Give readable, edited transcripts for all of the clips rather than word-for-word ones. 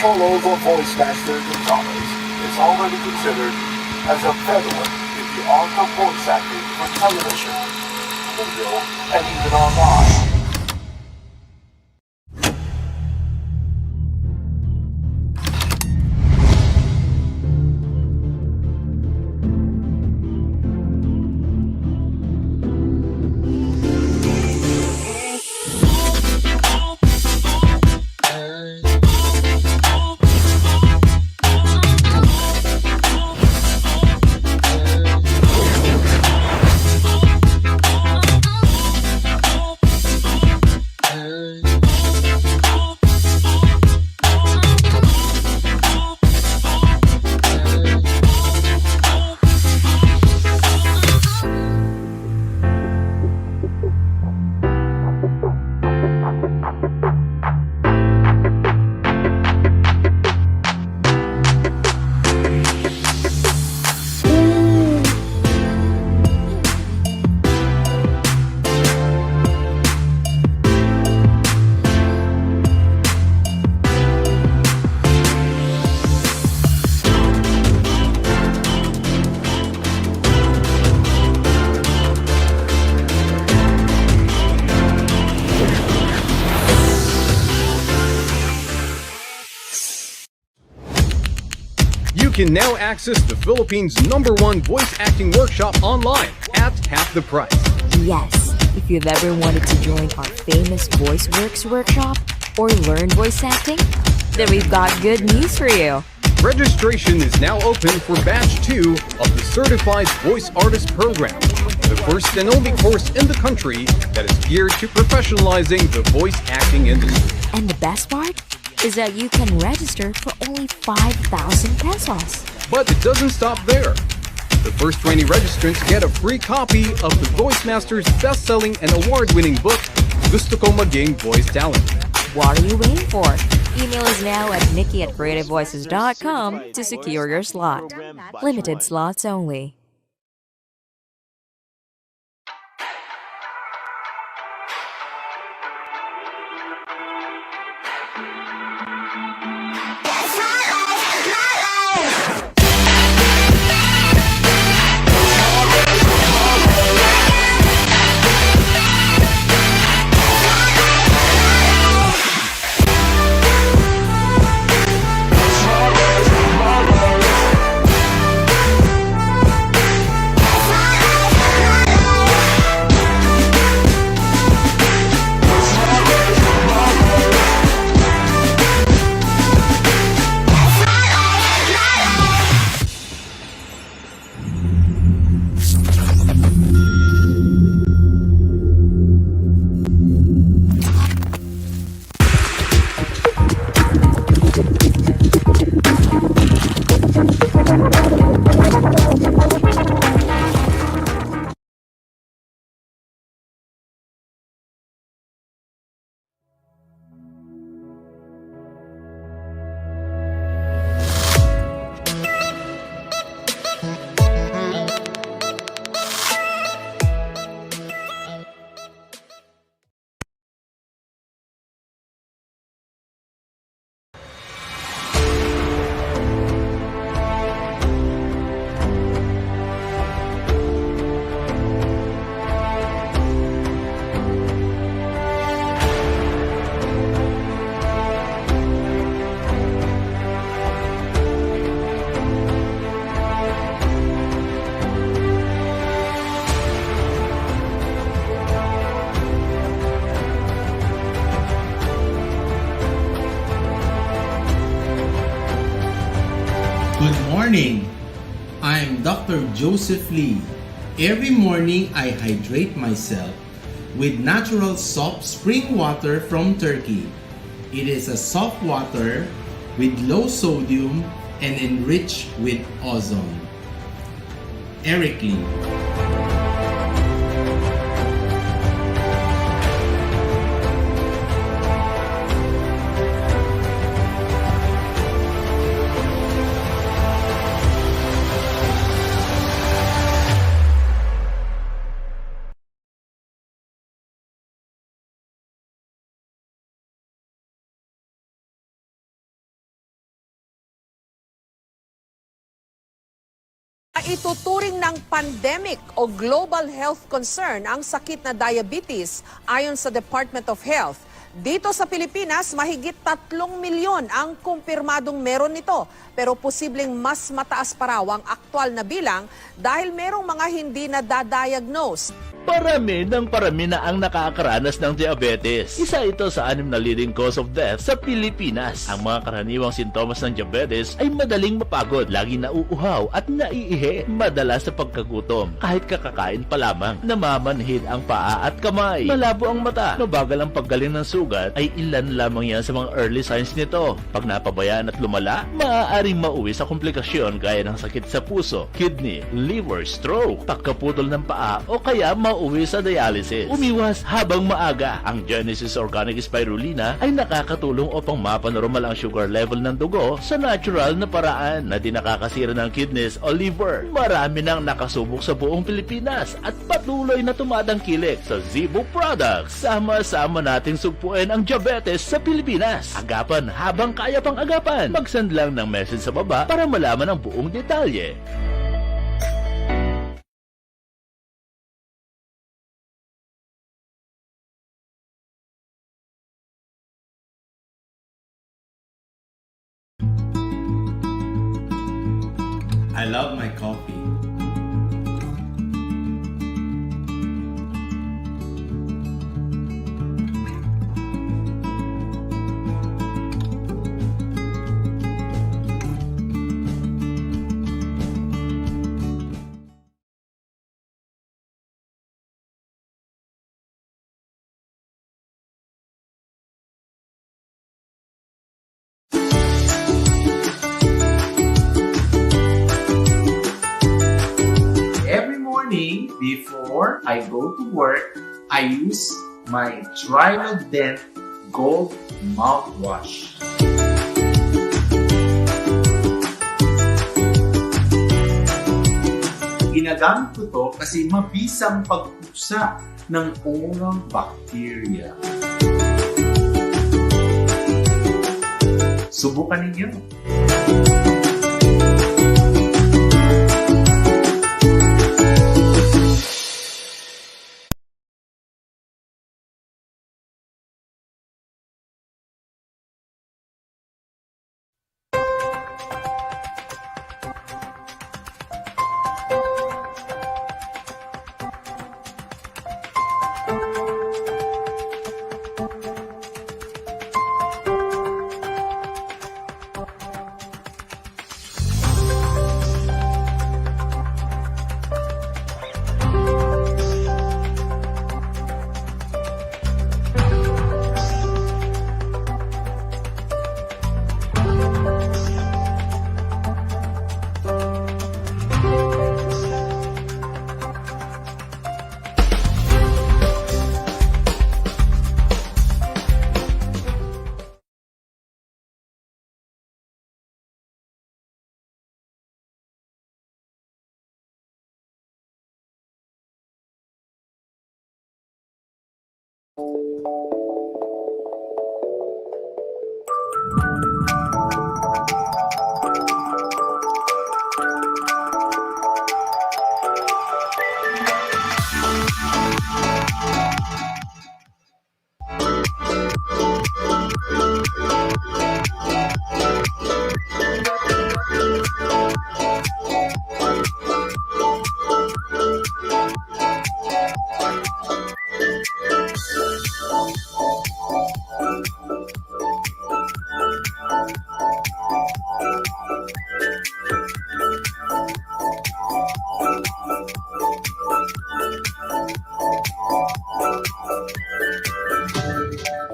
Cholos or voice masters and dollars is already considered as a prevalent in the art of voice acting for television, video, and even online. can now access the Philippines' #1 voice acting workshop online at half the price. Yes, if you've ever wanted to join our famous VoiceWorks workshop or learn voice acting, then we've got good news for you. Registration is now open for Batch 2 of the Certified Voice Artist Program, the first and only course in the country that is geared to professionalizing the voice acting industry. And the best part is that you can register for only 5,000 pesos. But it doesn't stop there. The first 20 registrants get a free copy of the Voice Master's best-selling and award-winning book, Gusto Ko Maging Voice Talent. What are you waiting for? Email us now at nikki@creativevoices.com to secure your slot. Limited slots only. Good morning. I'm Dr. Joseph Lee. Every morning I hydrate myself with natural soft spring water from Turkey. It is a soft water with low sodium and enriched with ozone. Eric Lee. Ituturing ng pandemic o global health concern ang sakit na diabetes ayon sa Department of Health. Dito sa Pilipinas, mahigit 3 milyon ang kumpirmadong meron nito. Pero posibleng mas mataas pa raw ang aktwal na bilang dahil merong mga hindi na dadiagnose. Parami na ang nakakaranas ng diabetes. Isa ito sa 6 na leading cause of death sa Pilipinas. Ang mga karaniwang sintomas ng diabetes ay madaling mapagod, laging nauuhaw at naiihi, madalas sa pagkagutom. Kahit kakakain pa lamang, namamanhid ang paa at kamay, malabo ang mata, mabagal ang paggaling ng sugat, ay ilan lamang yan sa mga early signs nito. Pag napabayaan at lumala, maaaring mauwi sa komplikasyon gaya ng sakit sa puso, kidney, liver, stroke, pagkaputol ng paa o kaya mauwi sa dialysis. Umiwas habang maaga. Ang Genesis Organic Spirulina ay nakakatulong upang mapanormal ang sugar level ng dugo sa natural na paraan na di nakakasira ng kidneys o liver. Marami nang nakasubok sa buong Pilipinas at patuloy na tumatangkilik sa Zebu products. Sama-sama nating sugpuin ang diabetes sa Pilipinas. Agapan habang kaya pang agapan. Mag-send lang ng message sa baba para malaman ang buong detalye. I love my coffee. Every morning before I go to work, I use my Trilodent Gold mouthwash. Ginagamit ko to kasi mabisang pagpusa ng unang bacteria. Subukan ninyo.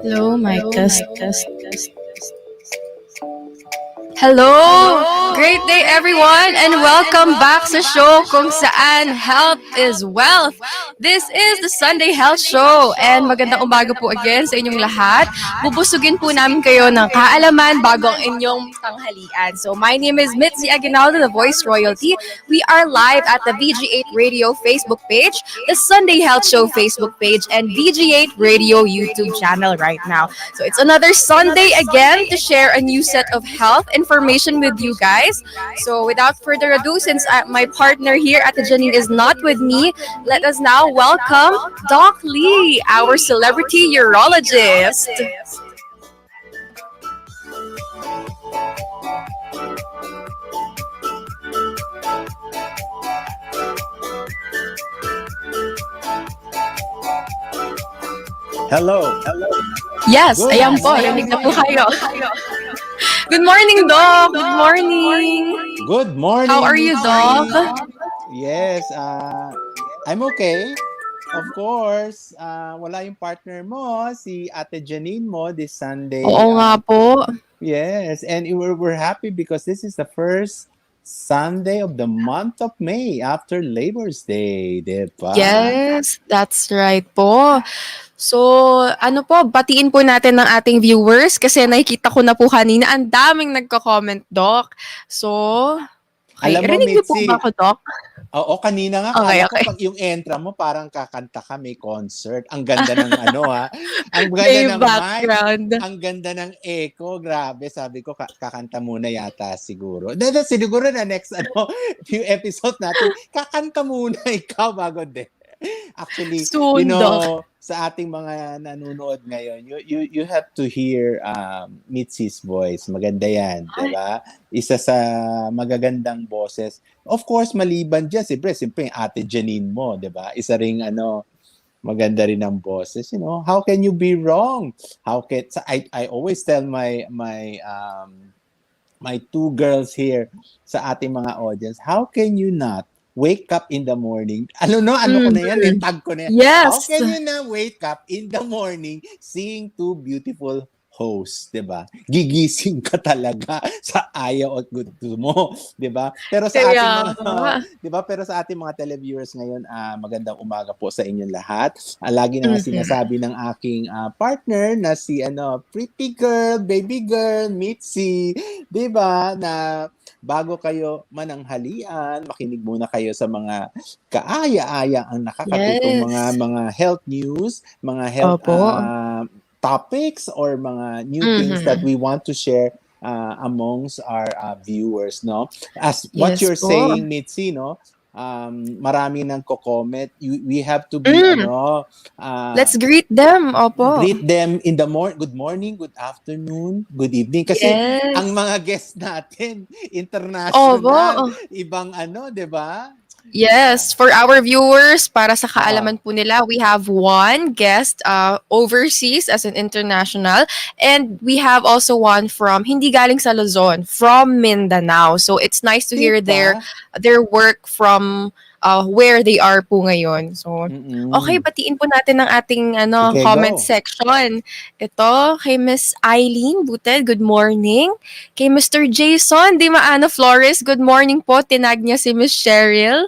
Hello, mic test. Hello! Great day everyone and welcome back sa show kung saan health is wealth. This is the Sunday Health Show and magandang umaga po again sa inyong lahat. Bubusugin po namin kayo ng kaalaman bago ang inyong tanghalian. So my name is Mitzi Aguinaldo, the Voice Royalty. We are live at the VG8 Radio Facebook page, the Sunday Health Show Facebook page, and VG8 Radio YouTube channel right now. So it's another Sunday again to share a new set of health information with you guys. So without further ado, since my partner here at the Janine is not with me, let us now welcome Doc Lee, our celebrity urologist. Hello. Yes, ayan po. Rinig na po kayo. Good morning, Doc. Good morning. Good morning. How are you, Doc? Yes, I'm okay. Of course, wala yung partner mo, si Ate Janine mo this Sunday. Oo nga po. Yes, and we're happy because this is the first Sunday of the month of May after Labor's Day, diba? Yes, that's right po. So, ano po, batiin po natin ng ating viewers kasi nakikita ko na po kanina, ang daming nagko-comment, Doc. So, okay, Alam mo, rinig niyo po Mitzi, ba ako, Doc? Oo, kanina nga, Okay, kala ko okay. pag yung entra mo, parang kakanta ka, may concert. Ang ganda ng ano ha. Ang ganda May ng background. mic. Ang ganda ng echo. Grabe, sabi ko, kakanta muna yata siguro. Siguro na next few episodes natin, kakanta muna ikaw bago din. Actually, Soon, Doc. sa ating mga nanonood ngayon, you have to hear Mitzi's voice. Maganda yan, di ba? Isa sa magagandang boses. Of course, maliban dyan, siyempre yung ate Janine mo, di ba? Isa ring maganda rin ang boses. How can you be wrong? I always tell my two girls here sa ating mga audience, how can you not wake up in the morning? Ano ko na yan, tag ko na yan. How Yes. can you not wake up in the morning seeing two beautiful hosts, 'di ba? Gigising ka talaga sa ayaw at gusto mo, 'di ba? Pero sa ating Kaya mga nga. 'di ba? Pero sa ating mga televiewers ngayon, magandang umaga po sa inyong lahat. Lagi na nga sinasabi ng aking partner na si pretty girl, baby girl, Mitzi, 'di ba? Na bago kayo mananghalian, makinig muna kayo sa mga kaaya-aya ang nakakatutong Yes. mga health news, mga health Opo. topics or mga new things that we want to share amongst our viewers, no? As what Yes you're po. saying, Mitzi, no? Marami nang ko-comment. We have to be Let's greet them. Opo. greet them in the good morning, good afternoon, good evening. Kasi ang Yes. mga guests natin, international, Opo. ibang 'di ba? Yes, for our viewers, para sa Oo. kaalaman po nila, we have one guest overseas as an international, and we have also one from hindi galing sa Luzon, from Mindanao. So it's nice to hear Diba? their work from where they are po ngayon. So okay, Mm-mm. batiin po natin ang ating Okay, comment go. section. Ito kay Miss Eileen Butel, good morning. Kay Mr. Jason Di Maano Flores, good morning po. Tinag niya si Miss Cheryl.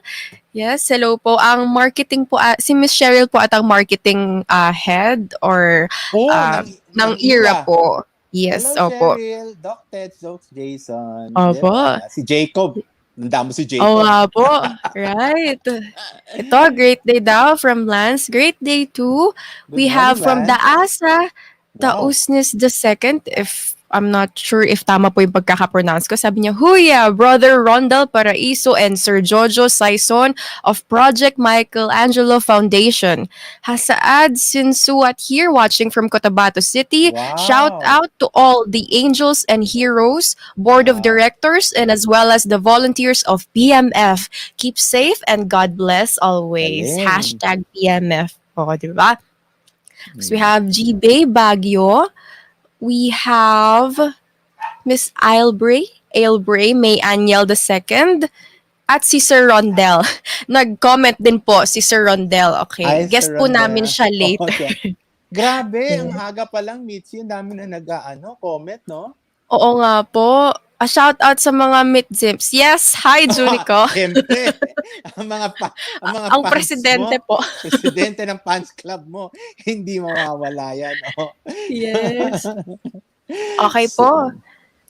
Yes, hello po. Ang marketing po, si Miss Cheryl po at ang marketing head or Oh, ng ng ERA IRA. po. Yes, Hello, opo. Cheryl, Doc Ted, Doc Jason. Opo. Diba? Si Jacob. Nanda mo si Oo Jacob. nga po. Right. Ito, great day daw from Lance. Great day too. Good We morning, have from Lance. Daasa, Wow. Tausnis the second, if I'm not sure if tama po yung pagkaka-pronounce ko. Sabi niya, Huya, Brother Rhondelle Paraiso and Sir Jojo Sayson of Project Michaelangelo Foundation. Hasaad Sinsuat here watching from Cotabato City. Shout Wow. out to all the angels and heroes, board of Wow. directors, and as well as the volunteers of PMF. Keep safe and God bless always. Galing. Hashtag PMF. O, di ba? So we have G. Bay Baguio. We have Miss Ailbray, May Aniel II, at si Sir Rhondelle. Nag-comment din po si Sir Rhondelle. Okay, Ay, guest Sir po namin Rhondelle. siya later. Okay. Grabe, ang Yeah. aga pa lang, Mitzi. Ang dami na comment, no? Oo nga po. A shout out sa mga Mitzips. Yes, hi Junico. Siyempre, ang mga Ang fans presidente mo, po. presidente ng fans club mo, hindi mawawala yan. Oh. Yes. Okay So, po.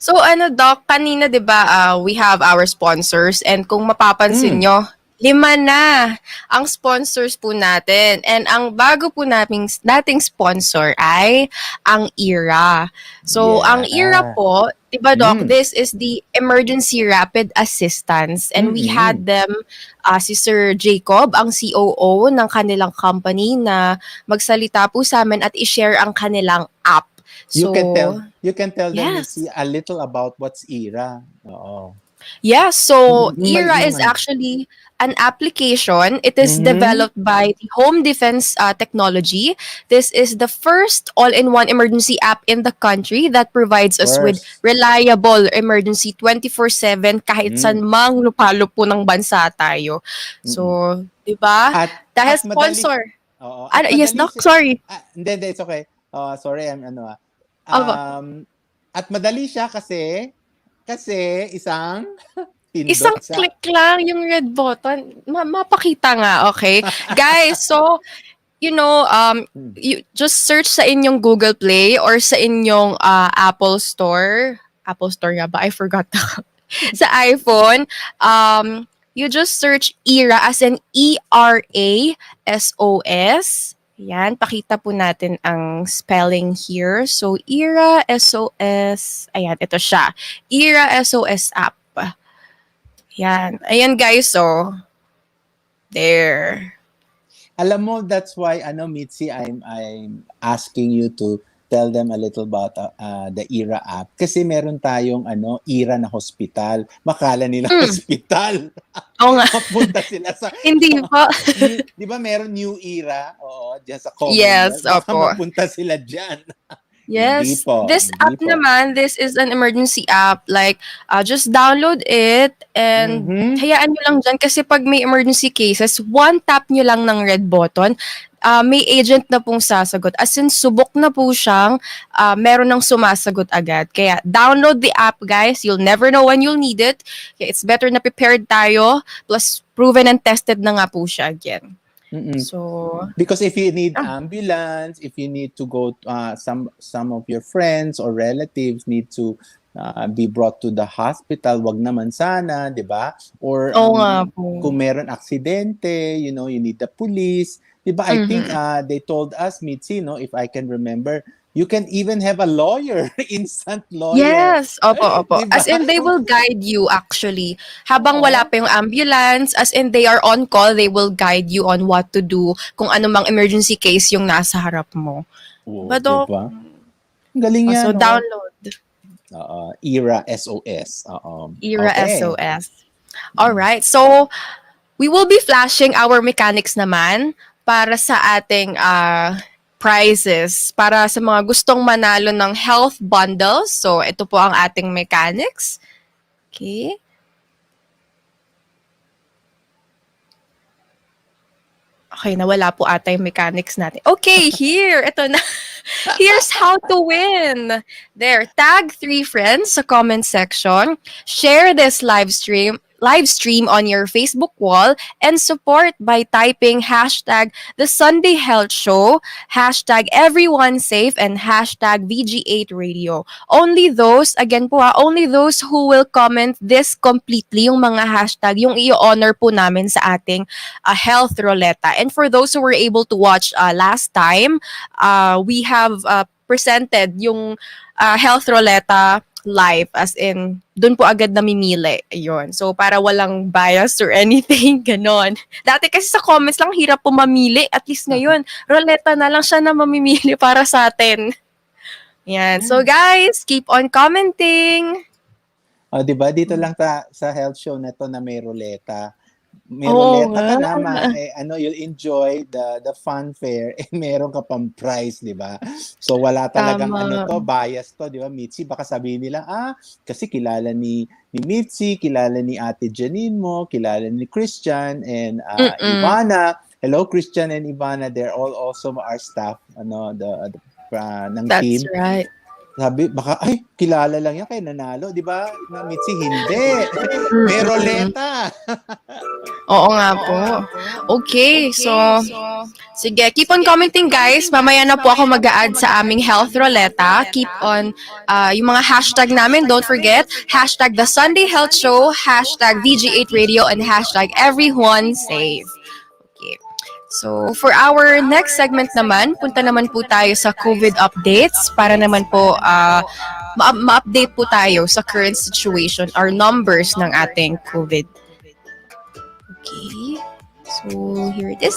So Doc, kanina 'di ba, we have our sponsors and kung mapapansin nyo, 5 na ang sponsors po natin. And ang bago po dating sponsor ay ang ERA. So ang ERA Yeah. po, 'di ba Doc, this is the Emergency Rapid Assistance and we had them si Sir Jacob, ang COO ng kanilang company na magsalita po sa amin at i-share ang kanilang app. You So, can tell them, yes. Mitzi, a little about what's ERA. Oo. Yeah, so ERA is Yung actually an application. It is developed by the Home Defense Technology. This is the first all-in-one emergency app in the country that provides us with reliable emergency 24/7 kahit saan mang lupalo po ng bansa tayo. So, di ba? Dahil at madali- sponsor. Oo. Yes, Doc, sorry. Hindi, it's okay. Sorry, Aba. At madali siya kasi isang pindot Isang siya. click lang yung red button. Mapakita nga, okay? Guys, so, you just search sa inyong Google Play or sa inyong Apple Store. Apple Store nga ba? I forgot sa iPhone. You just search ERA as in ERASOS. Yan, pakita po natin ang spelling here. So, ERA SOS. Ayan, ito siya. ERA SOS app. Yan. Ayan guys, so. There. Alam mo, that's why, Mitzi, I'm asking you to tell them a little about the ERA app. Kasi meron tayong, ERA na hospital. Makala nila hospital. Oo nga. Mapunta sila sa, Hindi po. di ba meron New ERA? Oo, dyan sa Yes, Commonwealth. Baka opo. mapunta sila dyan. Hindi Yes. po. This Hindi app po. naman, this is an emergency app. Like, just download it and hayaan nyo lang dyan kasi pag may emergency cases, one tap nyo lang ng red button, may agent na pong sasagot. As in, subok na po siyang meron ng sumasagot agad. Kaya download the app, guys. You'll never know when you'll need it. Kaya it's better na prepared tayo. Plus, proven and tested na nga po siya again. So, because if you need ambulance, if you need to go, some of your friends or relatives need to be brought to the hospital, wag naman sana, di ba? Or nga po. kung meron aksidente, you need the police. Di ba? I think they told us, Mitzi, if I can remember, you can even have a lawyer, instant lawyer. Yes, opo. Diba? As in, they will guide you actually. Habang wala pa yung ambulance, as in, they are on call, they will guide you on what to do kung anumang emergency case yung nasa harap mo. Oh, diba? Galing yan. So, download. ERA SOS. ERA SOS. Alright, so, we will be flashing our mechanics naman para sa ating prizes para sa mga gustong manalo ng health bundles. So, ito po ang ating mechanics. Okay. Okay, nawala po ata yung mechanics natin. Okay, here. Ito na. Here's how to win. There, tag 3 friends sa comment section. Share this live stream on your Facebook wall and support by typing hashtag The Sunday Health Show, hashtag Everyone Safe, and hashtag VG8 Radio. Only those who will comment this completely, yung mga hashtag, yung i-honor po namin sa ating health ruleta. And for those who were able to watch last time, we have presented yung health ruleta live, as in, dun po agad namimili. Ayun. So, para walang bias or anything, ganon. Dati kasi sa comments lang, hirap po mamili. At least ngayon, ruleta na lang siya na mamimili para sa atin. Yan. So, guys, keep on commenting. Diba? Dito lang sa health show na to na may ruleta. May ruleta ka naman, you'll enjoy the funfair, meron ka pang prize, di ba? So, wala talagang bias to, di ba, Mitzi? Baka sabihin nila, kasi kilala ni Mitzi, kilala ni Ate Janine mo, kilala ni Christian and Ivana. Hello, Christian and Ivana. They're all also our staff, ng team. That's right. Sabi, baka, kilala lang yan kay nanalo. Di ba, Mitzi? Hindi. May ruleta. Oo nga po. Okay, so, sige, keep on commenting, guys. Mamaya na po ako mag-a-add sa aming health ruleta. Keep on, yung mga hashtag namin, don't forget, hashtag The Sunday Health Show, hashtag VG8 Radio, and hashtag Everyone Safe. Okay. So, for our next segment naman, punta naman po tayo sa COVID updates para naman po ma-update po tayo sa current situation or numbers ng ating COVID. Okay. So, here it is.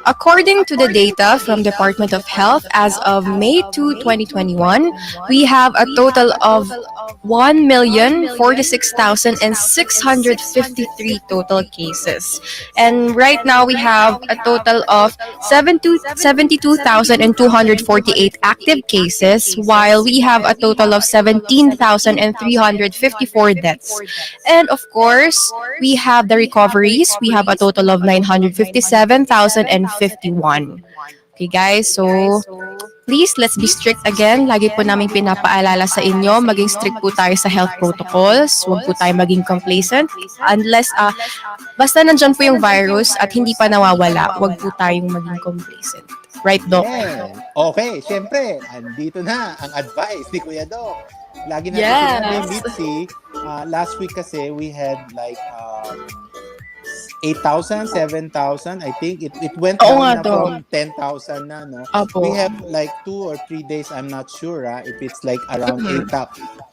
According to the data from Department of Health, as of May 2, 2021, we have a total of 1,046,653 total cases. And right now, we have a total of 72,248 active cases, while we have a total of 17,354 deaths. And of course, we have the recoveries. We have a total of 957,051. Okay, guys, so please, let's be strict again. Lagi po namin pinapaalala sa inyo, maging strict po tayo sa health protocols. Huwag po tayo maging complacent. Unless, basta nandyan po yung virus at hindi pa nawawala, huwag po tayong maging complacent. Right, Doc? Yeah. Okay, syempre, andito na ang advice ni Kuya Doc. Lagi natin sinabi, Mitzi, last week kasi we had like 8,000, 7,000. I think it went Oo down nga, na Doc. from 10,000 na, no? Opo. We have like 2 or 3 days, I'm not sure if it's like around Mhm.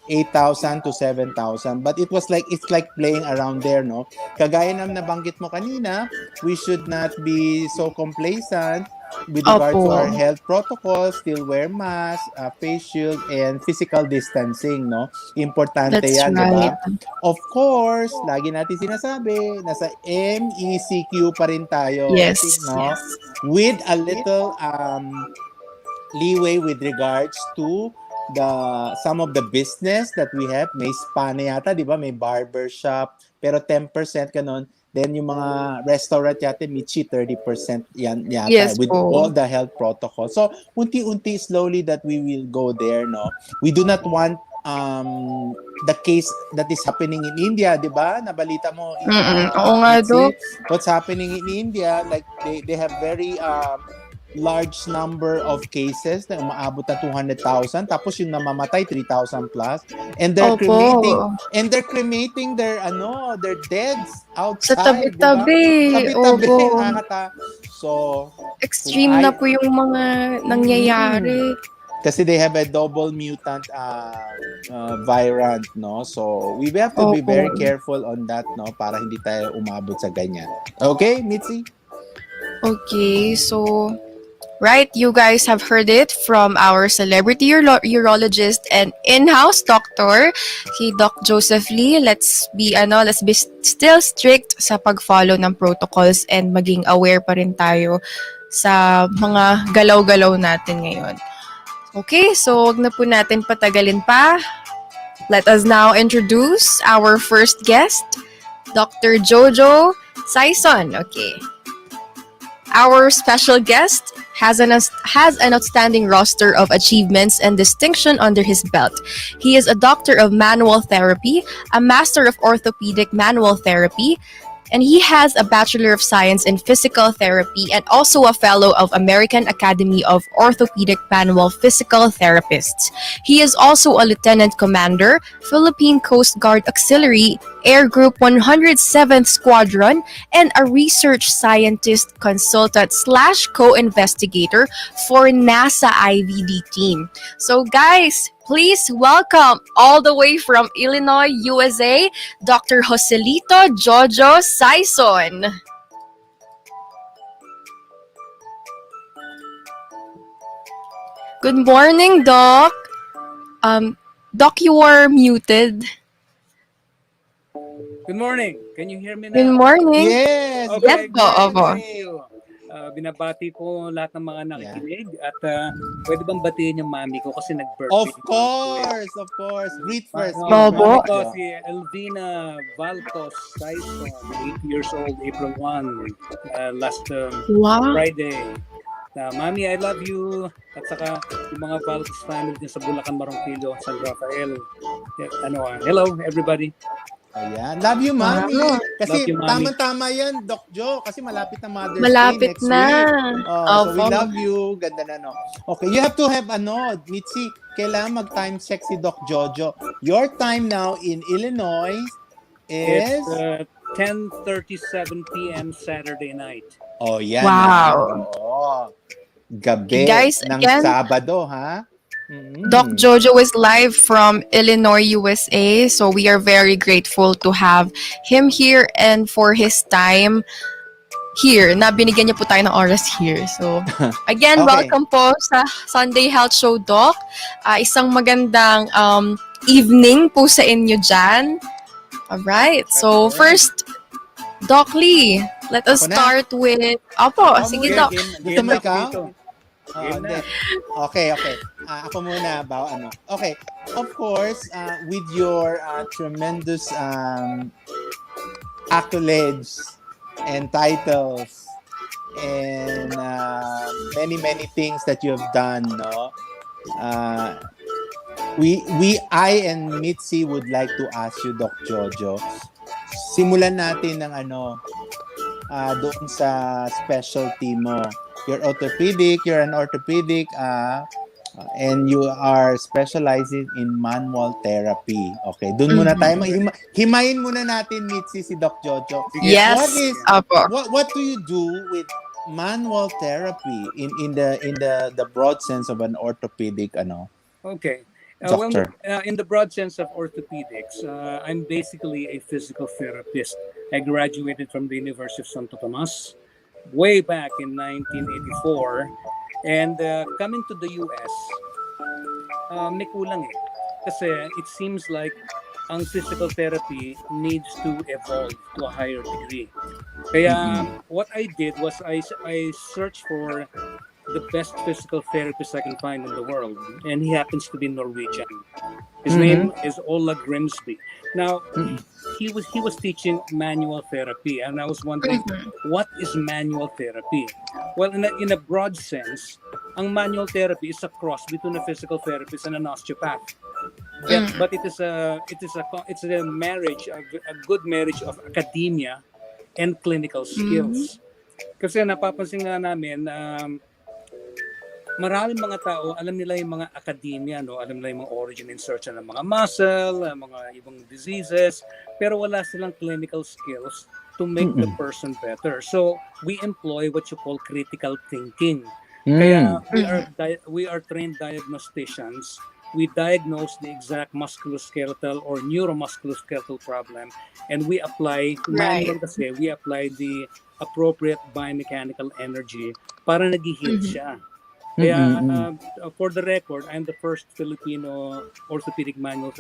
8,000 to 7,000. But it was like, it's like playing around there, no? Kagaya ng nabanggit mo kanina, we should not be so complacent with regards to our Opo. health protocols, still wear mask, face shield, and physical distancing, no? Importante That's yan, di right. ba? Of course, lagi natin sinasabi, nasa MECQ pa rin tayo. I Yes, think, no? yes. With a little leeway with regards to some of the business that we have. May spa na yata, di ba? May barber shop. Pero 10% ganun. Then yung mga restaurant yata, Michi, 30% yan yata Yes with po. all the health protocols. So, unti-unti, slowly that we will go there, no? We do not want the case that is happening in India, di ba? Nabalita mo, Oo nga, Doc. Mitzi, what's happening in India, like they have very large number of cases na umaabot na 200,000 tapos yung namamatay 3,000 plus and Opo. they're cremating their deads Sa outside, di ba? tabi-tabi. Tabi-tabi Opo. nakakata. So kung Extreme na po yung mga nangyayari. kasi they have a double mutant variant, no? So we have to be Opo. very careful on that, no? Para hindi tayo umabot sa ganyan. Okay, Mitzi? Okay, so right, you guys have heard it from our celebrity urologist and in-house doctor, si Doc Joseph Lee. Let's be still strict sa pag-follow ng protocols and maging aware pa rin tayo sa mga galaw-galaw natin ngayon. Okay, so wag na po natin patagalin pa. Let us now introduce our first guest, Dr. Jojo Sayson. Okay. Our special guest has an outstanding roster of achievements and distinction under his belt. He is a doctor of manual therapy, a master of orthopedic manual therapy, and he has a Bachelor of Science in Physical Therapy and also a Fellow of American Academy of Orthopedic Manual Physical Therapists. He is also a Lieutenant Commander, Philippine Coast Guard Auxiliary, Air Group 107th Squadron, and a research scientist consultant / co-investigator for NASA IVD team. So guys, please welcome all the way from Illinois, USA, Dr. Joselito Jojo Sayson. Good morning, Doc. Doc, you are muted. Good morning. Can you hear me now? Good morning. Yes. Yes Okay, po, opo. thank you. Binabati ko lahat ng mga nakikinig at pwede bang batiin yung mami ko kasi nag-birthday. Of course. Greet first. Opo. Mami ko si Elvina Valcos Sayson, 8 years old, April 1, last Wow. Friday. Mami, I love you. At saka yung mga Valcos family din sa Bulacan, Marongkilo, San Rafael. Hello everybody. Ayan. Love you, Mami. Wow. Kasi Love you, Mami. tama yan, Doc Jo. Kasi malapit na Mother's Malapit Day next na. week. So we Opo. love you. Ganda na, no? Okay, you have to have, Mitzi, kailangan mag-time check si Doc Jojo. Your time now in Illinois is... It's 10:37 p.m. Saturday night. Oh, yan. Wow. Oo. Gabi Guys, ng again, Sabado, ha? Mm. Doc Jojo is live from Illinois, USA. So we are very grateful to have him here and for his time here. Na binigyan niya po tayo ng oras here. So again, Okay. welcome po sa Sunday Health Show, Doc. Isang magandang evening po sa inyo dyan. Alright. So first, Doc Lee, let us Ako na? start with... Opo, sige Doc. Gusto mo ikaw? Dito. Game Hindi. na. Okay. Ako muna ba ano? Okay. Of course, with your tremendous accolades and titles and many things that you have done, no? I and Mitzi would like to ask you, Doc Jojo. Simulan natin ng doon sa specialty mo. You're an orthopedic And you are specializing in manual therapy. Okay, dun muna tayo. Himayin muna natin, Mitzi, si Doc Jojo. Sige. What Yes. is Apo. what do you do with manual therapy in the broad sense of an orthopedic Okay. Well, doctor? in the broad sense of orthopedics, I'm basically a physical therapist. I graduated from the University of Santo Tomas way back in 1984. And coming to the US, may kulang eh. Kasi it seems like ang physical therapy needs to evolve to a higher degree. Kaya what I did was I searched for the best physical therapist I can find in the world, and he happens to be Norwegian. His name is Ola Grimsby. Now, he was teaching manual therapy, and I was wondering, what is manual therapy? Well, in a broad sense, ang manual therapy is a cross between a physical therapist and an osteopath. But it's a marriage, a good marriage of academia and clinical skills. Kasi napapansin nga namin, maraming mga tao, alam nila yung mga academia, no? Alam nila yung mga origin and search ng mga muscle, mga ibang diseases, pero wala silang clinical skills to make the person better. So, we employ what you call critical thinking. Kaya we are trained diagnosticians. We diagnose the exact musculoskeletal or neuromusculoskeletal problem, and we apply manual kasi we apply the appropriate biomechanical energy para nag-heal siya. Kaya for the record, I'm the first Filipino orthopedic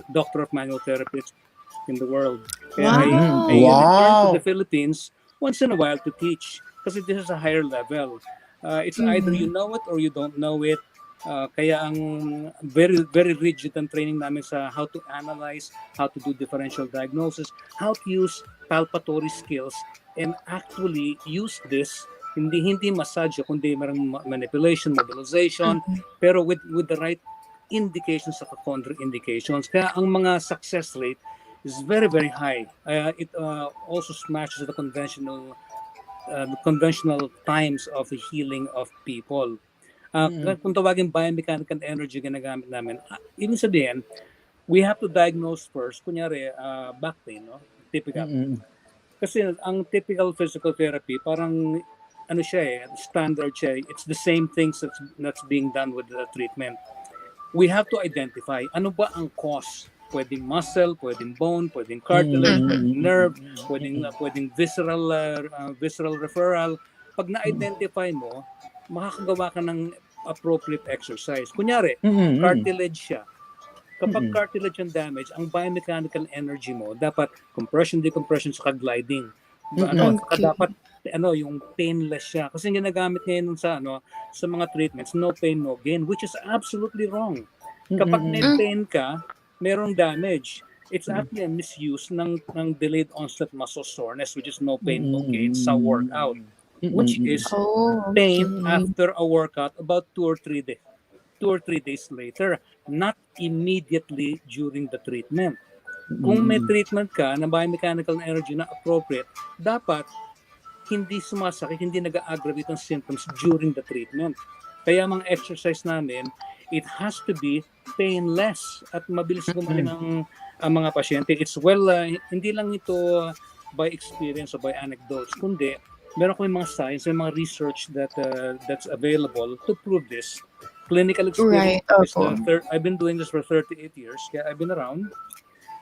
doctor of manual therapy in the world. Kaya I return to the Philippines once in a while to teach kasi this is a higher level. It's either you know it or you don't know it. Kaya ang very very rigid ang training namin sa how to analyze, how to do differential diagnosis, how to use palpatory skills and actually use this hindi massage kundi merong manipulation, mobilization, pero with the right indications of contraindications. Kaya ang mga success rate is very very high. It also smashes the conventional times of the healing of people. Kung tawagin biomechanical energy ginagamit namin, ibig sabihin, we have to diagnose first, kunyari back pain, no? Typical. Kasi ang typical physical therapy, parang ano siya standard siya. It's the same things that's being done with the treatment. We have to identify ano ba ang cause. Pwedeng muscle, pwedeng bone, pwedeng cartilage, pwedeng nerve, pwedeng visceral referral. Pag na-identify mo, makakagawa ka ng appropriate exercise. Kunyari, cartilage siya. Kapag cartilage ang damage, ang biomechanical energy mo dapat compression, decompression, saka gliding. Dapat yung painless siya kasi ginagamit ngayon sa mga treatments, no pain no gain, which is absolutely wrong. Kapag may pain ka, merong damage. It's actually a misuse ng delayed onset muscle soreness, which is no pain no gain sa workout, which is pain after a workout about 2 or 3 days later, not immediately during the treatment. Kung may treatment ka na biomechanical energy na appropriate, dapat hindi sumasakit, hindi nag-aggravate ang symptoms during the treatment. Kaya mga exercise namin, it has to be painless at mabilis gumaling ang mga pasyente. It's hindi lang ito by experience or by anecdotes, kundi meron ko yung mga science, may mga research that's available to prove this. Clinical experience. Right. I've been doing this for 38 years. Kaya I've been around.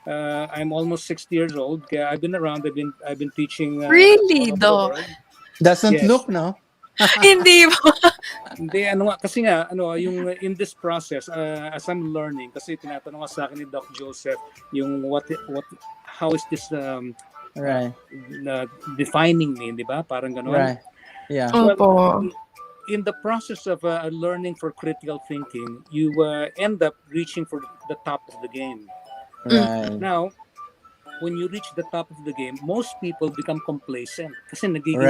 I'm almost 60 years old. Kaya I've been around. I've been teaching. Really, though? Doesn't look, no? Hindi mo. Hindi, kasi nga, yung in this process, as I'm learning, kasi tinatanong sa akin ni Doc Joseph, yung how is this defining me, di ba? Parang gano'n. Right. Yeah. Well, in the process of learning for critical thinking, you end up reaching for the top of the game. Right. Now, when you reach the top of the game, most people become complacent kasi nagiging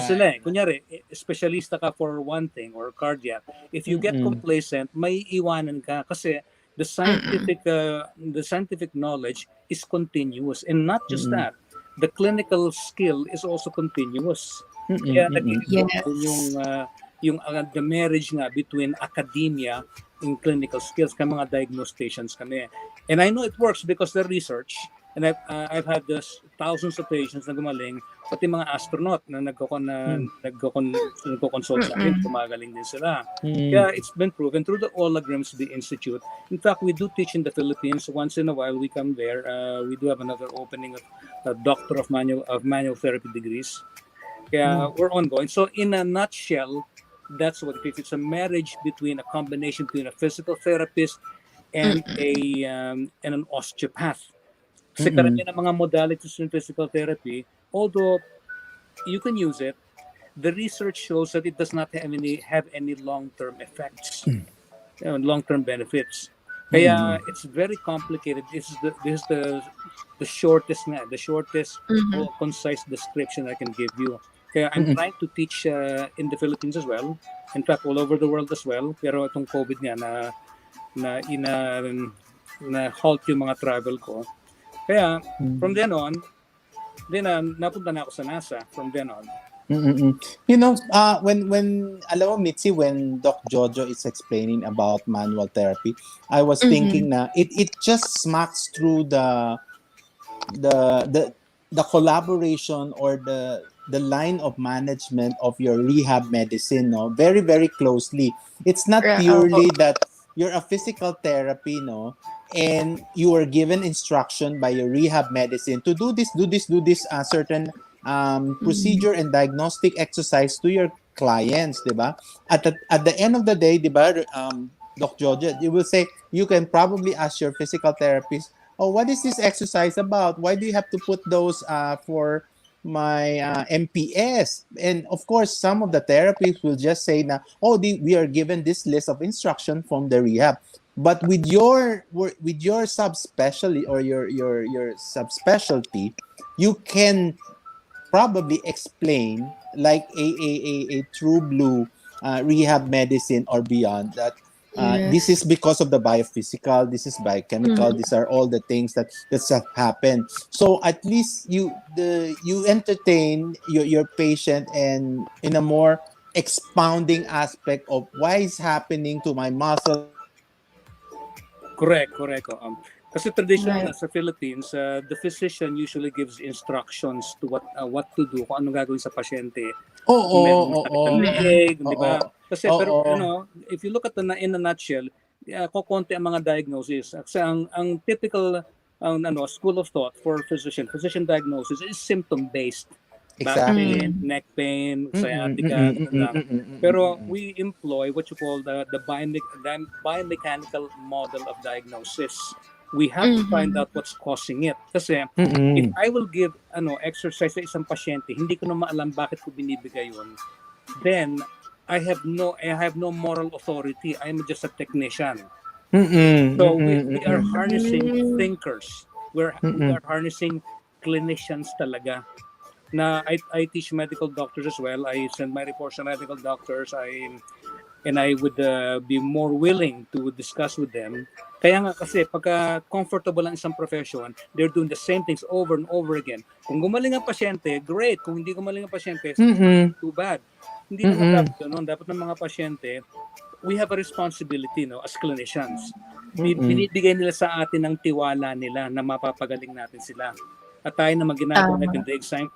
sila kunyari specialista ka for one thing or cardiac. If you get complacent, may iwanan ka kasi the scientific knowledge is continuous, and not just that, the clinical skill is also continuous. Kaya nagiging yung the marriage nga between academia in clinical skills, kaya mga diagnosticians kami. And I know it works because the research, and I've had this thousands of patients na gumaling, pati mga astronaut na nagko-consult sa akin, gumagaling din sila. Kaya it's been proven through the Ola Grimsby Institute. In fact, we do teach in the Philippines. Once in a while, we come there. We do have another opening of a doctor of manual therapy degrees. Kaya we're ongoing. So in a nutshell, that's what it is. It's a marriage between a combination between a physical therapist and an osteopath. Kasi karamihan ng mga modalities in physical therapy, although you can use it, the research shows that it does not have any long-term effects, long-term benefits. Kaya it's very complicated. This is the shortest concise description I can give you. Kaya I'm trying to teach in the Philippines as well. In fact, all over the world as well. Pero itong COVID nga na halt yung mga travel ko. Kaya from then on, napunta na ako sa NASA from then on. You know, when alam mo, Mitzi, when Doc Jojo is explaining about manual therapy, I was thinking na it just smacks through the collaboration or the line of management of your rehab medicine, no, very very closely. It's not purely that you're a physical therapy, no, and you are given instruction by your rehab medicine to do this certain procedure and diagnostic exercise to your clients, diba? At the end of the day, diba, Doc Jojo, you will say, you can probably ask your physical therapist, oh, what is this exercise about? Why do you have to put those for my MPS? And of course, some of the therapists will just say na, oh, we are given this list of instruction from the rehab. But with your subspecialty or your subspecialty, you can probably explain like a true blue rehab medicine or beyond that. This is because of the biophysical, this is biochemical, these are all the things that have happened. So at least you entertain your patient and in a more expounding aspect of why is happening to my muscle. Correct. Kasi traditional sa Philippines, the physician usually gives instructions to what to do, kung ano gagawin sa pasyente. Di ba? Kasi pero if you look at in a nutshell, kukonti ang mga diagnosis. Kasi ang typical school of thought for physician diagnosis is symptom based. Back pain, neck pain, sciatica, pero we employ what you call the biomechanical model of diagnosis. We have to find out what's causing it. Kasi if I will give exercise sa isang pasyente, hindi ko na maalam bakit ko binibigay yun, then I have no moral authority. I'm just a technician. So we are harnessing thinkers. We are harnessing clinicians talaga. Na I teach medical doctors as well. I send my reports to medical doctors. And I would be more willing to discuss with them. Kaya nga kasi pagka comfortable ang isang profession, they're doing the same things over and over again. Kung gumaling ang pasyente, great. Kung hindi gumaling ang pasyente, too bad. Hindi naman dapat yun. Dapat ng mga pasyente, we have a responsibility as clinicians. Binibigay nila sa atin ng tiwala nila na mapapagaling natin sila. At tayo na ginagawa natin the exact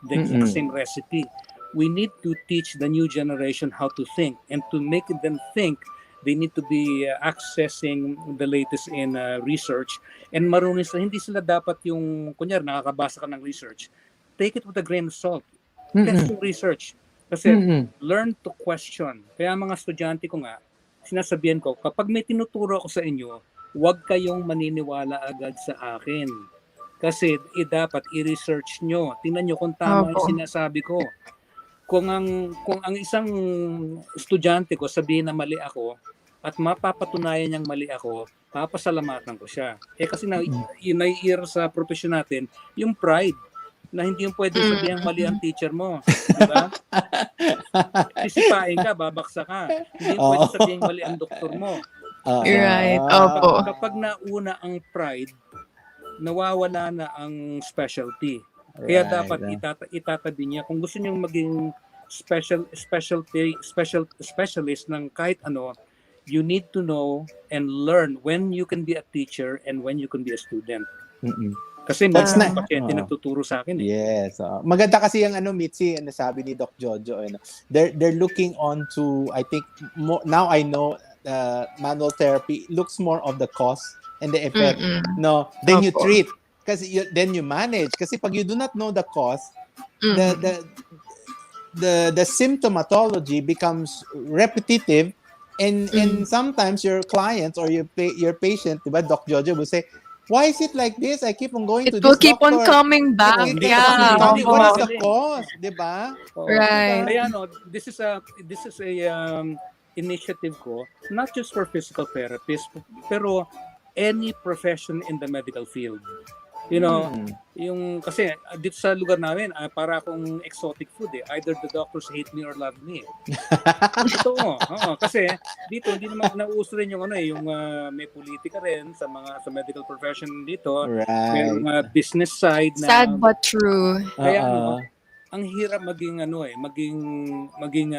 same recipe. We need to teach the new generation how to think, and to make them think, they need to be accessing the latest in research, and marunong sila. Hindi sila dapat yung kunyari nakakabasa ka ng research, take it with a grain of salt. Test yung research kasi learn to question. Kaya mga estudyante ko nga, sinasabihan ko, kapag may tinuturo ako sa inyo, huwag kayong maniniwala agad sa akin. Kasi dapat i-research nyo. Tingnan nyo kung tama yung sinasabi ko. Kung ang isang estudyante ko sabihin na mali ako at mapapatunayan niyang mali ako, papasalamatan ko siya. Kasi naiira sa profesyon natin yung pride na hindi yung pwede sabihin mali ang teacher mo. Diba? Sisipain ka, babaksa ka. Hindi yung pwede sabihin mali ang doktor mo. Right. Opo. Kapag nauna ang pride, nawawala na ang specialty. Kaya dapat itatabi niya kung gusto niyong maging specialist ng kahit ano, you need to know and learn when you can be a teacher and when you can be a student. Mm-mm. Kasi That's minsan nice. yung pasyente Oo. nagtuturo sa akin eh. Yes. Maganda kasi yung Mitzi, sabi ni Doc Jojo, they're looking on to, I think, more, now I know, manual therapy looks more of the cause and the effect. Mm-mm. No, then you Opo. treat. Kasi then you manage. Kasi pag you do not know the cause, Mhm. the symptomatology becomes repetitive, and sometimes your clients or your patient, diba, Doc Jojo will say, why is it like this? I keep on going It to will this keep on doctor. coming It back. will Hindi keep ka on Yeah. hindi coming. ka What is the gumagaling. cause? Diba? Oo. Right. Kaya this is a initiative ko, not just for physical therapists, pero any profession in the medical field. You know, yung kasi dito sa lugar namin, para akong exotic food eh. Either the doctors hate me or love me. Totoo. Oo, kasi dito hindi naman nauuso rin yung yung may politika rin sa medical profession dito. May Right. mga business side na Sad but true. kaya ang hirap maging maging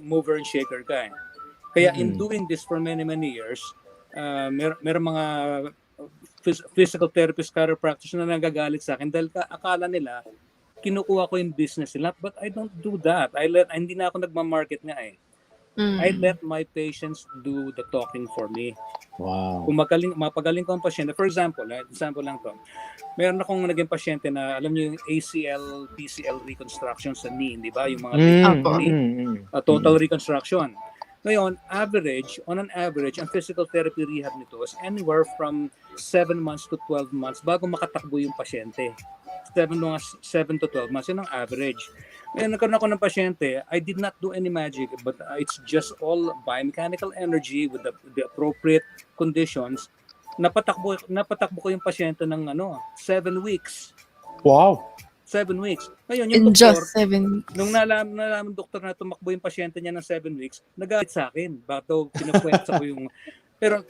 mover and shaker ka eh. Kaya in doing this for many years, mer mga physical therapist, chiropractors na nagagalit sa akin dahil akala nila kinukuha ko yung business nila, but I don't do that. Hindi na ako nagma-market nga eh. I let my patients do the talking for me. Wow. Kung mapagaling ko ang pasyente, for example lang to. Meron akong naging pasyente na alam niyo yung ACL, PCL reconstruction sa knee, di ba? Yung mga total reconstruction. Ngayon, on an average, ang physical therapy rehab nito is anywhere from 7 months to 12 months bago makatakbo yung pasyente. 7 to 12 months, yun ang average. Ngayon, nagkaroon ako ng pasyente, I did not do any magic, but it's just all biomechanical energy with the appropriate conditions. Napatakbo ko yung pasyente ng 7 weeks. Wow. 7 weeks. Ngayon, In yung doktor, just 7 weeks. nung nalaman doktor na tumakbo yung pasyente niya ng 7 weeks, nagalit sa akin. Bakit daw pinakwetsa ko yung... Pero,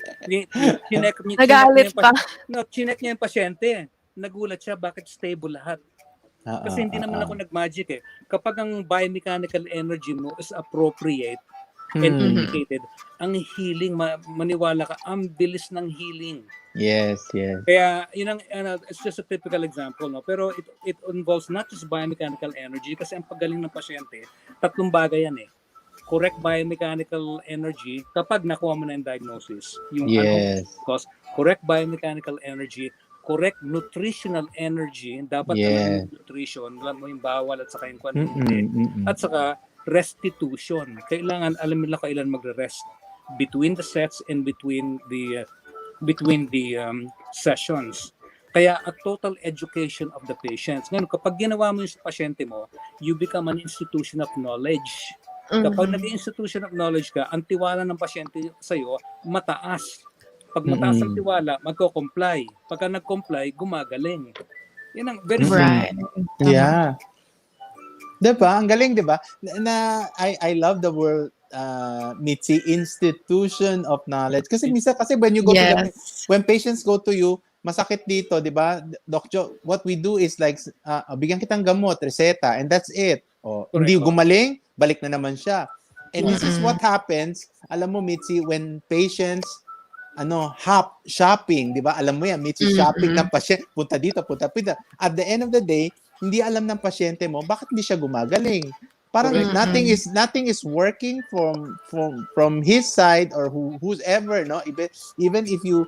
Nagalit pa. chinek niya yung pasyente. Nagulat siya, bakit stable lahat? Kasi hindi naman ako nag-magic eh. Kapag ang biomechanical energy mo is appropriate and indicated, ang healing, maniwala ka, ang bilis ng healing. Yes. Kaya yun it's just a typical example, no? Pero it involves not just biomechanical energy kasi ang paggaling ng pasyente, 3 bagay yan eh. Correct biomechanical energy kapag nakuha mo na yung diagnosis. Yung cause, correct biomechanical energy, correct nutritional energy, dapat yung nutrition, alam mo yung bawal at saka yung quantity. At saka restitution. Kailangan alam nila kailan magre-rest between the sets and between the sessions. Kaya a total education of the patients. Ngayon, kapag ginawa mo yung sa pasyente mo, you become an institution of knowledge. Kapag naging institution of knowledge ka, ang tiwala ng pasyente sa'yo, mataas. Pag mataas ang tiwala, magko-comply. Pagka nag-comply, gumagaling. Yan ang very Right. Yeah. Diba? Ang galing, diba? I love the word Mitzi, institution of knowledge. Kasi minsan, when you go to when patients go to you, masakit dito, di ba? Doc Jo, what we do is like, bigyan kitang gamot, reseta, and that's it. Hindi gumaling, balik na naman siya. And this is what happens, alam mo, Mitzi, when patients, shopping, di ba? Alam mo yan, Mitzi, shopping ng pasyente, punta dito, punta. At the end of the day, hindi alam ng pasyente mo, bakit hindi siya gumagaling? Parang nothing is working from his side or whoever, no? Even if you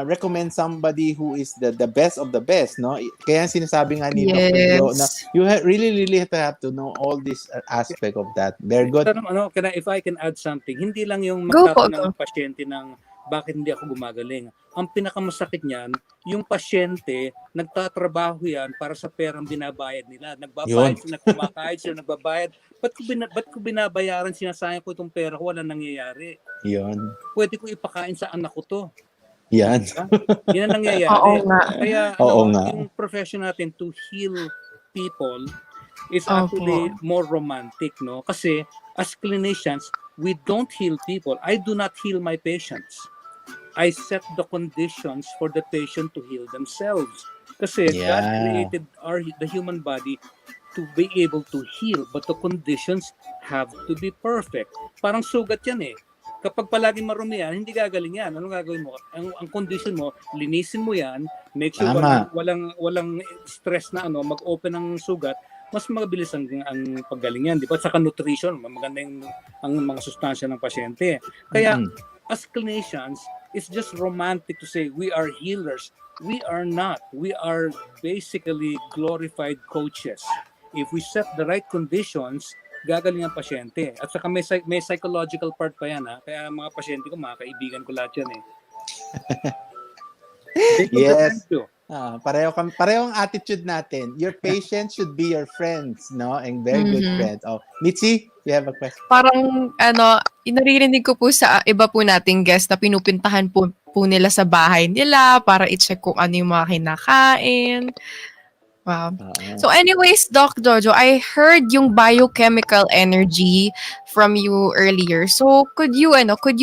recommend somebody who is the best of the best, no? Kaya sinasabi nga ni Dr. Joe na you really have to know all this aspect of that. Very good. Pero if I can add something, hindi lang yung magtatanong ng pasyente ng bakit hindi ako gumagaling. Ang pinakamasakit niyan, yung pasyente, nagtatrabaho yan para sa perang binabayad nila. Nagbabayad sila, kumakain sila, nagbabayad. Ba't ko binabayaran, sinasayang ko itong pera ko, wala nangyayari. Yun. Pwede ko ipakain sa anak ko to. Yan. Yan ang nangyayari. Oo nga. Kaya yung profession natin to heal people is actually more romantic, no? Kasi as clinicians, we don't heal people. I do not heal my patients. I set the conditions for the patient to heal themselves. Kasi God created the human body to be able to heal, but the conditions have to be perfect. Parang sugat yan eh. Kapag palaging marumi yan, hindi gagaling yan. Anong gagawin mo? Ang condition mo, linisin mo yan, make sure Tama. walang stress na mag-open ng sugat, mas mabilis ang paggaling yan, di ba? Saka nutrition, maganda ang mga sustansya ng pasyente. Kaya, as clinicians, it's just romantic to say we are healers. We are not. We are basically glorified coaches. If we set the right conditions, gagaling ang pasyente. At saka may psychological part pa yan. Kaya mga pasyente ko, mga kaibigan ko lahat yan. Yes. Parehong attitude natin. Your patients should be your friends, no? And very good friends. Oh, Mitzi, you have a question? Parang, naririnig ko po sa iba po nating guest na pinupintahan po nila sa bahay nila para i-check kung ano yung mga kinakain. Wow. So anyways, Doc Jojo, I heard yung biochemical energy from you earlier. So could you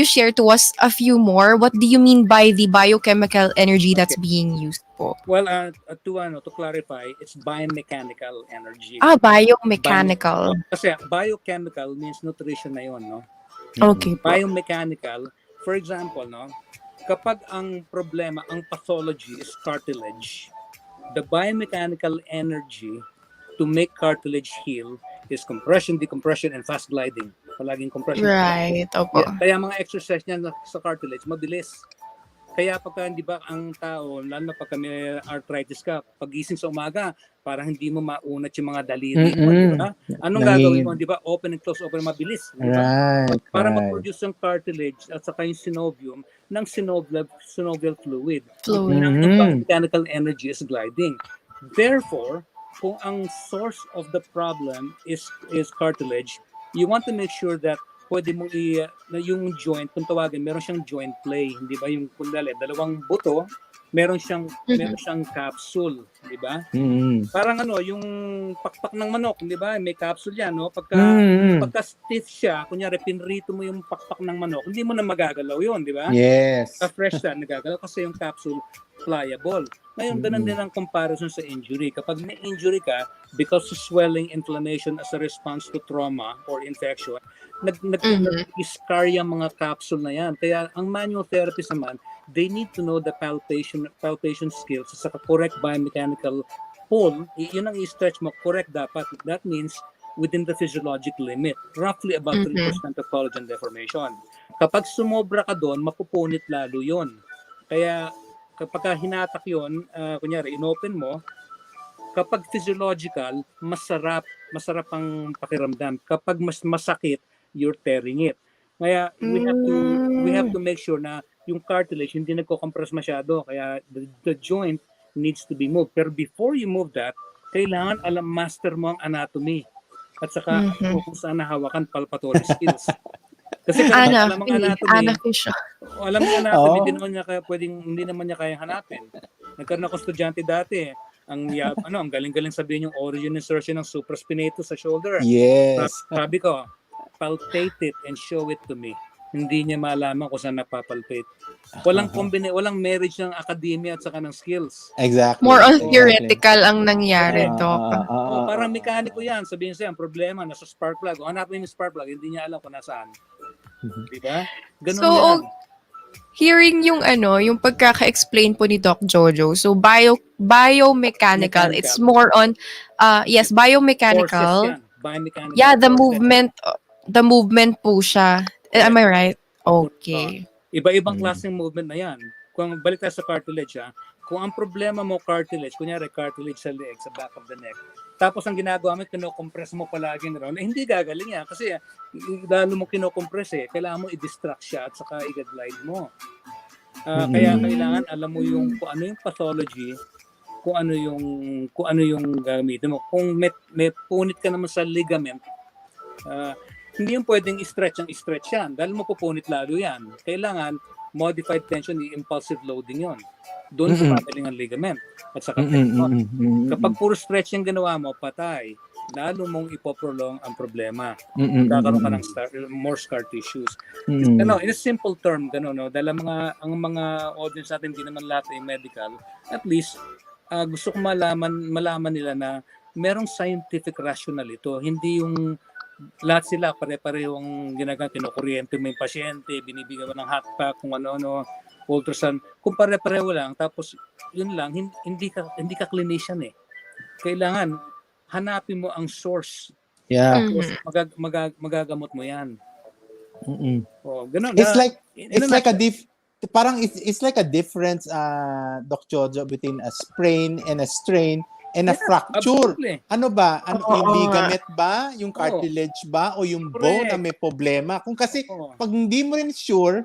share to us a few more? What do you mean by the biochemical energy that's being used po? Well, to clarify, it's biomechanical energy. Biomechanical. Kasi biochemical means nutrition na yun, no? Okay po. Biomechanical, for example, no? Kapag ang problema, ang pathology is cartilage, the biomechanical energy to make cartilage heal is compression, decompression, and fast gliding. Palaging compression. Right. Opo. Kaya mga exercise niya sa cartilage, mabilis. Kaya pagka, di ba, ang tao, lalo na pagka may arthritis ka, pagising sa umaga, parang hindi mo maunat yung mga daliri mo, di ba? Anong gagawin mo, di ba? Open and close, open, mabilis. Di ba? Para mag-produce yung cartilage at saka yung synovium ng synovial fluid. Ng mechanical energy is gliding. Therefore, kung ang source of the problem is cartilage, you want to make sure that pwede mong yung joint, kung tawagin, meron siyang joint play, di ba? Yung kundali, dalawang buto, meron siyang capsule, di ba? Parang yung pakpak ng manok, di ba? May capsule yan, no? Pagka stiff siya, kunyari pinrito mo yung pakpak ng manok, hindi mo na magagalaw yun, di ba? Yes. Fresh siya, nagagalaw kasi yung capsule pliable. Ngayon, ganun din ang comparison sa injury. Kapag may injury ka, because of swelling, inflammation as a response to trauma or infection, nag-scar yung mga capsule na yan. Kaya ang manual therapist naman, they need to know the palpation skills sa correct biomechanical pull. Yun ang i-stretch mo, correct dapat. That means within the physiologic limit, roughly about 3% of collagen deformation. Kapag sumobra ka doon, mapupunit lalo yun. Kaya kapag hinatak yun, kunyari, inopen mo, kapag physiological, masarap ang pakiramdam. Kapag mas masakit, you're tearing it. Kaya we have to make sure na yung cartilage hindi nagko-compress masyado. Kaya the joint needs to be moved. Pero before you move that, kailangan master mo ang anatomy. At saka kung saan nahawakan palpatory skills. Kasi alam mo anatomy, hindi naman niya kayang hanapin. Nagkaroon ako estudyante dati, ang galing-galing sabihin yung origin insertion ng supraspinatus sa shoulder. Yes. Sabi ko, palpate it and show it to me. Hindi niya malaman kung saan napapalpate. Walang marriage ng academia at saka ng skills. Exactly. More on theoretical ang nangyari, Doc. Parang mekaniko yan. Sabihin siya, ang problema, nasa spark plug. O hanapin yung spark plug, hindi niya alam kung nasaan. Diba? Ganun so, yan. Hearing yung yung pagkaka-explain po ni Doc Jojo. So, biomechanical. It's more on, biomechanical. Biomechanical. Yeah, the movement po siya. Am I right? Okay. Iba-ibang klaseng movement na yan. Kung balik tayo sa cartilage, kung ang problema mo cartilage, kunyari cartilage sa leg, sa back of the neck, tapos ang ginagawa mo, kinocompress mo palagi gano'n, hindi gagaling yan. Kasi lalo mo kinocompress kailangan mo i-distract siya at saka i-glide mo. Kaya kailangan alam mo yung kung ano yung pathology, kung ano yung gamitin mo. Kung may punit ka naman sa ligament, hindi yung pwedeng i-stretch yan. Dahil mapupunit lalo yan. Kailangan modified tension, impulsive loading yon. Doon sa pagaling ang ligament. At saka kapag puro stretch yung ginawa mo, patay. Lalo mong ipoprolong ang problema. Kakaroon ka ng more scar tissues. In a simple term, dahil ang mga audience natin, hindi naman lahat ay medical, at least, gusto ko malaman nila na merong scientific rationale ito. Hindi yung lahat sila pare-parehong ginagawa, kinukuryente mo yung pasyente, binibigyan mo ng hot pack, kung ano-ano, ultrasound. Kung pare-pareho lang, tapos yun lang, hindi ka clinician eh. Kailangan hanapin mo ang source. Yeah. Tapos magagamot mo yan. Oh, ganun. It's like it's like a difference, Doc Jojo, between a sprain and a strain and a fracture. Absolutely. Ano ba? Yung ligament ba? Yung cartilage ba? O yung bone na may problema? Kung kasi, pag hindi mo rin sure,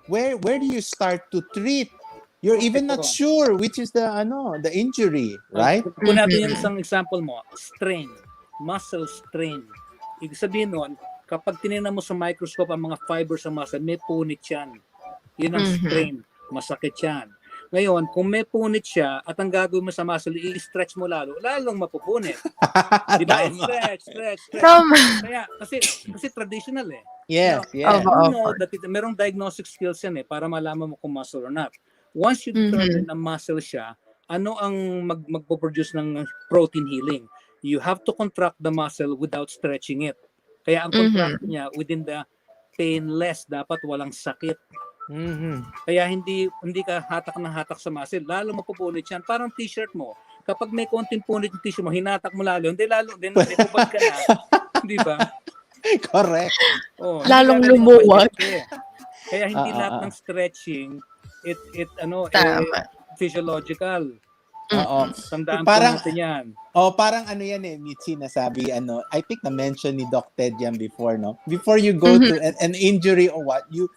where do you start to treat? You're even not sure which is the injury, right? Kung natin yung isang example mo, strain, muscle strain. Ibig sabihin nun, kapag tinignan mo sa microscope ang mga fibers sa muscle, may punit yan. Yun ang strain. Masakit yan. Ngayon, kung may punit siya at ang gagawin mo sa muscle, i-stretch mo lalong mapupunit. Di ba? Stretch. Kaya, kasi traditional eh. Yes, you know that merong diagnostic skills yan eh para malaman mo kung muscle or not. Once you determine na muscle siya, ano ang magpo-produce ng protein healing? You have to contract the muscle without stretching it. Kaya ang contract niya within the painless, dapat walang sakit. Kaya hindi ka hatak ng hatak sa muscle, lalo mapupunit yan. Parang t-shirt mo. Kapag may konting punit yung t-shirt mo, hinatak mo lalo, hindi hubad ka na. Di ba? Correct. Lalong lumuwag. Kaya hindi lahat ng stretching physiological. Tandaan parang, po natin yan. Parang yan Mitzi, nasabi, I think na-mention ni Doc Ted yan before, no? Before you go to an injury or what, you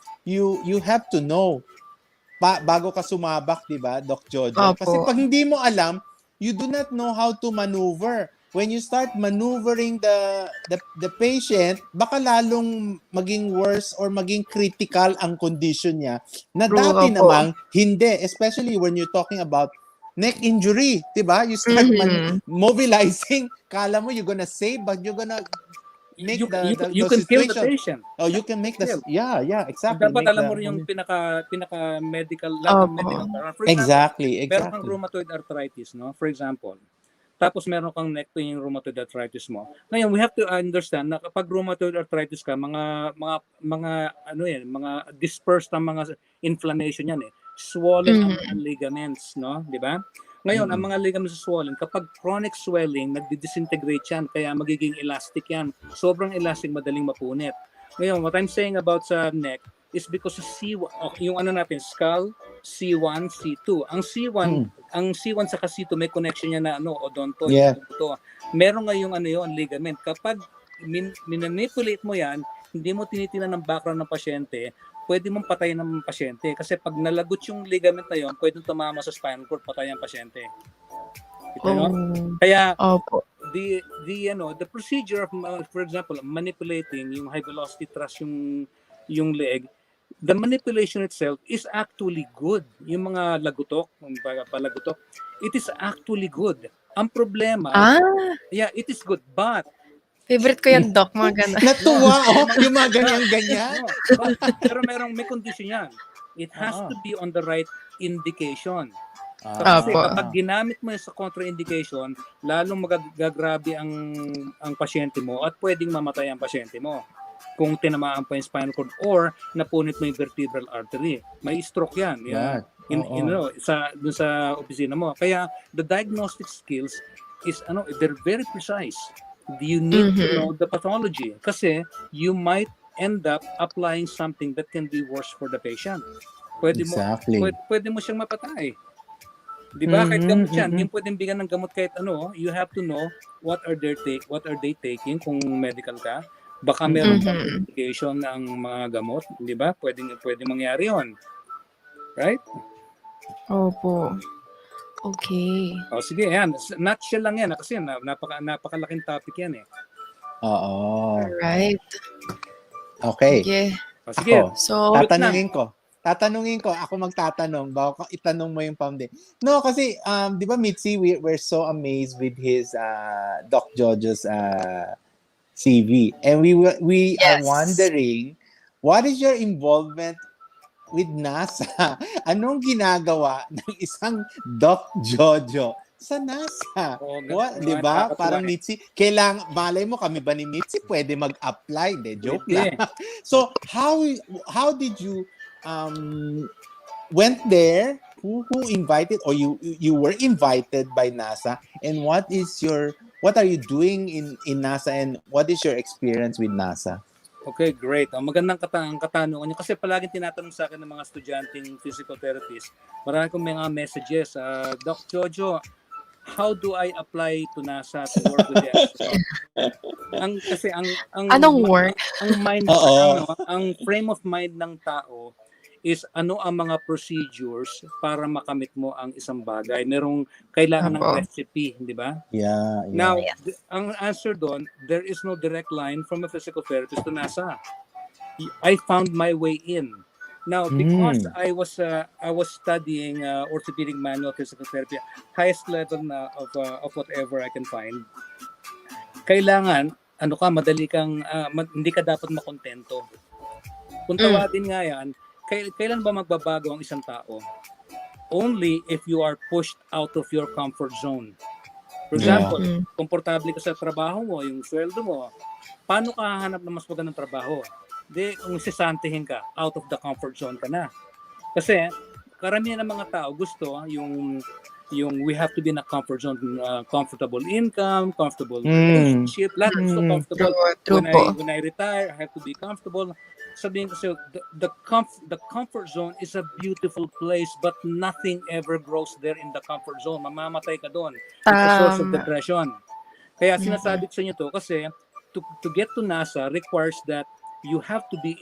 have to know bago ka sumabak, di ba, Doc Jojo? Kasi pag hindi mo alam, you do not know how to maneuver. When you start maneuvering the patient, baka lalong maging worse or maging critical ang condition niya na dati namang hindi, especially when you're talking about neck injury, diba? You start mobilizing, kala mo you're gonna save, but you're gonna make you can kill the patient. You can make the exactly. Dapat alam mo rin yung pinaka medical, medical. For example, meron kang rheumatoid arthritis, no? For example. Tapos meron kang neck pain yung rheumatoid arthritis mo. Ngayon, we have to understand na kapag rheumatoid arthritis ka, mga dispersed ang mga inflammation yan eh. Swollen ang mga ligaments, no? Di ba? Ngayon, ang mga ligaments swollen, kapag chronic swelling, nagdi-disintegrate yan, kaya magiging elastic yan. Sobrang elastic, madaling mapunit. Ngayon, what I'm saying about sa neck is because yung skull, C1, C2. Ang C1 sa C2 may connection niya na odonto. Yeah. Meron nga yung ligament. Kapag minanipulate mo yan, hindi mo tinitingnan ng background ng pasyente, pwede mong patayin ng pasyente. Kasi pag nalagot yung ligament na yon, pwede tumama sa spinal cord, patayin ang pasyente. Kaya the procedure of, for example, manipulating yung high velocity thrust yung leg, the manipulation itself is actually good. Yung mga palagutok, it is actually good. Ang problema, it is good, but favorite ko yung Doc, mga ganun. Natuwa, yung mga ganyan-ganyan. Pero may condition yan. It has to be on the right indication. Kasi kapag ginamit mo sa contraindication, lalong magagrabe ang pasyente mo at pwedeng mamatay ang pasyente mo kung tinamaan pa yung spinal cord or napunit mo yung vertebral artery. May stroke yan. Dun sa opisina mo. Kaya the diagnostic skills is they're very precise. You need to know the pathology kasi you might end up applying something that can be worse for the patient. Pwede mo siyang mapatay. Di ba? Kahit gamot yan, hindi pwedeng bigyan ng gamot kahit you have to know what are they taking kung medical ka. Baka meron pang indication ng mga gamot, di ba? Pwedeng mangyari yon. Right? Opo. Okay. Sige, yan. Nutshell lang yan kasi napakalaking topic yan eh. Oo. Alright. Okay. Sige. So, tatanungin ko, ako magtatanong, bago itanong mo yung pamde. No, kasi, di ba, Mitzi, we're so amazed with his Doc Jojo's CV. And we are wondering, what is your involvement with NASA? Anong ginagawa ng isang Doc Jojo sa NASA. Oo, Di ba? nakakatuwa Parang eh. Mitzi, malay mo kami ba ni Mitzi pwede mag-apply? Hindi, joke Pwede. lang. So, how did you went there? Who invited, or you were invited by NASA? And what are you doing in NASA, and what is your experience with NASA? Okay, great. Magandang katanungan niyo kasi palaging tinatanong sa akin ng mga estudyanteng physical therapist. Marami kong mga messages. Doc Jojo, how do I apply to NASA to work with the astronaut? Anong work? Ang frame of mind ng tao is ano ang mga procedures para makamit mo ang isang bagay. Merong kailangan ng recipe, di ba? Yeah. Now, ang answer doon, there is no direct line from a physical therapist to NASA. I found my way in. Now, because I was studying orthopedic manual physical therapy, highest level na of whatever I can find, kailangan, madali kang, hindi ka dapat makontento. Kung tawagin nga yan, kailan ba magbabago ang isang tao? Only if you are pushed out of your comfort zone. For example, komportable ka sa trabaho mo, yung sweldo mo, paano ka hahanap ng mas magandang trabaho? Di, kung sisantihin ka, out of the comfort zone ka na. Kasi, karamihan ng mga tao gusto yung we have to be in a comfort zone, comfortable income, comfortable relationship, lahat gusto comfortable. When I retire, I have to be comfortable. Sabihin ko sa'yo, the comfort zone is a beautiful place, but nothing ever grows there in the comfort zone. Mamamatay ka doon. It's a source of depression. Kaya sinasabi ko sa inyo to kasi to get to NASA requires that you have to be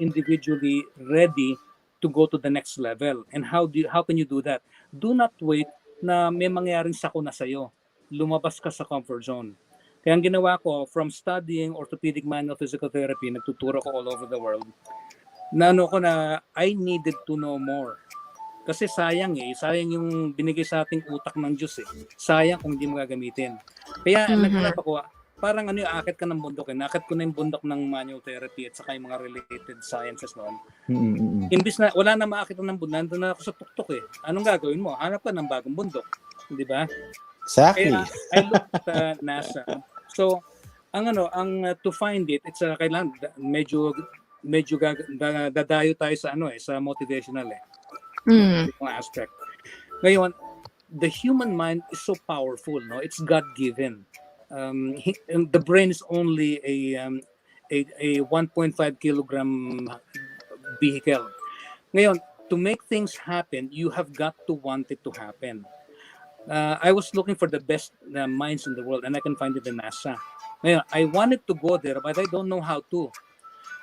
individually ready to go to the next level. And how can you do that? Do not wait na may mangyaring sakuna sa'yo. Lumabas ka sa comfort zone. Kaya ang ginawa ko, from studying orthopedic manual physical therapy, nagtuturo ko all over the world, na I needed to know more. Kasi sayang yung binigay sa ating utak ng Diyos eh. Sayang kung hindi mo gagamitin. Kaya naghanap ako, parang akit ka ng bundok eh. Nakit ko na yung bundok ng manual therapy at saka yung mga related sciences noon. Imbis na wala na maakit ng bundok, nandun na ako sa tuktok eh. Anong gagawin mo? Hanap ka ng bagong bundok. Di ba? Exactly. Kaya I looked at NASA. So, to find it, it's kailangan medyo dadayo tayo sa sa motivational aspect. Ngayon, the human mind is so powerful, no? It's God-given. The brain is only a 1.5 kilogram vehicle. Ngayon, to make things happen, you have got to want it to happen. I was looking for the best minds in the world, and I can find it in NASA. Ngayon, I wanted to go there, but I don't know how to.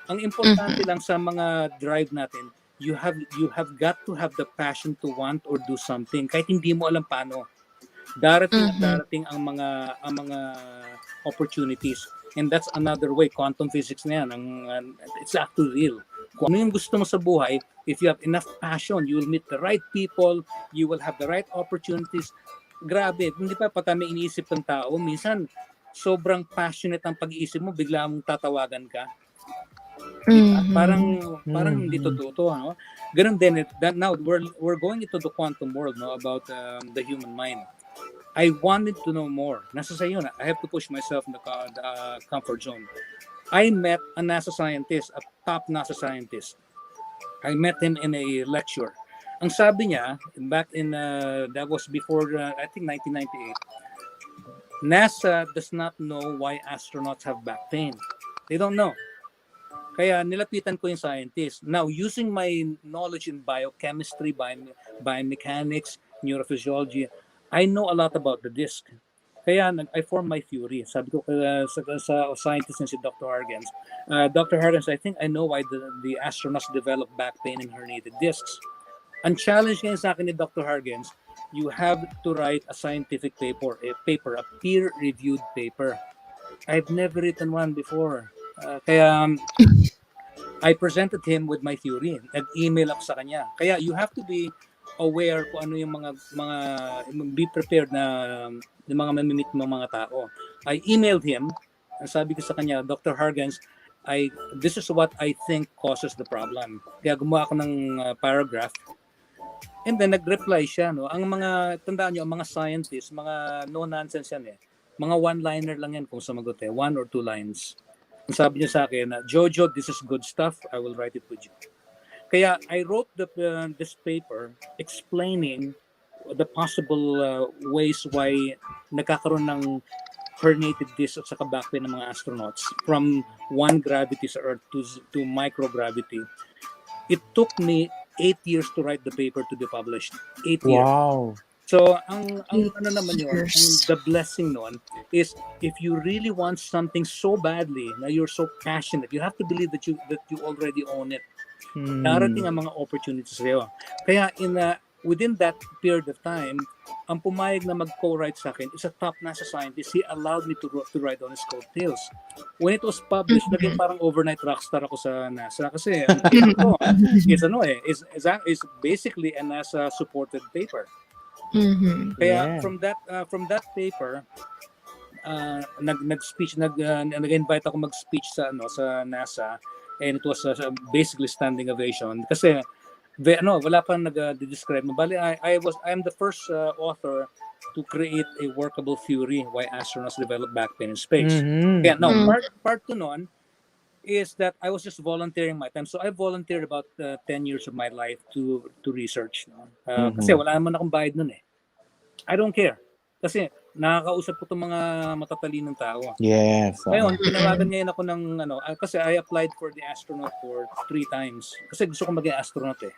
Ang importante lang sa mga drive natin, you have got to have the passion to want or do something, kahit hindi mo alam paano. Darating at darating ang mga opportunities. And that's another way, quantum physics na yan. It's actually real. Kung ano yung gusto mo sa buhay, if you have enough passion, you will meet the right people, you will have the right opportunities. Grabe, hindi pa may iniisip ng tao. Minsan, sobrang passionate ang pag-iisip mo, bigla mong tatawagan ka. Parang hindi totoo, no? Ganun din, now we're going into the quantum world, no, about the human mind. I wanted to know more. Nasa sa'yo na. I have to push myself in the comfort zone. I met a NASA scientist, a top NASA scientist. I met him in a lecture. Ang sabi niya, back in, that was before, I think 1998, NASA does not know why astronauts have back pain. They don't know. Kaya nilapitan ko yung scientist. Now, using my knowledge in biochemistry, biomechanics, neurophysiology, I know a lot about the disc. Kaya I formed my theory. Sabi ko sa scientist na si Dr. Hargens, Dr. Hargens, I think I know why the astronauts develop back pain and herniated discs. Ang challenge ngayon sa akin ni Dr. Hargens, you have to write a scientific paper, a peer-reviewed paper. I've never written one before. Kaya I presented him with my theory. Nag-email ako sa kanya. Kaya you have to be aware kung ano yung mga be prepared na yung mga mamimit ng mga tao. I emailed him. Sabi ko sa kanya, Dr. Hargens, this is what I think causes the problem. Kaya gumawa ako ng paragraph. And then nag-reply siya, no? Ang mga, tandaan nyo, ang mga scientists, mga no-nonsense yan eh. Mga one-liner lang yan kung sumagot eh. 1 or 2 lines. Ang sabi niya sa akin na, Jojo, this is good stuff. I will write it with you. Kaya I wrote this paper explaining the possible ways why nagkakaroon ng herniated disc at saka back pain ng mga astronauts from 1 gravity sa Earth to microgravity. It took me 8 years to write the paper to be published. 8 years. Wow. So, ang ano naman yun, the blessing nun is if you really want something so badly, na you're so passionate, you have to believe that you already own it. Darating ang mga opportunities sa'yo. Kaya within that period of time, ang pumayag na mag-co-write sa akin is a top NASA scientist. He allowed me to write on his coattails. When it was published, naging parang overnight rockstar ako sa NASA kasi ang is basically a NASA supported paper. Kaya from that paper, nag-invite ako mag-speech sa NASA, and it was basically standing ovation kasi wala pang nag-describe. Bali, I'm the first author to create a workable theory why astronauts develop back pain in space. Kaya part 2 nun is that I was just volunteering my time. So I volunteered about 10 years of my life to research. Kasi wala naman akong bayad nun eh. I don't care. Kasi nakakausap ko itong mga matatalinong tao. Yes. Ngayon, tinawagan ngayon ako ng kasi I applied for the astronaut for 3 times. Kasi gusto ko maging astronaut eh.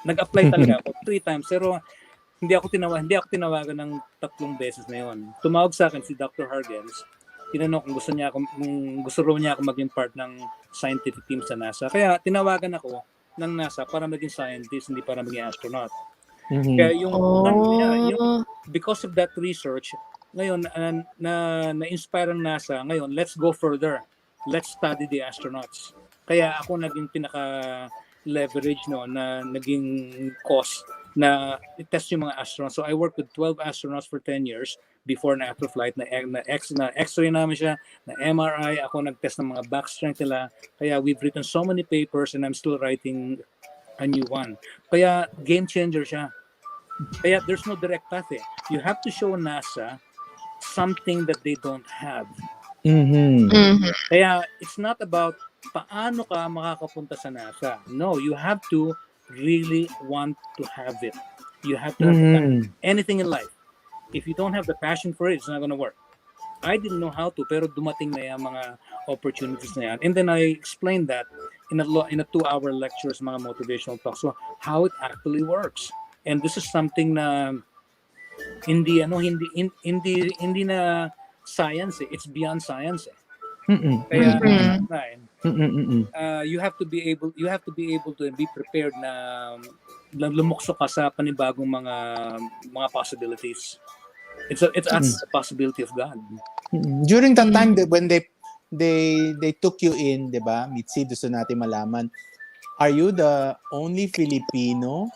Nag-apply talaga ako 3 times. Pero hindi ako tinawagan ng 3 beses na yun. Tumawag sa akin si Dr. Hargens. Tinanong kung gusto raw niya ako maging part ng scientific team sa NASA. Kaya tinawagan ako ng NASA para maging scientist, hindi para maging astronaut. Kaya yung because of that research, ngayon na-inspire ang NASA, ngayon let's go further. Let's study the astronauts. Kaya ako naging pinaka-leverage na naging cause na i-test yung mga astronauts. So I worked with 12 astronauts for 10 years before and after flight. Na X-ray namin siya, na MRI. Ako nag-test ng mga back strength nila. Kaya we've written so many papers and I'm still writing a new one. Kaya game changer siya. Kaya there's no direct path eh. You have to show NASA something that they don't have. Kaya it's not about paano ka makakapunta sa NASA. No, you have to really want to have it. You have to have anything in life. If you don't have the passion for it, it's not gonna work. I didn't know how to, pero dumating na yung mga opportunities na yan. And then I explained that in a 2-hour lecture sa mga motivational talks. So how it actually works. And this is something na hindi na science eh. It's beyond science eh. Kaya you have to be able to be prepared na lumukso ka sa panibagong mga possibilities. It's a possibility of God. During that time when they took you in, 'di ba? Mitzi, gusto natin malaman, are you the only Filipino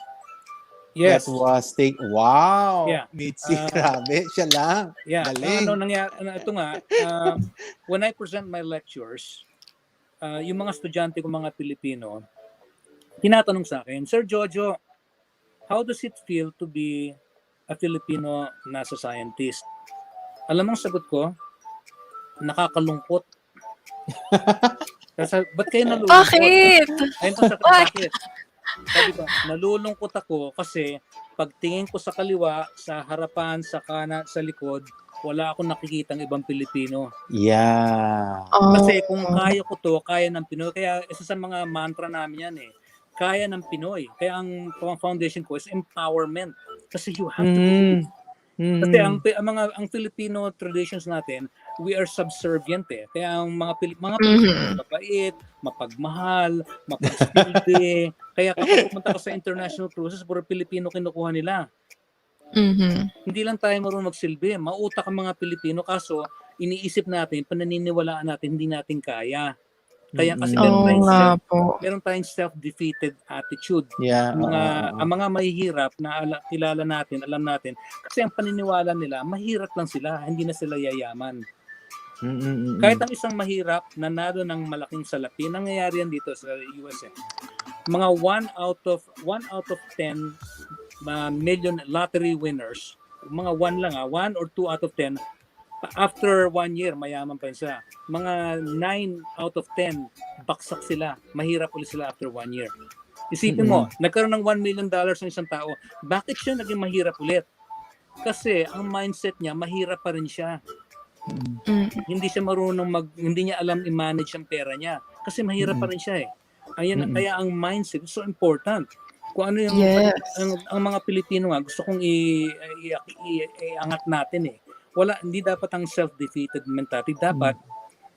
Yes. that was wow. Yeah. Mitzi, grabe, siya lang. Yeah. Galing. Ito nga, when I present my lectures, yung mga estudyante ko mga Pilipino, tinatanong sa akin, Sir Jojo, how does it feel to be a Filipino NASA scientist? Alam mo ang sagot ko, nakakalungkot. Kasi, ba't kayo nalulungkot? Bakit? Ayun ko sa bakit? Sabi ko, nalulungkot ako kasi pagtingin ko sa kaliwa, sa harapan, sa kanan, sa likod, wala akong nakikitang ibang Pilipino. Yeah. Kasi kung kaya ko to, kaya ng Pinoy. Kaya isa sa mga mantra namin yan eh. Kaya ng Pinoy. Kaya ang foundation ko is empowerment. Kasi you have to believe. Kasi ang Filipino traditions natin, we are subservient eh. Kaya ang mga Pilipino mabait, mapagmahal, mapagsilbi. Kaya kapag pumunta ka sa international cruises, puro Pilipino kinukuha nila. Hindi lang tayo marunong magsilbi. Mautak ang mga Pilipino kaso iniisip natin, pananiniwalaan natin, hindi natin kaya. Kaya kasi meron tayong self-defeated attitude. Yeah. Ang mga mahihirap na kilala natin, alam natin, kasi ang paniniwala nila, mahirap lang sila, hindi na sila yayaman. Kahit ang isang mahirap, nanalo ng malaking salapi, nangyayari yan dito sa US. Mga 1 out of 10 million lottery winners, mga 1 or 2 out of 10, after 1 year, mayaman pa rin sila. Mga 9 out of 10, baksak sila. Mahirap ulit sila after 1 year. Isipin mo, nagkaroon ng $1 million ng isang tao, bakit siya naging mahirap ulit? Kasi ang mindset niya, mahirap pa rin siya. Hindi siya marunong hindi niya alam i-manage ang pera niya. Kasi mahirap pa rin siya eh. Ayan, kaya ang mindset is so important. Kung ano yung ang mga Pilipino nga, gusto kong iangat natin eh. Hindi dapat ang self-defeated mentality. Dapat,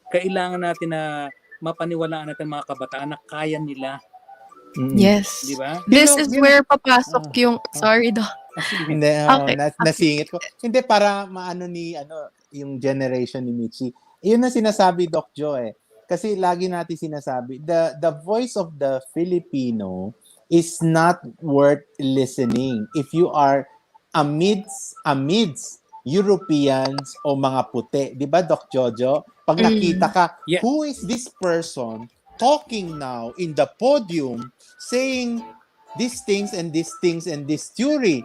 kailangan natin na mapaniwalaan natin mga kabataan na kaya nila. Yes. Di ba? This is where papasok yung, sorry do. Hindi, Okay. nasingit ko. Hindi, para maano yung generation ni Michi. Yun na sinasabi, Doc Joe eh. Kasi lagi natin sinasabi, the voice of the Filipino is not worth listening if you are amidst Europeans o mga puti. Di ba, Doc Jojo? Pag nakita ka, who is this person talking now in the podium saying these things and these things and this theory?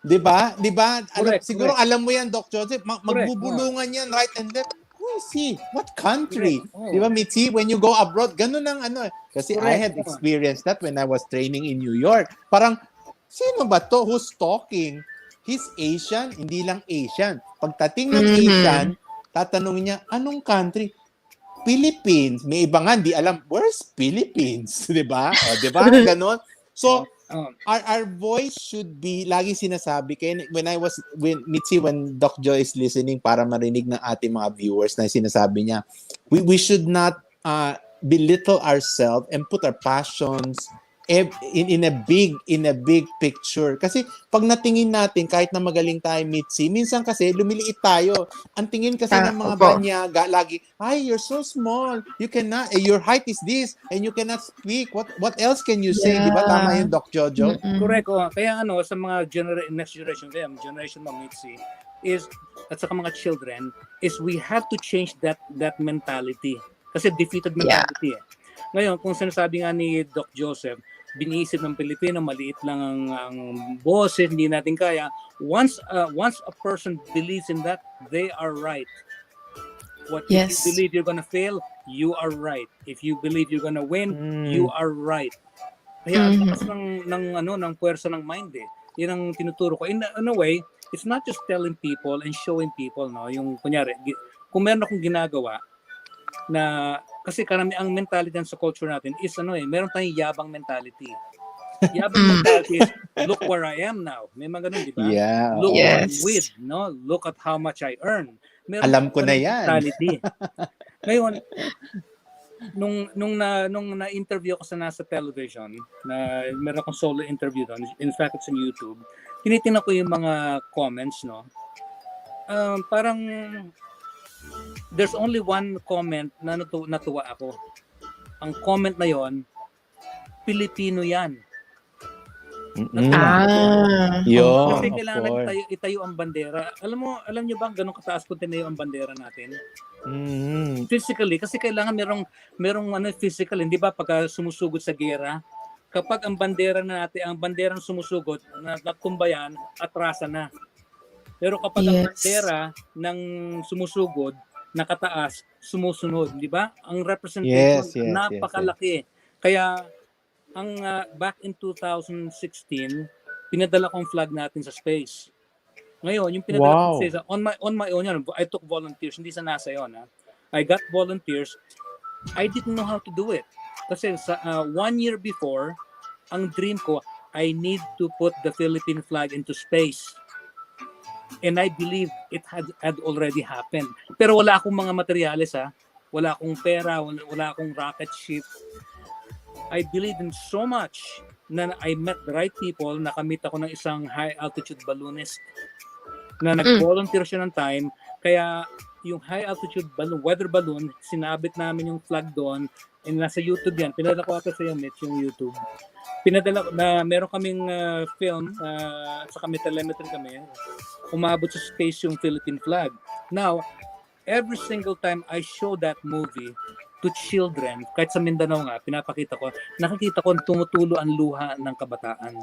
Di ba? Di ba? Siguro alam mo yan, Doc Jojo. Magbubulungan yan right and left. Who is he? What country? Di ba, Mitzi? When you go abroad, ganun ang Kasi I had experienced that when I was training in New York. Parang, sino ba to who's talking? He's Asian, hindi lang Asian. Pagdating ng Asian, tatanungin niya, anong country? Philippines. May iba nga, di alam, where's Philippines? Diba? Di ba? Ganon. So, our voice should be, lagi sinasabi, kaya when Doc Joy is listening para marinig ng ating mga viewers na sinasabi niya, we should not belittle ourselves and put our passions in a big picture. Kasi pag natingin natin, kahit na magaling tayo, Mitzi, minsan kasi lumiliit tayo. Ang tingin kasi ng mga banyaga lagi, ay, you're so small. You cannot, your height is this, and you cannot speak. What else can you say? Di ba? Tama yun, Doc Jojo? Correct. Kaya sa mga next generation ng Mitzi, at sa mga children, is we have to change that mentality. Kasi defeated mentality eh. Ngayon, kung sinasabi nga ni Doc Joseph, biniisip ng Pilipino, maliit lang ang boses, hindi natin kaya. Once a person believes in that, they are right. If you believe you're gonna fail, you are right. If you believe you're gonna win, you are right. Kaya ang lakas ng puwersa ng mind eh. Yan ang tinuturo ko. In a way, it's not just telling people and showing people, no? Yung kunyari, kung meron akong ginagawa na kasi ang mentality sa culture natin is meron tayong yabang mentality. Yabang mentality is, look where I am now. May mga ganun, di ba? Yeah. Look what I'm with, no? Look at how much I earn. Meron alam ko na yan. Mentality. Ngayon, nung na-interview ko sa nasa television, na meron akong solo interview doon, in fact, it's on YouTube, tinitingnan ko yung mga comments, no? Parang there's only one comment na natuwa ako. Ang comment na yon, Pilipino yan. Kasi kailangan itayo ang bandera. Alam niyo ba ganun kataas kung tinayo ang bandera natin? Physically, kasi kailangan merong physical, hindi ba pagka sumusugod sa gera, kapag ang bandera natin, ang banderang sumusugod, natumbayan, atrasa na. Pero kapag ang bandera ng sumusugod, nakataas, sumusunod, di ba? Ang representation, napakalaki. Kaya, back in 2016, pinadala ko ang flag natin sa space. Ngayon, yung pinadala ko sa on my own, I took volunteers, hindi sa NASA yun. I got volunteers. I didn't know how to do it. Kasi 1 year before, ang dream ko, I need to put the Philippine flag into space. And I believe it had already happened. Pero wala akong mga materyales wala akong pera, wala akong rocket ship. I believe in so much na I met the right people, nakamit ako ng isang high altitude balloonist na nag-volunteer siya ng time. Kaya yung high altitude weather balloon, sinabit namin yung flag doon, and nasa YouTube yan. Pinadala ko ako sa iyo, Mitch, yung YouTube. Pinadala na meron kaming film, at saka may telemetry kami. Umabot sa space yung Philippine flag. Now, every single time I show that movie, to children, kahit sa Mindanao nga, pinapakita ko, nakikita ko tumutulo ang luha ng kabataan.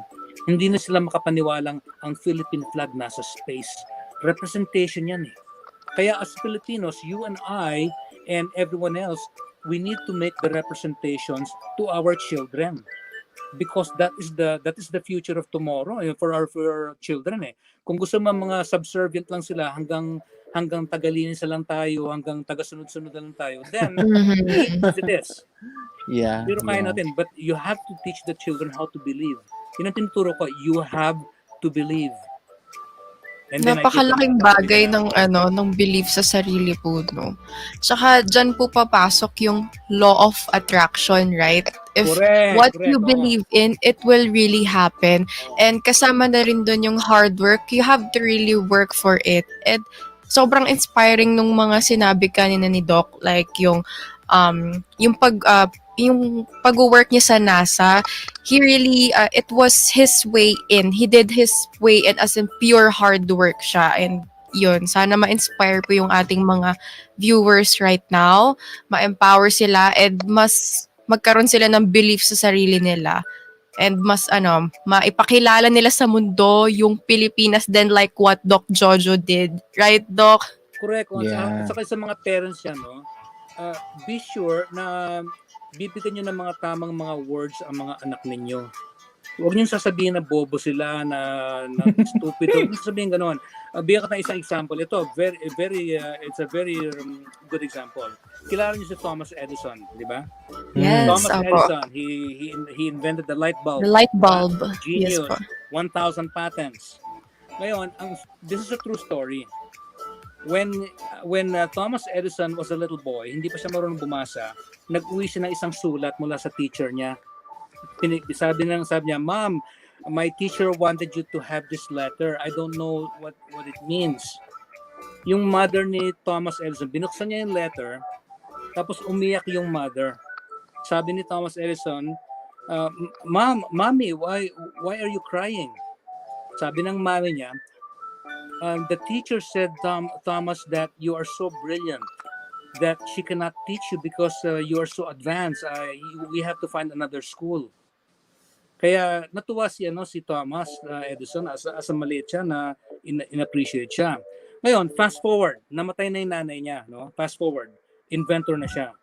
Hindi na sila makapaniwalang ang Philippine flag nasa space. Representation yan eh. Kaya as Filipinos, you and I and everyone else, we need to make the representations to our children. Because that is the future of tomorrow for our children eh. Kung gusto mo mga subservient lang sila hanggang tagalinis lang tayo, hanggang tagasunod-sunod lang tayo, then as it is. Yeah. Pero kaya natin, but you have to teach the children how to believe. Yun ang tinuturo ko, you have to believe. And then Napakalaking bagay ng belief sa sarili po, no? Tsaka dyan po papasok yung law of attraction, right? If what you believe in, it will really happen. And kasama na rin dun yung hard work. You have to really work for it. And sobrang inspiring nung mga sinabi kanina ni Doc, like yung pag-work niya sa NASA, he really, it was his way in. He did his way in, as in pure hard work siya. And yun, sana ma-inspire po yung ating mga viewers right now. Ma-empower sila and mas magkaroon sila ng belief sa sarili nila. And mas maipakilala nila sa mundo yung Pilipinas then like what Doc Jojo did. Right, Doc? Correct. Saka sa mga parents yan, no? Be sure na bibigyan nyo ng mga tamang mga words ang mga anak ninyo. Huwag nyo sasabihin na bobo sila, na stupid. Huwag nyo sasabihin gano'n. Bigyan ka ng isang example. Ito, it's a very good example. Kilala niyo si Thomas Edison, di ba? Yes, Thomas Edison, he invented the light bulb. The light bulb. Genius. Yes, 1,000 patents. Ngayon, this is a true story. When Thomas Edison was a little boy, hindi pa siya marunong bumasa, nag-uwi siya ng isang sulat mula sa teacher niya. Sabi niya, Mom, my teacher wanted you to have this letter. I don't know what it means. Yung mother ni Thomas Edison, binuksan niya yung letter, tapos umiyak yung mother. Sabi ni Thomas Edison, Mommy, why are you crying? Sabi ng mommy niya, the teacher said, Thomas, that you are so brilliant that she cannot teach you because you are so advanced. We have to find another school. Kaya natuwa si Thomas Edison as a maliit siya na in-appreciate siya. Ngayon, fast forward, namatay na yung nanay niya. No? Fast forward, inventor na siya.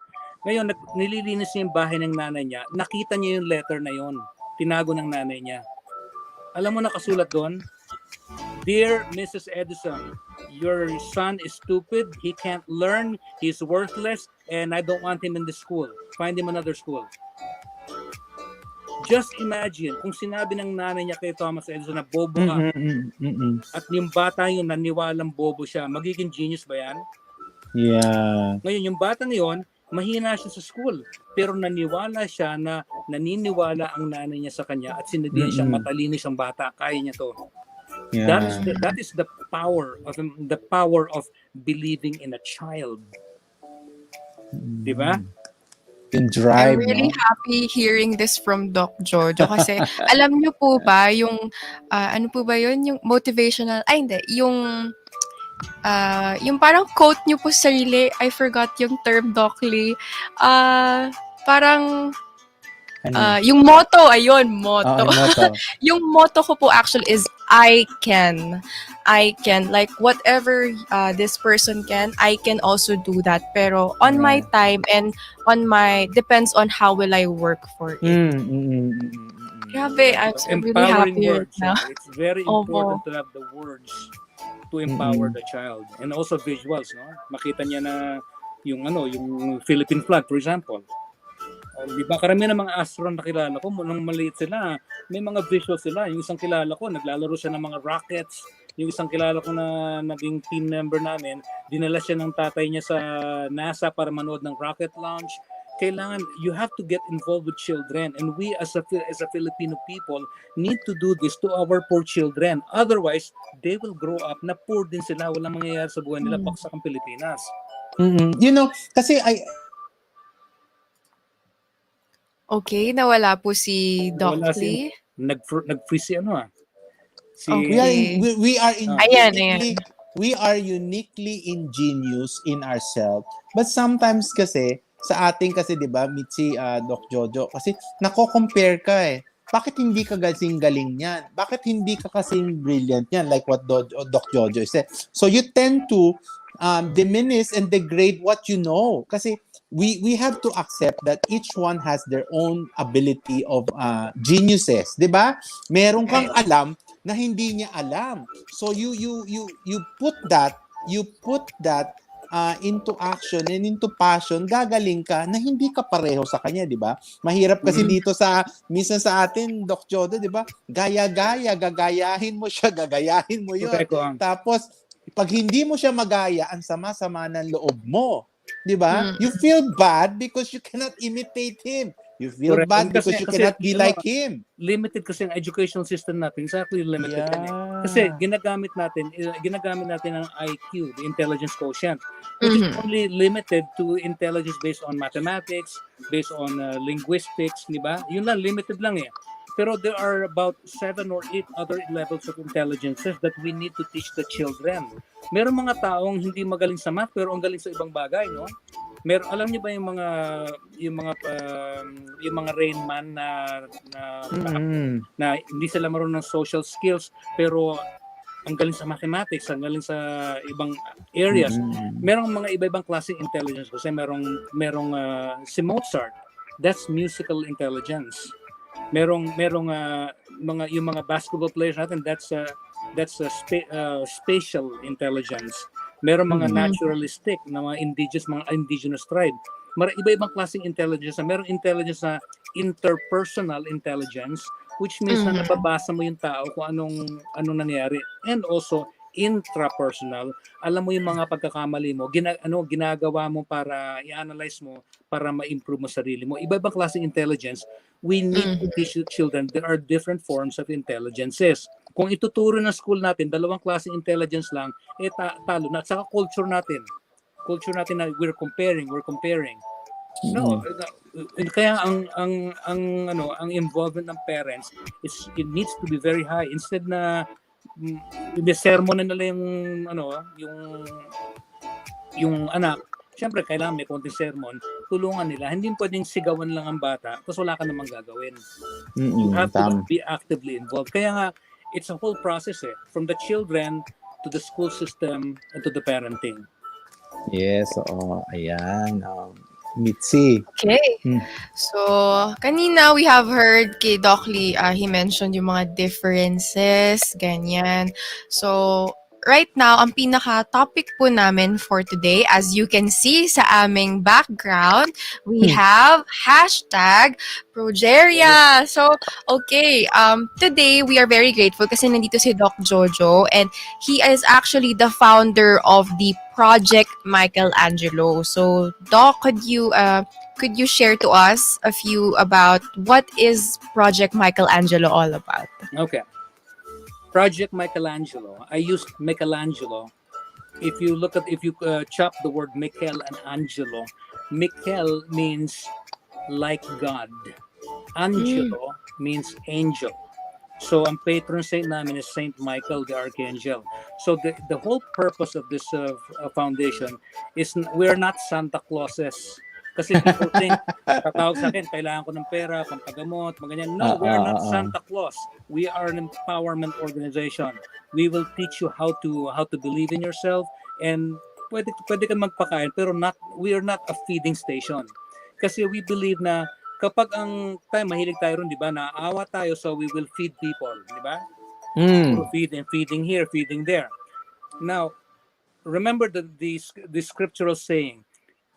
Ngayon, nililinis niya yung bahay ng nanay niya. Nakita niya yung letter na yon. Tinago ng nanay niya. Alam mo nakasulat doon? Dear Mrs. Edison, your son is stupid, he can't learn, he's worthless, and I don't want him in the school. Find him another school. Just imagine, kung sinabi ng nanay niya kay Thomas Edison na bobo ka, at yung bata yun naniwalang bobo siya, magiging genius ba yan? Yeah. Ngayon, yung bata ngayon, mahina siya sa school, pero naniniwala ang nanay niya sa kanya at sinabihan siyang matalinis ang bata, kaya niya to. Yeah. That is the power of believing in a child. Diba? Yung drive, I'm really happy hearing this from Doc Jojo kasi alam niyo po ba yung ano po ba yun? Yung motivational, yung parang quote niyo po sa sarili, I forgot yung term, Doc Lee. Parang yung motto, ayun, motto. Yung motto ko po actually is I can. Like whatever this person can, I can also do that. Pero on my time and depends on how will I work for it. Grabe, I'm really happy right now. It's very important to have the words to empower the child. And also visuals, no? Makita niya na yung Philippine flag, for example. Di ba karamihan ng mga astronaut na kilala ko, nung maliit sila, may mga visuals sila. Yung isang kilala ko, naglalaro siya ng mga rockets. Yung isang kilala ko na naging team member namin, dinala siya ng tatay niya sa NASA para manood ng rocket launch. Kailangan, you have to get involved with children. And we as a Filipino people need to do this to our poor children. Otherwise, they will grow up na poor din sila. Walang mangyayari sa buhay nila, paksak ang Pilipinas. You know, kasi Okay, nawala po si Doc Lee. Nag-freeze si we are Ayan. we are uniquely ingenious in ourselves, but sometimes kasi sa ating kasi 'di ba, Mitzi, Doc Jojo, kasi nako-compare ka eh. Bakit hindi ka kasing galing niyan? Bakit hindi ka kasing brilliant niyan? Like what Doc Jojo said. So you tend to diminish and degrade what you know. Kasi we have to accept that each one has their own ability of geniuses, 'di ba? Meron kang alam na hindi niya alam. So you put that into action and into passion, gagaling ka na hindi ka pareho sa kanya, di ba? Mahirap kasi dito minsan sa atin, Doc Jodo, di ba? Gaya-gaya, gagayahin mo siya, gagayahin mo yun. Okay, Kuang. Tapos, pag hindi mo siya magaya, ang sama-sama ng loob mo. Di ba? You feel bad because you cannot imitate him. You feel Correct. bad because you cannot be like him. Limited kasi ang educational system natin. Exactly limited. Kasi ginagamit natin ang IQ, the intelligence quotient, which is only limited to intelligence based on mathematics, based on linguistics, di ba? Yun lang, limited lang eh. Pero there are about 7 or 8 other levels of intelligences that we need to teach the children. Meron mga taong hindi magaling sa math pero ang galing sa ibang bagay, no? Alam niyo ba yung mga Rain Man na hindi sila marunong ng social skills pero ang galing sa mathematics, ang galing sa ibang areas. Merong mga iba-ibang klaseng intelligence kasi merong si Mozart, that's musical intelligence. Merong yung mga basketball players natin, that's spatial intelligence. Meron mga naturalistic na mga indigenous tribe. Iba-ibang klaseng intelligence. Merong intelligence na interpersonal intelligence, which means na nababasa mo yung tao kung anong nangyari. And also intrapersonal, alam mo yung mga pagkakamali mo, ginagawa mo para i-analyze mo, para ma-improve mo sarili mo. Iba-ibang klaseng intelligence. We need to teach children there are different forms of intelligences. Kung ituturo ng school natin, 2 klaseng intelligence lang, talo na. At saka culture natin na we're comparing. No, kaya ang involvement ng parents it needs to be very high. Instead na sermon na nila yung anak, syempre kailangan may konting sermon, tulungan nila. Hindi pwedeng sigawan lang ang bata tapos wala ka namang gagawin. You have to be actively involved. Kaya nga, it's a whole process from the children to the school system and to the parenting. Yes, ayan. Mitzi. Okay. So, kanina we have heard kay Doc Lee, he mentioned yung mga differences, ganyan. So, right now, ang pinaka-topic po namin for today, as you can see sa aming background, we have #Progeria. So, okay, today we are very grateful kasi nandito si Doc Jojo and he is actually the founder of the Project Michaelangelo. So, Doc, could you share to us a few about what is Project Michaelangelo all about? Okay. Project Michaelangelo. I used Michelangelo. If you chop the word Michael and Angelo, Michael means like God. Angelo means angel. So ang patron saint namin is Saint Michael the Archangel. So the whole purpose of this foundation is we're not Santa Clauses. Kasi people think, tatawag sa akin, kailangan ko ng pera, pampagamot, ganyan. No, we are not Santa Claus. We are an empowerment organization. We will teach you how to believe in yourself and pwede kang magpakain pero we are not a feeding station. Kasi we believe na kapag mahilig tayo ron, di ba, naawa tayo, so we will feed people, di ba? Feeding here, feeding there. Now, remember the scriptural saying,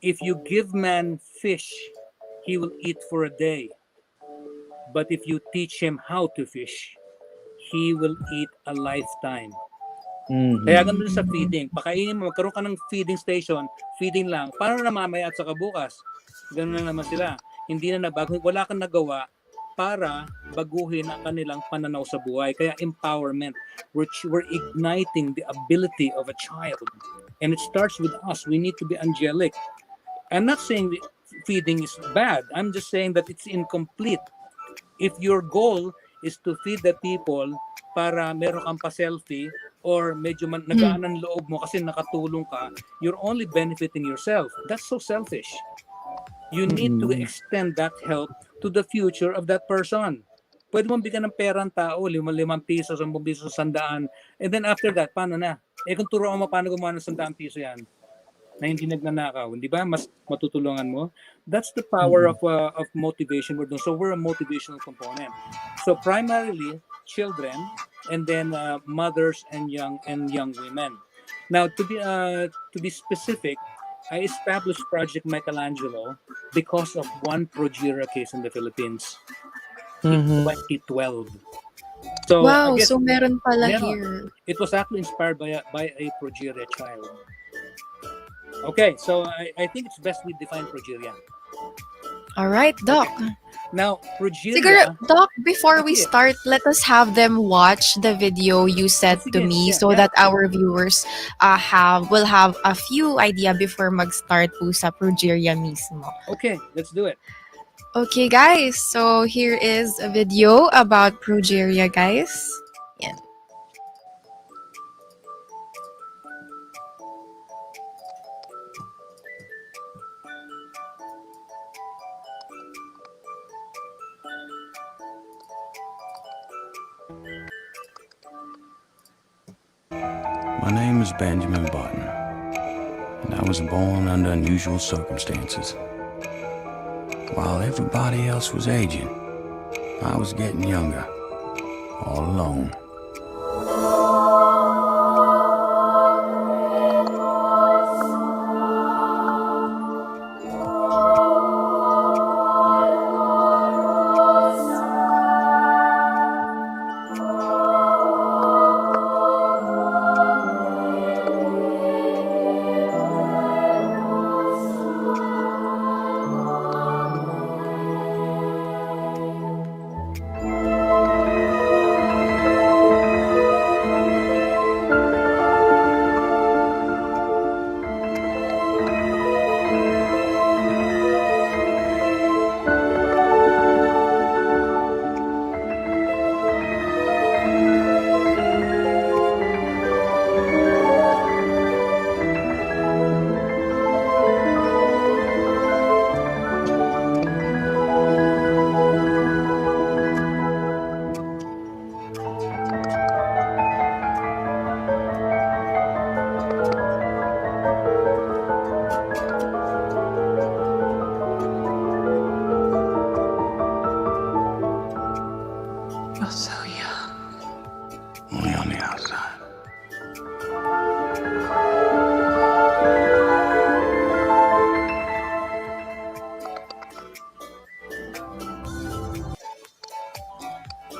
if you give man fish, he will eat for a day. But if you teach him how to fish, he will eat a lifetime. Kaya ganun sa feeding. Pakainin mo, magkaroon ka ng feeding station, feeding lang. Paano na mamaya at saka bukas? Ganun na naman sila. Hindi na nabago. Wala kang nagawa para baguhin ang kanilang pananaw sa buhay. Kaya empowerment. We're igniting the ability of a child. And it starts with us. We need to be angelic. I'm not saying feeding is bad. I'm just saying that it's incomplete. If your goal is to feed the people para meron kang pa-selfie or medyo nagaan ang loob mo kasi nakatulong ka, you're only benefiting yourself. That's so selfish. You need to extend that help to the future of that person. Pwede mong bigyan ng pera ang tao, 5 piso, 10 piso, 100. And then after that, paano na? Kung turuan mo paano gumawa ng 100 piso yan, na hindi nagnanakaw, di ba? Mas matutulungan mo. That's the power of motivation. So we're a motivational component. So primarily children, and then mothers and young women. Now to be specific, I established Project Michaelangelo because of one progeria case in the Philippines in 2012. So Wow, I guess, so meron pala yeah, here. it was actually inspired by a progeria child. Okay, so I think it's best we define progeria. All right, Doc. Now, progeria... Siguro, Doc, before we start, let us have them watch the video you sent to me so that our viewers will have a few idea before mag-start po sa progeria mismo. Okay, let's do it. Okay, guys. So, here is a video about progeria, guys. Yeah. My name is Benjamin Button, and I was born under unusual circumstances. While everybody else was aging, I was getting younger, all alone.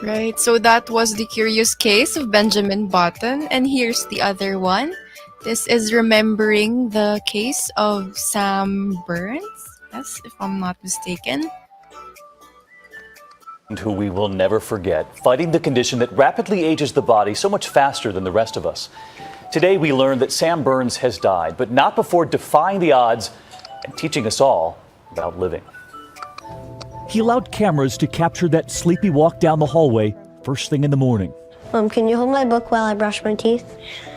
Right, so that was the curious case of Benjamin Button, and here's the other one. This is remembering the case of Sam Burns, yes, if I'm not mistaken. Who we will never forget, fighting the condition that rapidly ages the body so much faster than the rest of us. Today we learned that Sam Burns has died, but not before defying the odds and teaching us all about living. He allowed cameras to capture that sleepy walk down the hallway first thing in the morning. Mom, can you hold my book while I brush my teeth?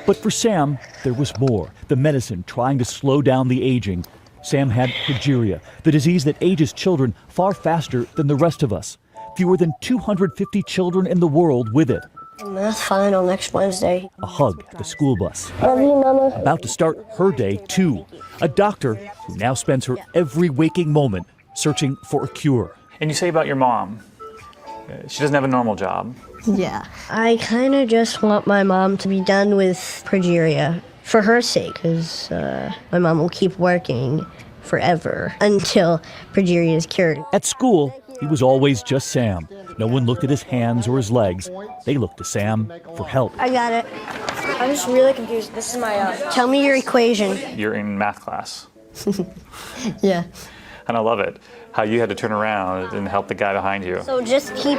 But for Sam, there was more. The medicine trying to slow down the aging. Sam had progeria, the disease that ages children far faster than the rest of us. Fewer than 250 children in the world with it. Math final next Wednesday. A hug at the school bus. Love you, Mama. About to start her day, too. A doctor who now spends her every waking moment searching for a cure. And you say about your mom, she doesn't have a normal job. Yeah. I kind of just want my mom to be done with progeria for her sake, because my mom will keep working forever until progeria is cured. At school, he was always just Sam. No one looked at his hands or his legs. They looked to Sam for help. I got it. I'm just really confused. This is my... Tell me your equation. You're in math class. Yeah. And I love it, how you had to turn around and help the guy behind you. So just keep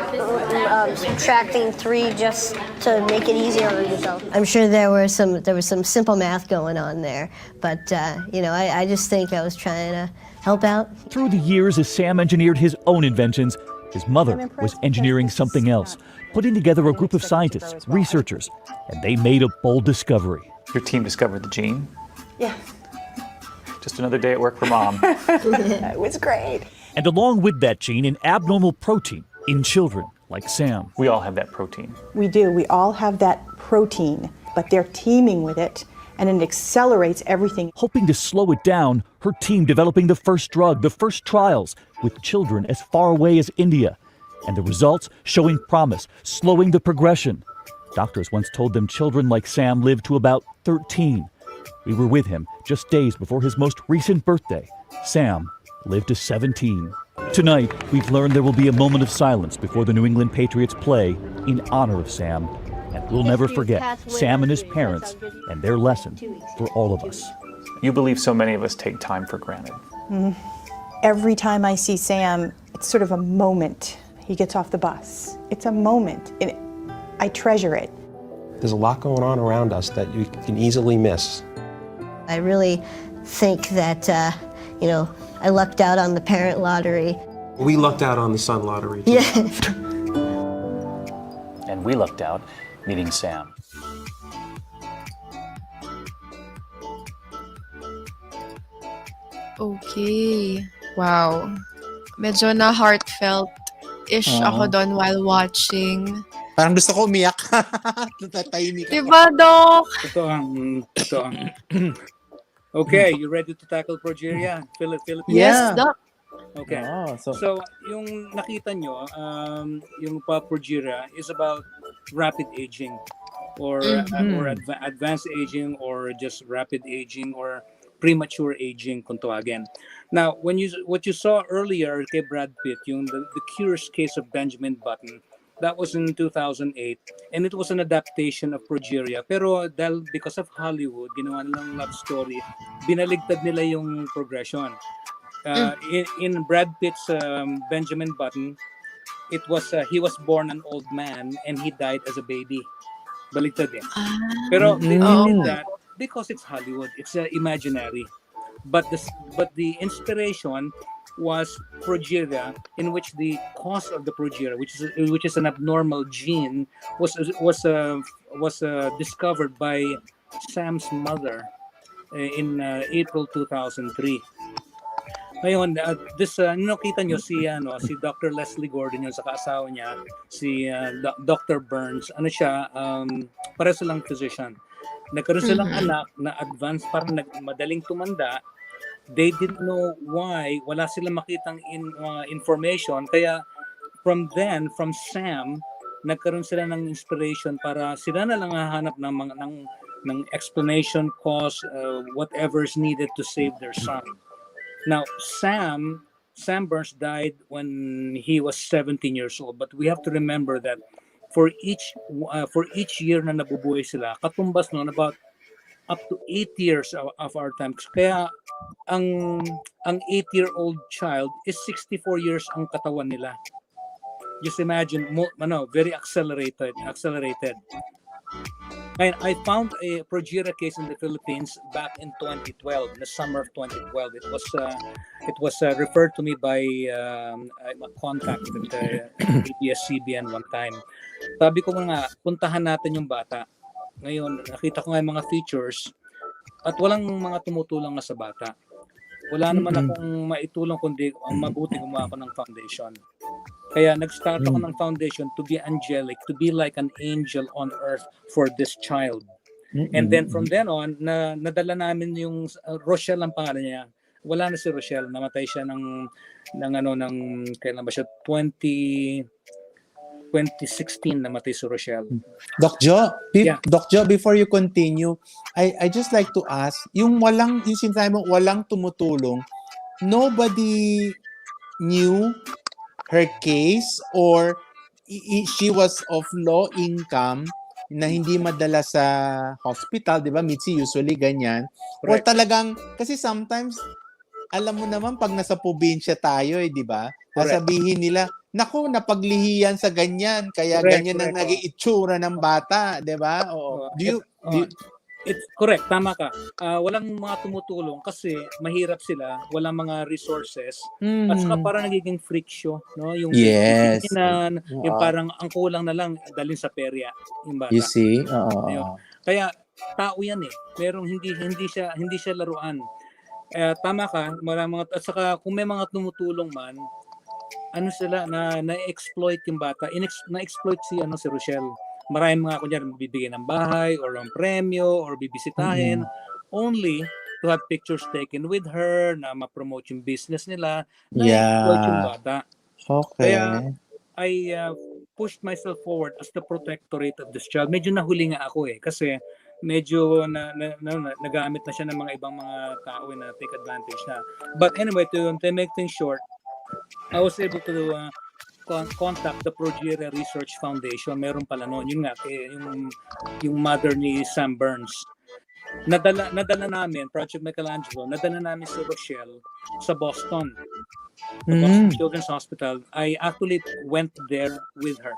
subtracting 3 just to make it easier on yourself. I'm sure there was some simple math going on there, but I just think I was trying to help out. Through the years, as Sam engineered his own inventions, his mother was engineering something else, putting together a group of scientists, researchers, and they made a bold discovery. Your team discovered the gene? Yeah. Just another day at work for Mom. It was great. And along with that gene, an abnormal protein in children like Sam. We all have that protein. We do. We all have that protein, but they're teaming with it, and it accelerates everything. Hoping to slow it down, her team developing the first drug, the first trials, with children as far away as India. And the results showing promise, slowing the progression. Doctors once told them children like Sam live to about 13. We were with him just days before his most recent birthday. Sam lived to 17. Tonight, we've learned there will be a moment of silence before the New England Patriots play in honor of Sam. And we'll never forget Sam and his parents and their lesson for all of us. You believe so many of us take time for granted. Every time I see Sam, it's sort of a moment. He gets off the bus. It's a moment. I treasure it. There's a lot going on around us that you can easily miss. I really think that, I lucked out on the parent lottery. We lucked out on the son lottery, too. Yeah. And we lucked out meeting Sam. Okay. Wow. Medyo na heartfelt-ish ako doon while watching. Parang gusto ko umiyak. Tatahimik ako. Diba, Doc? Ito ang. Okay, you ready to tackle progeria? Philippines? Yes, Doc. Okay. So yung nakita nyo, yung progeria is about rapid aging or advanced aging or just rapid aging or premature aging kung tawagin. Now, what you saw earlier kay Brad Pitt, yung the Curious Case of Benjamin Button, that was in 2008 and it was an adaptation of progeria. Pero because of Hollywood, ginawa nilang love story, binaligtad nila yung progression. In Brad Pitt's Benjamin Button, it was he was born an old man and he died as a baby. Baligtad eh. Pero they did that because it's Hollywood. It's imaginary. But the inspiration was progeria, in which the cause of the progeria, which is an abnormal gene, was discovered by Sam's mother in April 2003. Ngayon, nakita nyo si Dr. Leslie Gordon yun sa kaasawa niya, si Dr. Burns, pareho silang physician. Nagkaroon silang anak na advanced, parang madaling tumanda. They didn't know why, wala silang makitang information. Kaya from Sam, nagkaroon sila ng inspiration para sila na lang hahanap ng explanation, cause, whatever is needed to save their son. Now, Sam Burns died when he was 17 years old, but we have to remember that for each year na nabubuhay sila, katumbas noon about up to 8 years of our time. Kaya ang 8-year-old child is 64 years ang katawan nila. Just imagine, very accelerated. And I found a progeria case in the Philippines back in 2012, the summer of 2012. It was referred to me by a contact with the ABS-CBN one time. Sabi ko nga, puntahan natin yung bata. Ngayon, nakita ko nga yung mga features at walang mga tumutulong na sa bata. Wala naman akong maitulong kundi ang mabuti gumawa ako ng foundation. Kaya nag-start ako ng foundation to be angelic, to be like an angel on earth for this child. And then from then on, nadala namin yung Rochelle ang pangalan niya. Wala na si Rochelle, namatay siya ng kailan ba siya? 2016 namatay si Rochelle. Doc Jo, before you continue, I just like to ask, yung sinasabi mo, walang tumutulong, nobody knew her case or she was of low income na hindi madala sa hospital, di ba? Mitzi, usually ganyan. Correct. Or talagang, kasi sometimes, alam mo naman, pag nasa probinsya tayo, di ba? Sasabihin nila, naku, napaglihiyan sa ganyan, kaya ganyan ang naging itsura ng bata, di ba? It's correct, tama ka. Walang mga tumutulong kasi mahirap sila, walang mga resources. At saka parang nagiging freak show, no? Yung yung parang ang kulang na lang dalhin sa perya yung bata. You see? Kaya tao yan eh. Merong hindi siya laruan. Tama ka, mga at saka kung may mga tumutulong man, ano sila na-exploit yung bata. Na-exploit si Rochelle. Maraming mga kunyari bibigyan ng bahay or ng premyo or bibisitahin only to have pictures taken with her na ma-promote yung business nila, na-exploit yung Yeah. bata. Kaya Okay. I pushed myself forward as the protectorate of this child. Medyo nahuli nga ako kasi medyo nagamit na siya ng mga ibang mga tao na take advantage na. But anyway, to make things short, I was able to contact the Progeria Research Foundation. Meron pala noon. Yun nga, yung mother ni Sam Burns. Nadala namin, Project Michaelangelo, nadala namin si Rochelle sa Boston. The Boston Children's Hospital. I actually went there with her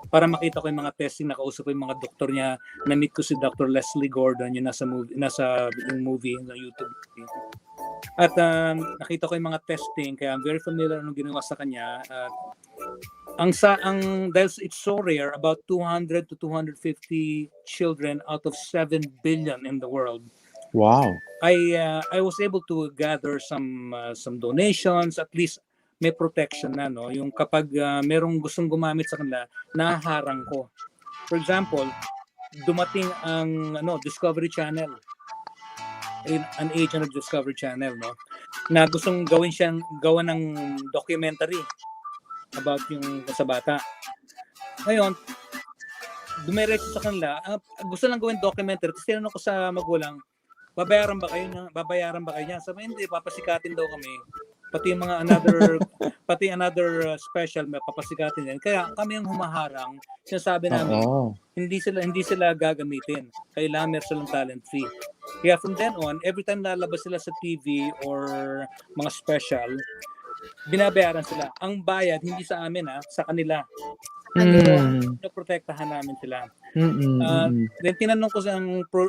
para makita ko yung mga testing, nakausap ko yung mga doktor niya. Na-meet ko si Dr. Leslie Gordon, yung nasa movie, na YouTube movie. At nakita ko yung mga testing, kaya I'm very familiar nung ginawa sa kanya. Dahil it's so rare, about 200 to 250 children out of 7 billion in the world. Wow. I was able to gather some donations, at least may protection na, no? Yung kapag merong gustong gumamit sa kanila, naharang ko. For example, dumating ang Discovery Channel, an agent of Discovery Channel, no, na gustong gawa ng documentary about yung sa bata. Ngayon, dumiretso sa kanila, gusto lang gawin documentary. Tapos tinanong ko sa magulang, babayaran ba kayo niya? Sabi, hindi, papasikatin daw kami. Pati yung mga another special may papasikatin din. Kaya kami yung humaharang. Sinasabi namin, hindi sila gagamitin. Kailangan meron silang talent fee. Kaya from then on, every time lalabas sila sa TV or mga special, binabayaran sila. Ang bayad hindi sa amin, sa kanila. Protektahan namin sila. Then tinanong ko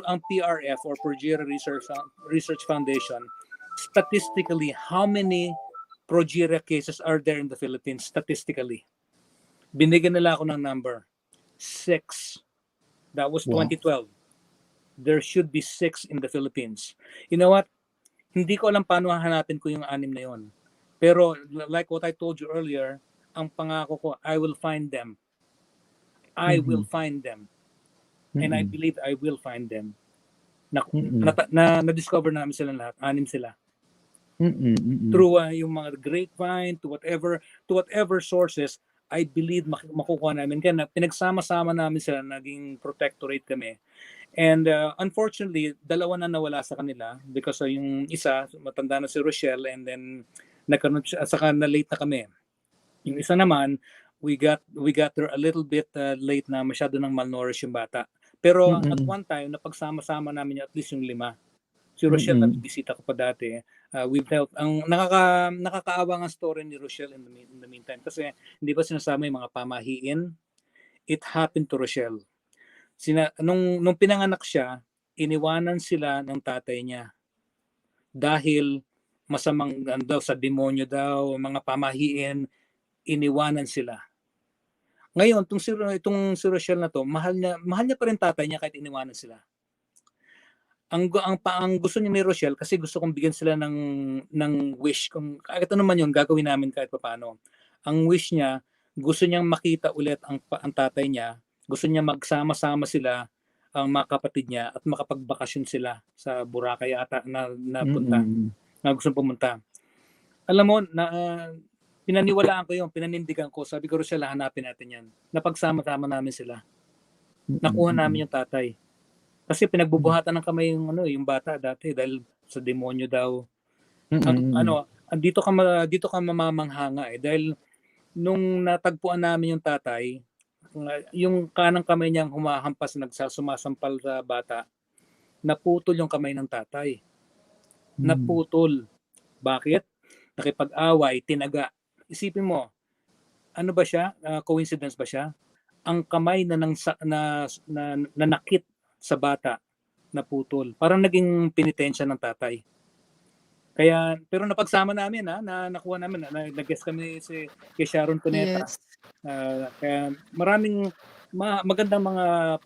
ang PRF or Progeria Research Foundation, statistically, how many progeria cases are there in the Philippines statistically? Binigyan nila ako ng number. 6. That was 2012. There should be 6 in the Philippines. You know what? Hindi ko alam paano hahanapin ko yung 6 na yon. Pero like what I told you earlier, ang pangako ko, I will find them. I will find them. And I believe I will find them. Na-discover namin sila lahat. 6 sila. Through yung mga grapevine, to whatever sources, I believe makukuha namin. Kaya pinagsama-sama namin sila, naging protectorate kami. And unfortunately, 2 na nawala sa kanila because yung isa, matanda na si Rochelle, and then nagkaroon siya, saka na-late na kami. Yung isa naman, we got there a little bit late na, masyado nang malnourished yung bata. Pero at one time, napagsama-sama namin at least yung 5. Si Rochelle, nabisita ko pa dati. We've helped. Ang nakakaawa ng story ni Rochelle in the meantime. Kasi hindi ba sinasama yung mga pamahiin? It happened to Rochelle. Nung pinanganak siya, iniwanan sila ng tatay niya. Dahil masamang daw, sa demonyo daw, mga pamahiin, iniwanan sila. Ngayon, itong si Rochelle na to, mahal niya pa rin tatay niya kahit iniwanan sila. Ang gusto niya ni Rochelle, kasi gusto kong bigyan sila ng wish, kung kahit ano man yun, gagawin namin kahit paano. Ang wish niya, gusto niyang makita ulit ang tatay niya, gusto niya magsama-sama sila, ang mga kapatid niya, at makapagbakasyon sila sa Boracay ata na punta, na gusto pumunta. Alam mo, pinaniwalaan ko yun, pinanindigan ko, sabi ko, Rochelle, hanapin natin yan. Napagsama-sama namin sila. Nakuha namin yung tatay. Kasi pinagbubuhatan ng kamay yung bata dati dahil sa demonyo daw. Dito ka mamamanghanga dahil nung natagpuan namin yung tatay, yung kanang kamay niyang humahampas, sumasampal sa bata, naputol yung kamay ng tatay. Naputol. Bakit? Nakipag-away, tinaga. Isipin mo, ano ba siya? Coincidence ba siya? Ang kamay na nakit sa bata na putol. Parang naging penitensya ng tatay. Kaya, pero napagsama namin na nakuha namin, nag-guest kami kay Sharon Cuneta. Yes. Kaya maraming magandang mga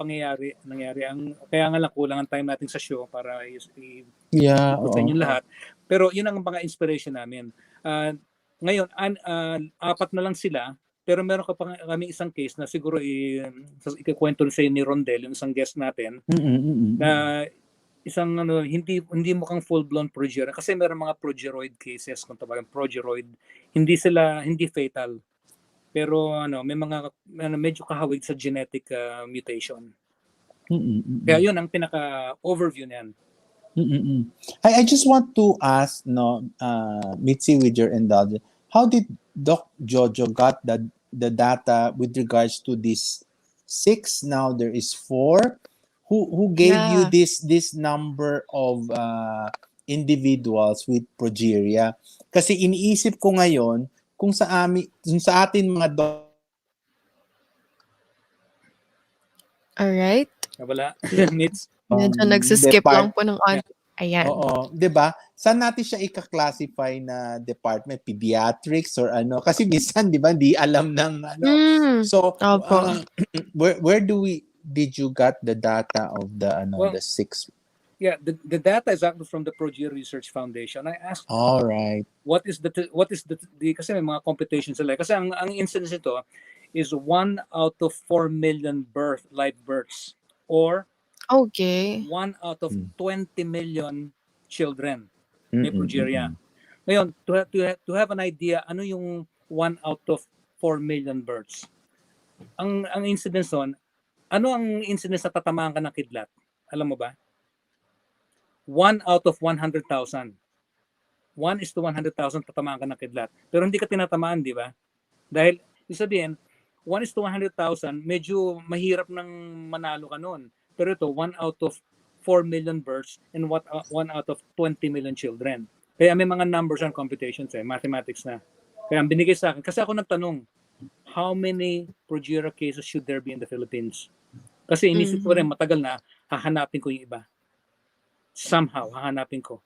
nangyari. Kaya nga lang kulang ang time natin sa show para i-present yung lahat. Pero yun ang mga inspiration namin. Ngayon, 4 na lang sila, pero meron ka pa kami isang case na siguro ikikwento sa ni Rhondelle, yung isang guest natin, na isang hindi mukhang full-blown progeria kasi meron mga progeroid cases, kung tawagin progeroid, hindi fatal. Pero may mga medyo kahawig sa genetic mutation. Kaya yun ang pinaka-overview niyan. I just want to ask, Mitzi, with your indulgence, how did Doc Jojo got the data with regards to this 6? Now there is 4. Who gave you this number of individuals with progeria? Kasi iniisip ko ngayon kung sa atin mga Alright. Wala. Mitz. Medyo nagsiskip lang po ng ayan. Oo, 'di ba? Saan natin siya i-classify na department, pediatrics or ano? Kasi minsan 'di ba, di alam ng ano. So, where did you got the data of the the 6? Yeah, the data is actually from the Progeria Research Foundation. I asked, all right, what is the kasi may mga computations sila. Kasi ang incidence nito is 1 out of 4 million live births, or 1 out of 20 million children may progeria. Ngayon, to have an idea, ano yung 1 out of 4 million births? Ang incidence nun, ano ang incidence na tatamaan ka ng kidlat? Alam mo ba? 1 out of 100,000. 1 is to 100,000 tatamaan ka ng kidlat. Pero hindi ka tinatamaan, di ba? Dahil, sabihin, 1 is to 100,000, medyo mahirap nang manalo ka nun. Pero ito, 1 out of 4 million births and 1 out of 20 million children. Kaya may mga numbers and computations, mathematics na. Kaya ang binigay sa akin, kasi ako nagtanong, how many progeria cases should there be in the Philippines? Kasi inisip ko rin, matagal na, hahanapin ko yung iba. Somehow, hahanapin ko.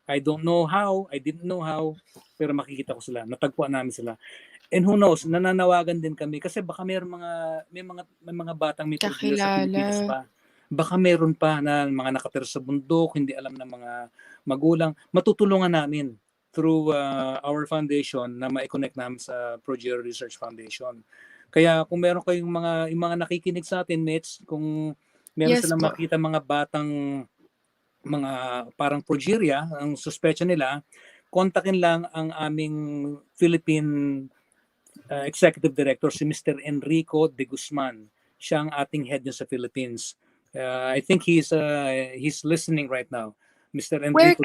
I don't know how, I didn't know how, pero makikita ko sila, natagpuan namin sila. And who knows, nananawagan din kami kasi baka may mga batang may progeria sa Pilipinas pa. Baka meron pa na mga nakatira sa bundok, hindi alam ng mga magulang. Matutulungan namin through our foundation na ma-connect namin sa Progeria Research Foundation. Kaya kung meron kayong mga nakikinig sa atin, mates, kung meron silang makita mga batang mga parang progeria, ang suspecha nila, kontakin lang ang aming Philippine Executive Director, si Mr. Enrico de Guzman. Siya ang ating head sa Philippines. I think he's listening right now. Mr. Enrico.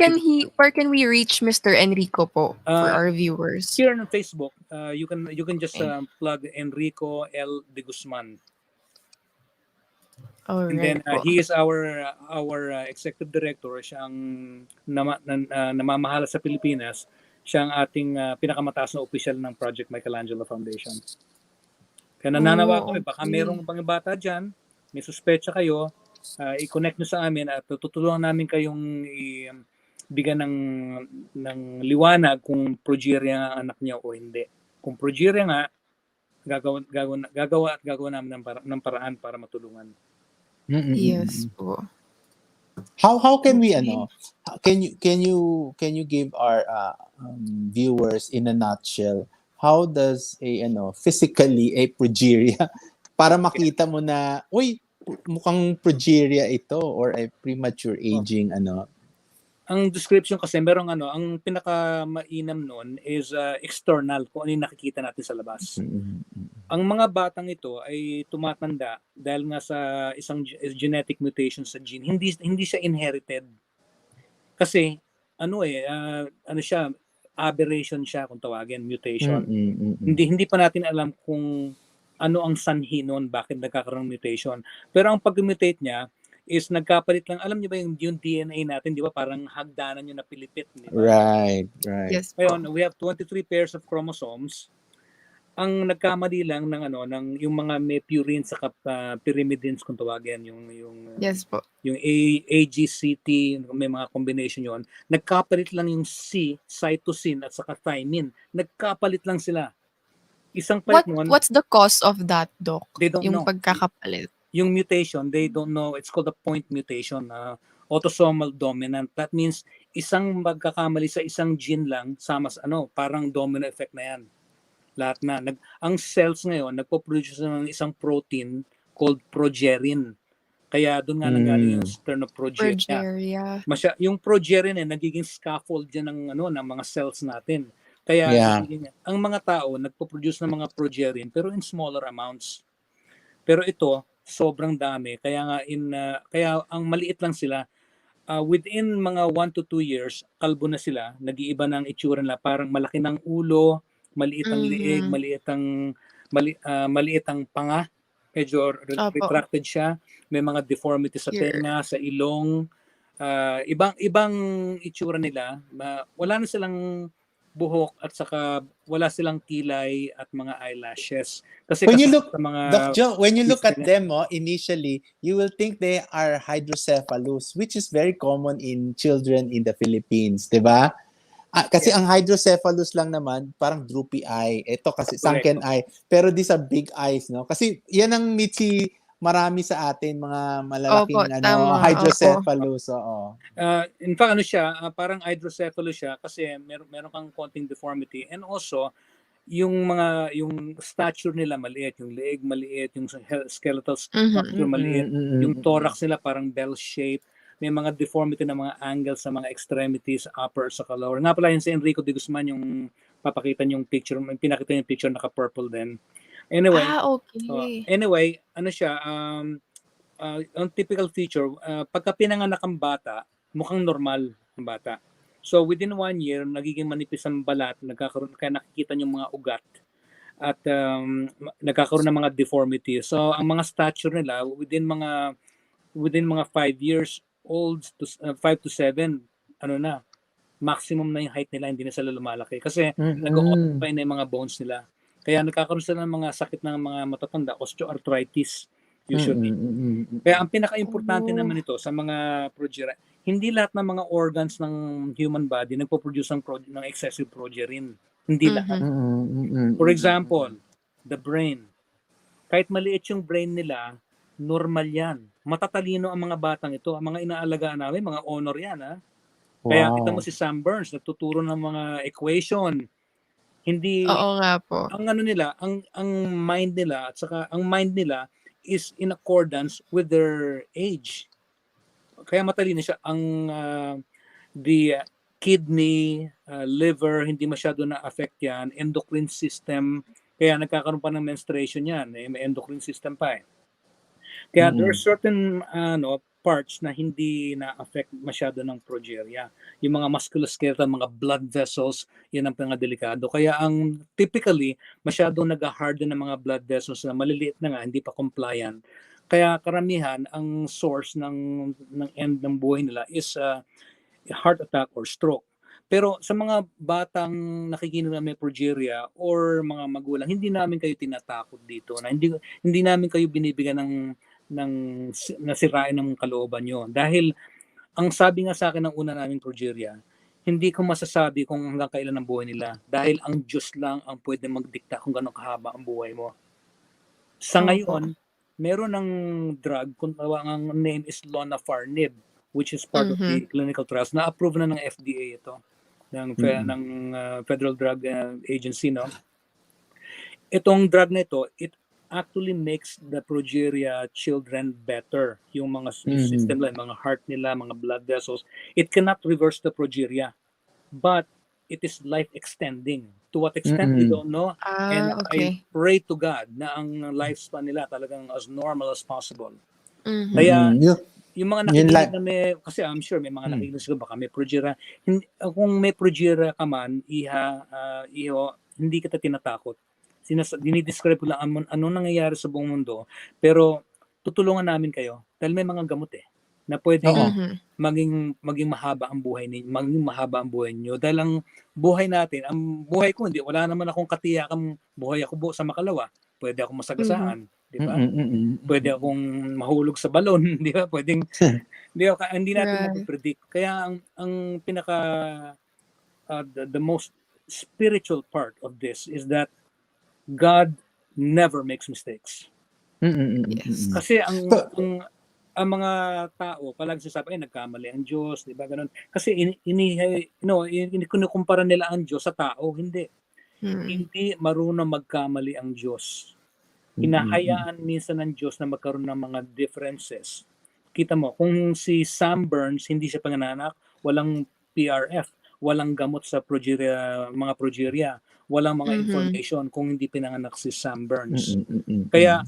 Where can we reach Mr. Enrico po for our viewers? Here on Facebook, you can just plug Enrico L. de Guzman. And then he is our executive director. Siya ang namamahala sa Pilipinas. Siya ang ating pinakamataas na opisyal ng Project Michaelangelo Foundation. Kaya nananawa ko, baka merong pang bata dyan, may suspecha kayo, i-connect nyo sa amin at tutulungan namin kayong bigyan ng liwanag kung progeria ang anak niya o hindi. Kung progeria nga, gagawa namin ng paraan para matulungan. Yes po. How can we can you give our viewers in a nutshell how does physically a progeria para makita mo na mukhang progeria ito or a premature aging Ang description kasi merong ang pinakamainam noon is external, kung ano yung nakikita natin sa labas. Ang mga batang ito ay tumatanda dahil nga sa isang genetic mutation sa gene. Hindi siya inherited. Kasi siya, aberration siya kung tawagin, mutation. Hindi pa natin alam kung ano ang sanhi noon, bakit nagkakaroon ng mutation. Pero ang pag-mutate niya is nagkapalit lang. Alam niyo ba yung DNA natin, di ba? Parang hagdanan yung napilipit. Diba? Right. Yes. Ngayon, we have 23 pairs of chromosomes. Ang nagkamali lang ng yung mga may purines sa pyrimidines kung tawagin, yung yes po. Yung AGCT, may mga combination yon. Nagkapalit lang yung cytosine at saka thymine. Nagkapalit lang sila. Isang palit What's the cause of that, Doc? They don't know. Yung pagkakapalit. Yung mutation, they don't know. It's called a point mutation, autosomal dominant. That means isang magkakamali sa isang gene lang, parang domino effect na yan. Lahat na. Ang cells ngayon, nagpo-produce ng isang protein called progerin. Kaya doon nga nanggaling yung term of progeria. Yung progerin nagiging scaffold yan ng mga cells natin. Kaya ang mga tao nagpo-produce ng mga progerin pero in smaller amounts. Pero ito, sobrang dami. Kaya ang maliit lang sila. Within mga 1 to 2 years, kalbo na sila. Nag-iiba ng itsura nila. Parang malaki ng ulo, maliit ang liig, maliit ang panga. Medyo retracted siya. May mga deformity sa tenga, sa ilong. Ibang itsura nila. Wala na silang buhok at saka wala silang kilay at mga eyelashes. Kasi when you look, sa mga Doc Joe, when you look at them, initially, you will think they are hydrocephalus, which is very common in children in the Philippines, di ba? Kasi ang hydrocephalus lang naman, parang droopy eye. Ito kasi sunken eye. Pero these are big eyes, no? Kasi yan ang Mitzi, marami sa atin, mga malalaking hydrocephalus. In fact, parang hydrocephalus siya kasi meron kang konting deformity. And also, yung stature nila maliit, yung leeg maliit, yung skeletal structure maliit, yung thorax nila parang bell shape. May mga deformity na mga angles sa mga extremities, upper sa lower. Nga pala yun si Enrico de Guzman yung papakita yung picture, pinakita yung picture naka-purple din. Anyway, anyway, ang typical feature, pagka pinanganak ang bata, mukhang normal ang bata. So within 1 year, nagiging manipis ang balat, kaya nakikita yung mga ugat at nagkakaroon ng mga deformity. So ang mga stature nila within mga 5 years old to 5 to 7, maximum na yung height nila, hindi na sila lumalaki kasi nag-occupy na yung mga bones nila. Kaya nagkakaroon sila ng mga sakit ng mga matatanda, osteoarthritis usually. Kaya ang pinaka-importante naman ito sa mga progeria, hindi lahat ng mga organs ng human body nagpo-produce ng excessive progerin. Hindi lahat. For example, the brain. Kahit maliit yung brain nila, normal yan. Matatalino ang mga batang ito. Ang mga inaalagaan namin, mga honor yan. Kaya kita mo si Sam Burns, nagtuturo ng mga equation. Hindi, ang mind nila, at saka ang mind nila is in accordance with their age. Kaya matalino siya. The kidney, liver, hindi masyado na-affect yan. Endocrine system, kaya nagkakaroon pa ng menstruation yan. May endocrine system pa . Kaya there are certain parts na hindi na-affect masyado ng progeria. Yung mga musculoskeletal, mga blood vessels, yan ang pinakadelikado. Kaya typically, masyadong nag-harden ng mga blood vessels na maliliit na nga, hindi pa compliant. Kaya karamihan, ang source ng end ng buhay nila is heart attack or stroke. Pero sa mga batang nakikinig na may progeria or mga magulang, hindi namin kayo tinatakot dito. Na hindi namin kayo binibigyan ng nasirain ng kalooban nyo. Dahil ang sabi nga sa akin ng una naming progeria, hindi ko masasabi kung hanggang kailan ang buhay nila. Dahil ang Diyos lang ang pwede magdikta kung gano'ng kahaba ang buhay mo. Sa ngayon, meron ng drug, kung ang name is lonafarnib, which is part of the clinical trials. Na-approve na ng FDA ito, ng Federal Drug Agency. No? Itong drug na ito, it actually makes the progeria children better. Yung mga system nila, mga heart nila, mga blood vessels. It cannot reverse the progeria, but it is life-extending. To what extent, we don't know. And I pray to God na ang lifespan nila talagang as normal as possible. Kaya, yung mga nakikinig na kasi I'm sure may mga nakikinig sila, baka may progeria. Kung may progeria ka man, iho, hindi kita tinatakot. Dinidescribe ko lang anong nangyayari sa buong mundo, pero tutulungan namin kayo dahil may mga gamot na pwede maging mahaba ang buhay niyo, dahil ang buhay natin, ang buhay ko wala naman akong katiyakang buhay ako sa makalawa. Pwede akong masagasaan, di ba? Pwede akong mahulog sa balon, di ba? Pwedeng hindi natin ma-predict. Kaya ang pinaka the most spiritual part of this is that God never makes mistakes. Kasi ang mga tao palagi sasabi, ay nagkamali ang Diyos, di ba ganun? Kasi kinukumpara nila ang Diyos sa tao, hindi. Hindi marunong magkamali ang Diyos. Hinahayaan minsan ng Diyos na magkaroon ng mga differences. Kita mo, kung si Sam Burns, hindi siya panganak, walang PRF, walang gamot sa mga progeria, walang mga information kung hindi pinanganak si Sam Burns. Kaya,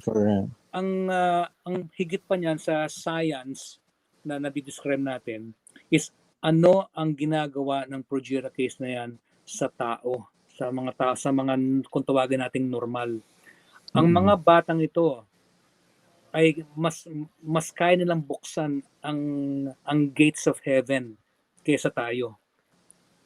ang higit pa niyan sa science na nabidescribe natin is ano ang ginagawa ng progeria case na yan sa tao, sa mga kung tawagin nating normal. Ang mga batang ito ay mas kaya nilang buksan ang gates of heaven kaysa tayo.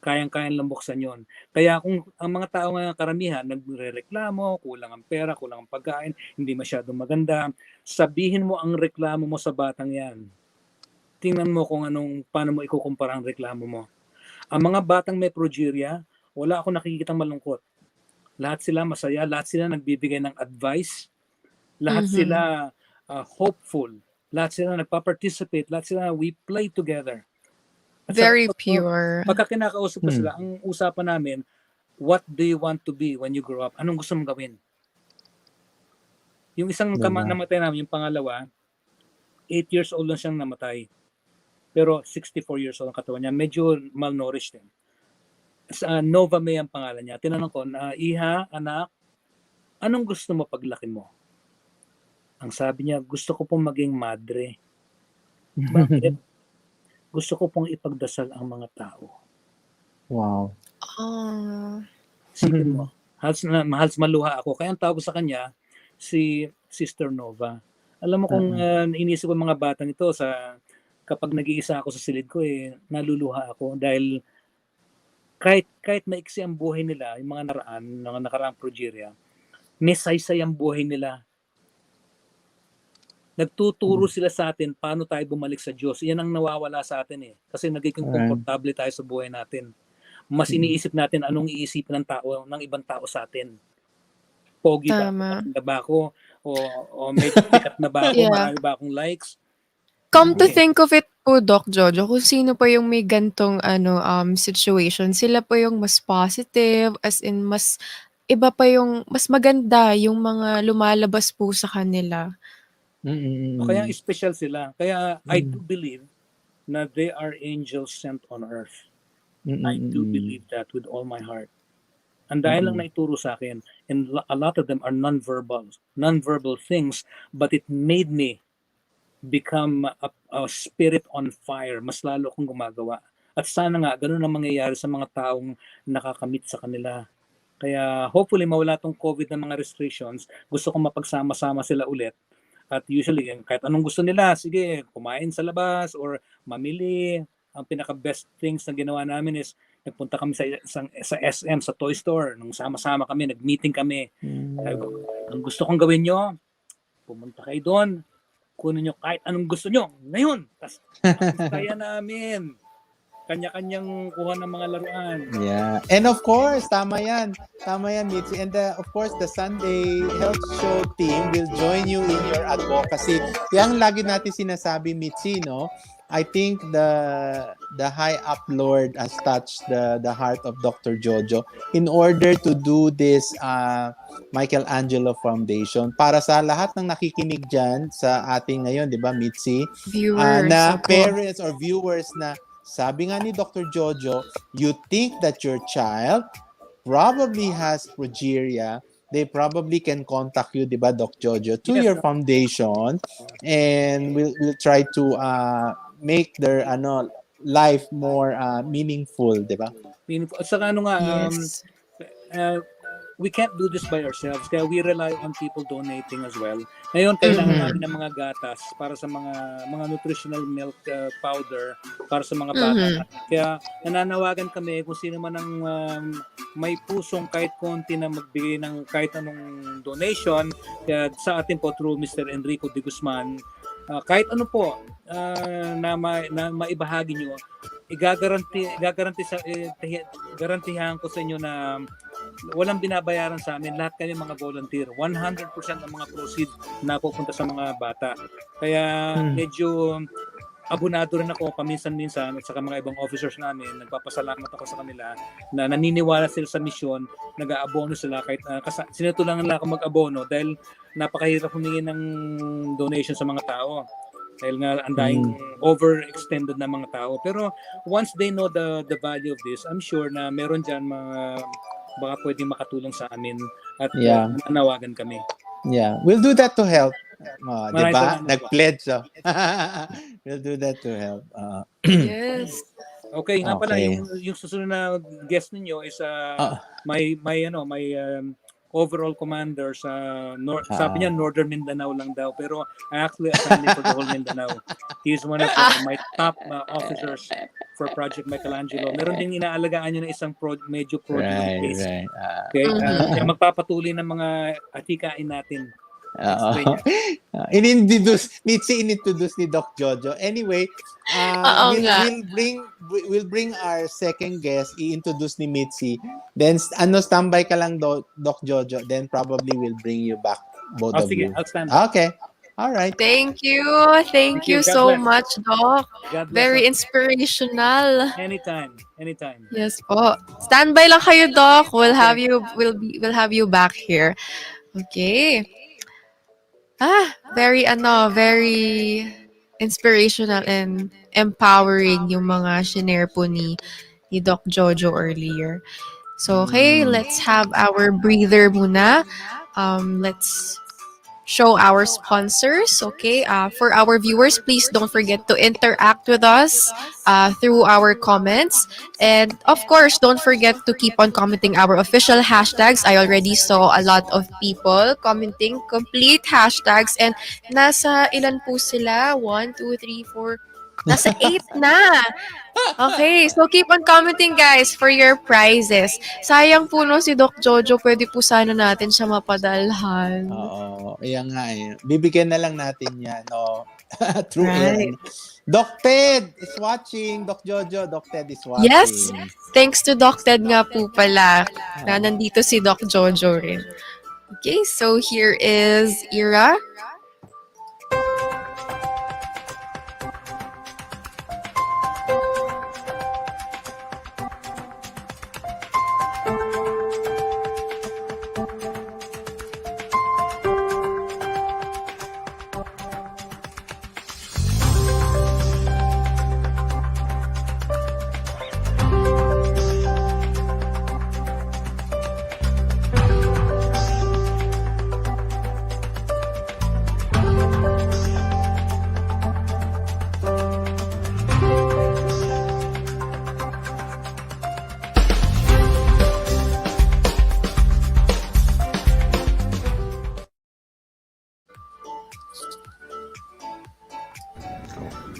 Kayang-kaya nilang buksan yon. Kaya kung ang mga tao ngayon karamihan nagrereklamo, kulang ang pera, kulang ang pagkain, hindi masyadong maganda, sabihin mo ang reklamo mo sa batang yan. Tingnan mo kung paano mo ikukumpara ang reklamo mo. Ang mga batang may progeria, wala ako nakikitang malungkot. Lahat sila masaya, lahat sila nagbibigay ng advice, lahat sila hopeful, lahat sila nagpa-participate, lahat sila we play together. At Very pure. Pagka kinakausap ko sila, ang usapan namin, what do you want to be when you grow up? Anong gusto mong gawin? Yung isang namatay namin, yung pangalawa, 8 years old lang siyang namatay. Pero 64 years old ang katawan niya. Medyo malnourished din. Nova May ang pangalan niya. Tinanong ko, Iha, anak, anong gusto mo paglaki mo? Ang sabi niya, gusto ko pong maging madre. Bakit? Gusto ko pong ipagdasal ang mga tao. Wow. Sipin mo, halos maluha ako. Kaya ang tawag sa kanya, si Sister Nova. Alam mo kung inisip ko mga batang ito, kapag nag-iisa ako sa silid ko, naluluha ako. Dahil kahit maiksi ang buhay nila, yung mga nakaraang progeria, may saysay ang buhay nila. Nagtuturo sila sa atin paano tayo bumalik sa Diyos. Yan ang nawawala sa atin Kasi nagiging komportable tayo sa buhay natin. Mas iniisip natin anong iisipin ng ibang tao sa atin. Pogi ba? Maganda ba ako? O medyo sikat na ba ako? Marami ba akong likes? Come to think of it po, Doc Jojo, kung sino pa yung may gantong situation, sila pa yung mas positive, as in mas iba pa yung mas maganda yung mga lumalabas po sa kanila. Kaya special sila. Kaya I do believe na they are angels sent on earth. I do believe that with all my heart. And dahil lang naituro sa akin, and a lot of them are non-verbal things, but it made me become a spirit on fire. Mas lalo akong gumagawa. At sana nga, ganun ang mangyayari sa mga taong nakakamit sa kanila. Kaya hopefully mawala tong COVID ng mga restrictions. Gusto kong mapagsama-sama sila ulit. At usually, kahit anong gusto nila, sige, kumain sa labas or mamili. Ang pinaka-best things na ginawa namin is nagpunta kami sa SM, sa toy store. Nung sama-sama kami, nag-meeting kami. Ang gusto kong gawin nyo, pumunta kayo doon. Kunin nyo kahit anong gusto nyo. Ngayon, kaya namin. Kanya-kanyang kuha ng mga laruan. Yeah. And of course, tama yan. Tama yan, Mitzi. And of course, the Sunday Health Show team will join you in your advocacy. Yang lagi natin sinasabi, Mitzi, no? I think the High Up Lord has touched the heart of Dr. Jojo in order to do this Michaelangelo Foundation para sa lahat ng nakikinig dyan sa ating ngayon, di ba, Mitzi? Viewers. Na parents or viewers na sabi nga ni Dr. Jojo, you think that your child probably has progeria, they probably can contact you, di ba, Doc Jojo, to your foundation, and we'll try to make their life more meaningful, di ba? Meaningful. At saka we can't do this by ourselves, kaya we rely on people donating as well. Ngayon, kailangan namin ng mga gatas para sa mga nutritional milk powder para sa mga bata. Kaya nananawagan kami kung sino man ang may pusong kahit konti na magbigay ng kahit anong donation. Kaya sa atin po through Mr. Enrico de Guzman, kahit ano po na maibahagi nyo, garantihan ko sa inyo na walang binabayaran sa amin. Lahat kami mga volunteer. 100% ng mga proceeds napupunta sa mga bata. Kaya medyo abunado rin ako paminsan-minsan at saka mga ibang officers namin, nagpapasalamat ako sa kanila na naniniwala sila sa misyon, nag-aabono sila kahit sinutulangan nila ako mag-abono dahil napakahirap humingi ng donation sa mga tao. Dahil nga ang daing overextended na mga tao. Pero once they know the value of this, I'm sure na meron dyan mga baka pwedeng makatulong sa amin at nanawagan kami. Yeah, we'll do that to help. Maraming Diba? salamat po. Nag-pledge. We'll do that to help. Yes. Okay, nga pala Okay. yung susunod na guest ninyo is may overall commander sa sabi niya Northern Mindanao lang daw, pero I actually assigned him for the whole Mindanao. He is one of my top officers for Project Michaelangelo. Meron ding inaalagaan niya na isang major project case. Right. Okay, kaya magpapatuloy ng mga atikain natin. Mitzi inintroduce ni Doc Jojo. Anyway, we'll bring our second guest, i-introduce ni Mitzi. Then standby ka lang Doc Jojo. Then probably we'll bring you back, both of Sige, you. I'll stand. Okay. All right. Thank you. Thank you God so bless. much, Doc. God bless Very us. inspirational. Anytime. Yes po. Standby lang kayo, Doc. We'll have you back here. Okay. Very inspirational and empowering yung mga shinare po ni Doc Jojo earlier. So, okay, let's have our breather muna. Let's show our sponsors, okay? For our viewers, please don't forget to interact with us through our comments. And of course, don't forget to keep on commenting our official hashtags. I already saw a lot of people commenting complete hashtags. And nasa ilan po sila? 1, 2, 3, 4... Nasa 8 na. Okay, so keep on commenting guys for your prizes. Sayang po no si Doc Jojo, pwede po sana natin siya mapadalhan. Oo, yan nga eh. Bibigyan na lang natin yan, no? Through Right. air. Doc Ted is watching. Doc Jojo, Doc Ted is watching. Yes, thanks to Doc Ted nga po pala na nandito si Doc Jojo rin. Okay, so here is Ira.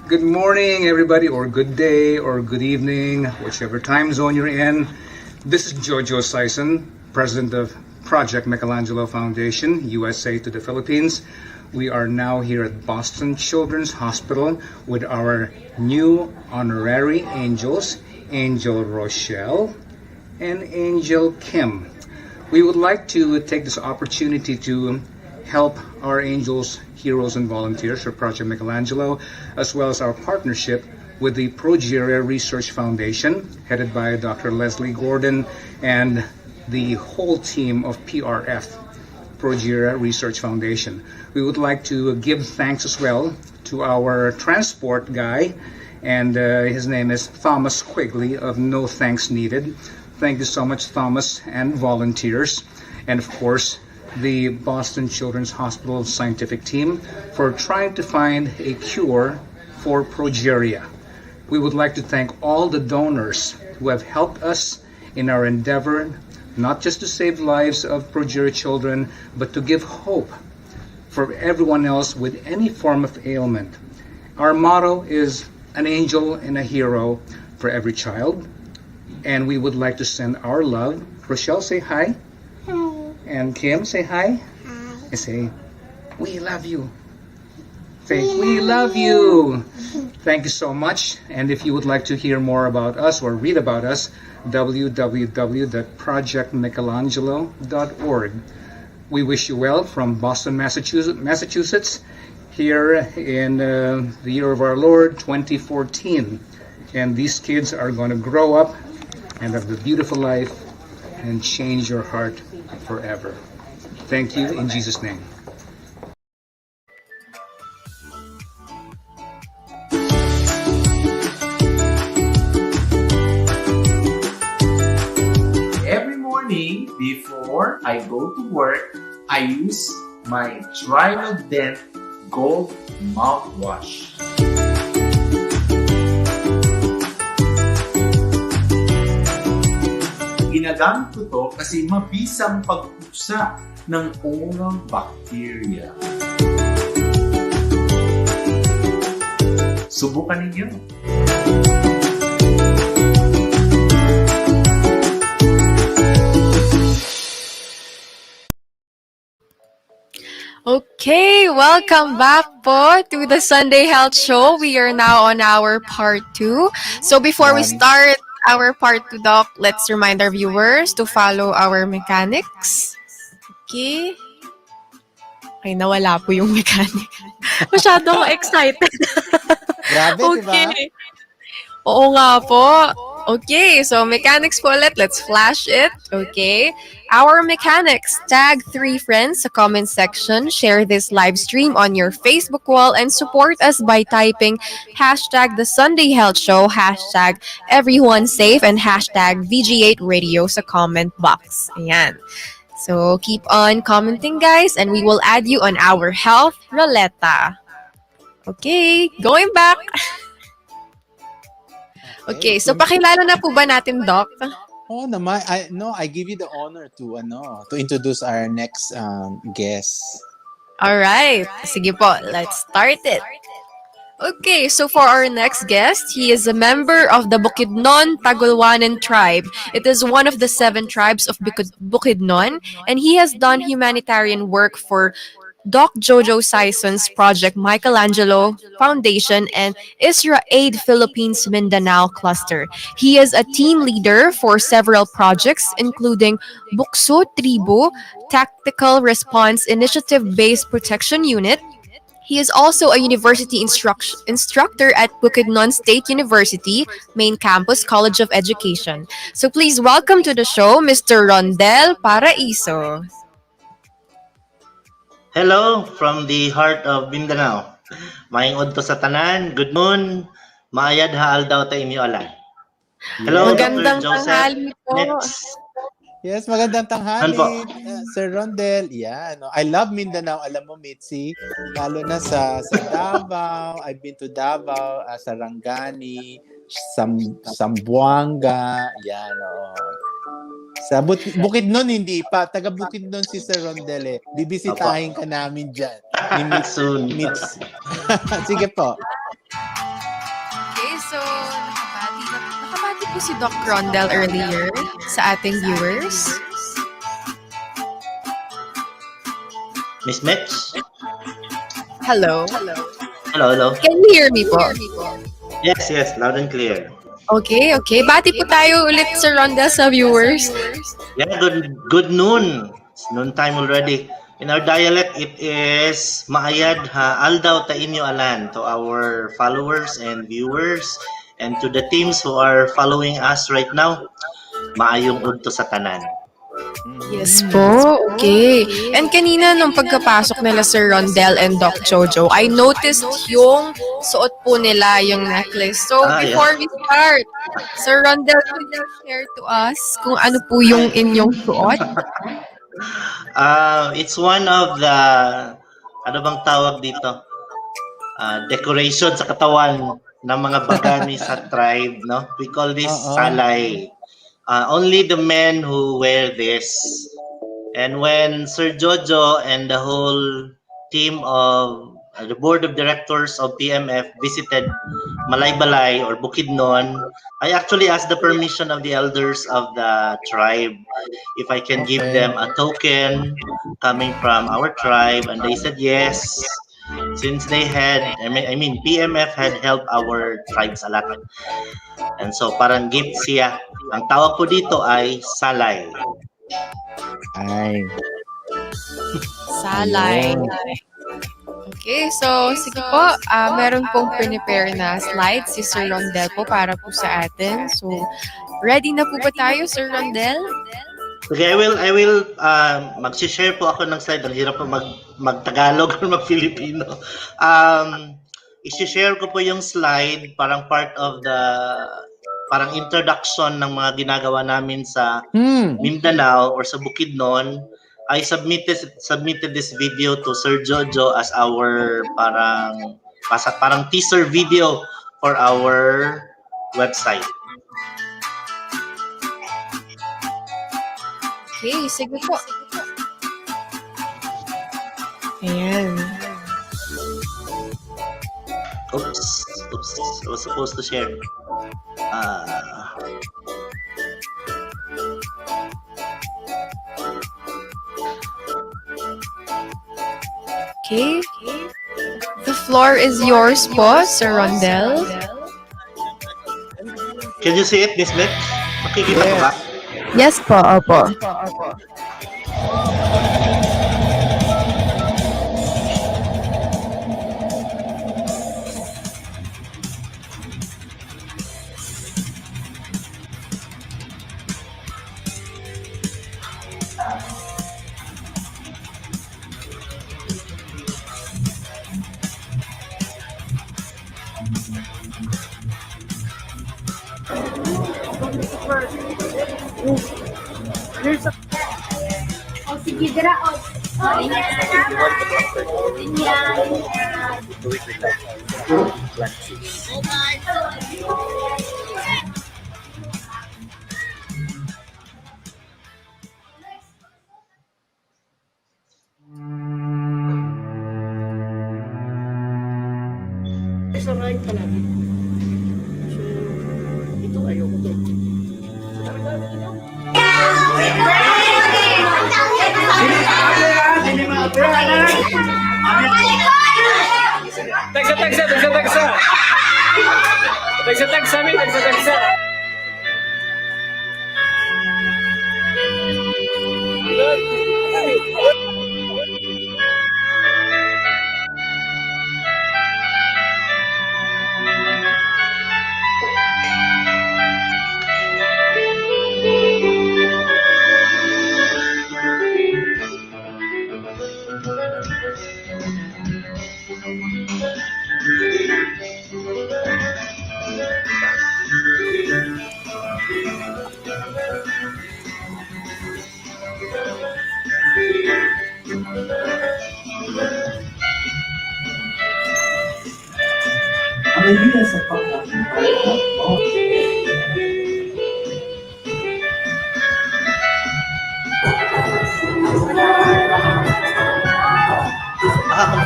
Good morning, everybody, or good day, or good evening, whichever time zone you're in. This is Jojo Sayson, president of Project Michaelangelo Foundation, USA to the Philippines. We are now here at Boston Children's Hospital with our new honorary angels, Angel Rochelle and Angel Kim. We would like to take this opportunity to help our angels, heroes, and volunteers for Project Michaelangelo, as well as our partnership with the Progeria Research Foundation, headed by Dr. Leslie Gordon and the whole team of PRF, Progeria Research Foundation. We would like to give thanks as well to our transport guy, and his name is Thomas Quigley of No Thanks Needed. Thank you so much, Thomas, and volunteers, and of course, the Boston Children's Hospital scientific team for trying to find a cure for progeria. We would like to thank all the donors who have helped us in our endeavor, not just to save lives of progeria children, but to give hope for everyone else with any form of ailment. Our motto is an angel and a hero for every child, and we would like to send our love. Rochelle, say hi. And Kim, say hi. Hi. And say, we love you. We love you. Thank you so much. And if you would like to hear more about us or read about us, www.projectmichelangelo.org. We wish you well from Boston, Massachusetts, here in the year of our Lord, 2014. And these kids are going to grow up and have a beautiful life and change your heart forever. Thank you in Jesus' name. Every morning before I go to work, I use my Trilodent Gold mouthwash. Ginagamit ko to kasi mabisang pagpusa ng unang bacteria. Subukan ninyo. Okay, welcome back po to the Sunday Health Show. We are now on our part 2. So before we start our part 2, Doc, let's remind our viewers to follow our mechanics. Okay. Ay, nawala po yung mechanic. Masyado ako excited. Grabe, okay. diba? Oo nga po. Okay, so mechanics po ulit. Let's flash it. Okay. Our mechanics, tag 3 friends sa comment section, share this live stream on your Facebook wall, and support us by typing hashtag The Sunday Health Show, hashtag Everyone Safe, and hashtag VG8 Radio sa comment box. Ayan. So keep on commenting, guys, and we will add you on our health Roleta. Okay, going back. Okay, so pakilala na po ba natin, Doc? Oh, naman. I give you the honor to introduce our next guest. All right. Sige po, let's start it. Okay, so for our next guest, he is a member of the Bukidnon Tagulwanan tribe. It is one of the 7 tribes of Bukidnon, and he has done humanitarian work for Doc Jojo Sayson's project Michaelangelo Foundation and Isra Aid Philippines Mindanao Cluster. He is a team leader for several projects, including Bukso Tribu, Tactical Response Initiative-Based Protection Unit. He is also a university instructor at Bukidnon State University, Main Campus College of Education. So please welcome to the show, Mr. Rhondelle Paraiso. Hello from the heart of Mindanao. Maingod to sa tanan. Good noon. Maayad haal daw ta inyo alan. Hello, Magandang Dr. Joseph. tanghali po. Yes, magandang tanghali, Sir Rhondelle. Yeah, no, I love Mindanao. Alam mo, Mitzi, lalo na sa Davao. I've been to Davao, Sarangani, Zamboanga. Yan, Sa Bukidnon, hindi pa. Taga Bukidnon si Sir Rhondelle. Bibisitahin ka namin dyan. Ni Soon. Sige po. Okay, so nakabati po si Doc Rhondelle earlier sa ating viewers. Miss Mitch? Hello. Hello. Can you hear me po? Yes, loud and clear. Okay. Bati po tayo ulit, Sir Rhondelle, sa viewers. Yeah, good noon. It's noon time already. In our dialect, it is maayad ha aldaw ta inyo alan to our followers and viewers and to the teams who are following us right now. Maayong udto sa tanan. Yes po, okay. And kanina nung pagkapasok nila Sir Rhondelle and Doc Jojo, I noticed yung suot po nila yung necklace. So before we start, Sir Rhondelle, could you share to us kung ano po yung inyong suot? It's one of the, ano bang tawag dito? Decoration sa katawan ng mga bagani sa tribe, no? We call this salay. Only the men who wear this. And when Sir Jojo and the whole team of the board of directors of PMF visited Malaybalay or Bukidnon, I actually asked the permission of the elders of the tribe if I can give them a token coming from our tribe, and they said yes. since they had, I mean PMF had helped our tribes a lot. And so parang gift siya. Ang tawag ko dito ay salay. Ay. Salay. Okay, so sige po, meron pong prepare na slides si Sir Rhondelle po para po sa atin. So, ready na po ba tayo, Sir Rhondelle? Okay, I will mag-share po ako ng slide. Ang hirap po mag-Tagalog or mag-Filipino. I-share ko po yung slide, parang part of the parang introduction ng mga ginagawa namin sa Mindanao or sa Bukidnon. I submitted this video to Sir Jojo as our parang teaser video for our website. Okay, sige po. Ayan. Oops. I was supposed to share. Okay. The floor is yours po, Sir Rhondelle. Can you see it, Miss Mick? Makikita ko ba? Yes po, opo. Oh, sige, dira. Oh, sa right ka lang. So, ito ayoko to. Tagsa.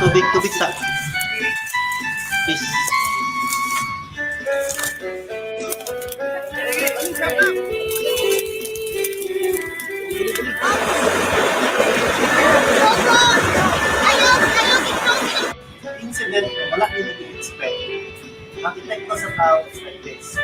Kung tubig sa... Please. Incident ko, wala din nag-expect. Makitect ko sa tao is like this.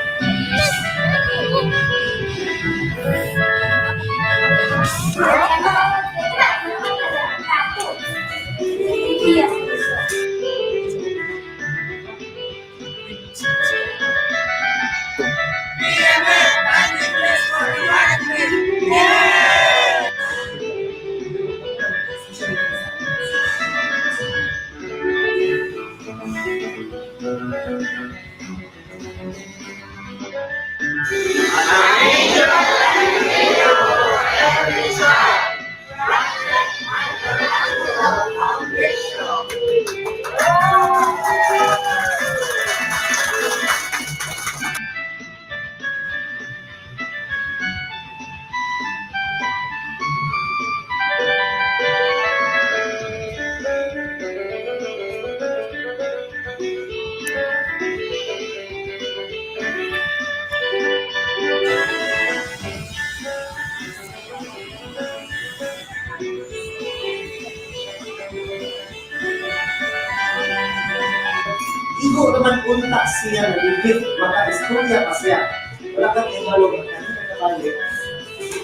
Igo naman unta siya, nagigit, maka-istorya pa siya. Wala kang ibalo, kanina nakabalik.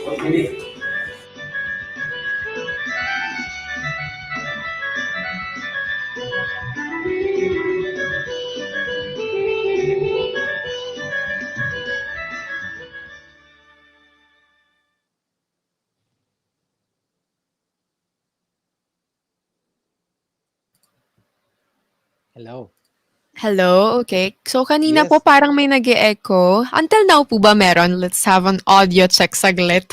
Okay. Hello. Hello, okay. So kanina po Yes. parang may nag-e-echo. Until now po ba meron? Let's have an audio check saglit.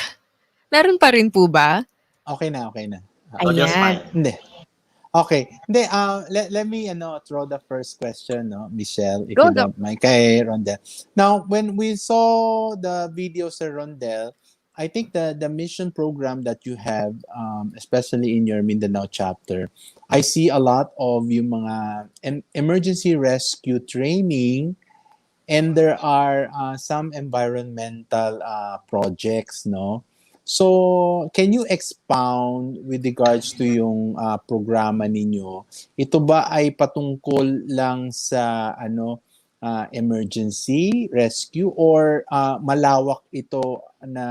Meron pa rin po ba? Okay na, okay na. Audio's Ayan. fine. Hindi. Okay. Hindi, let me throw the first question, no, Michelle, if Go, you go. don't mind, kay Rhondelle. Now, when we saw the video sa Rhondelle, I think the mission program that you have, especially in your Mindanao chapter, I see a lot of yung mga emergency rescue training, and there are some environmental projects, no? So, can you expound with regards to yung programa ninyo? Ito ba ay patungkol lang sa emergency rescue, or malawak ito na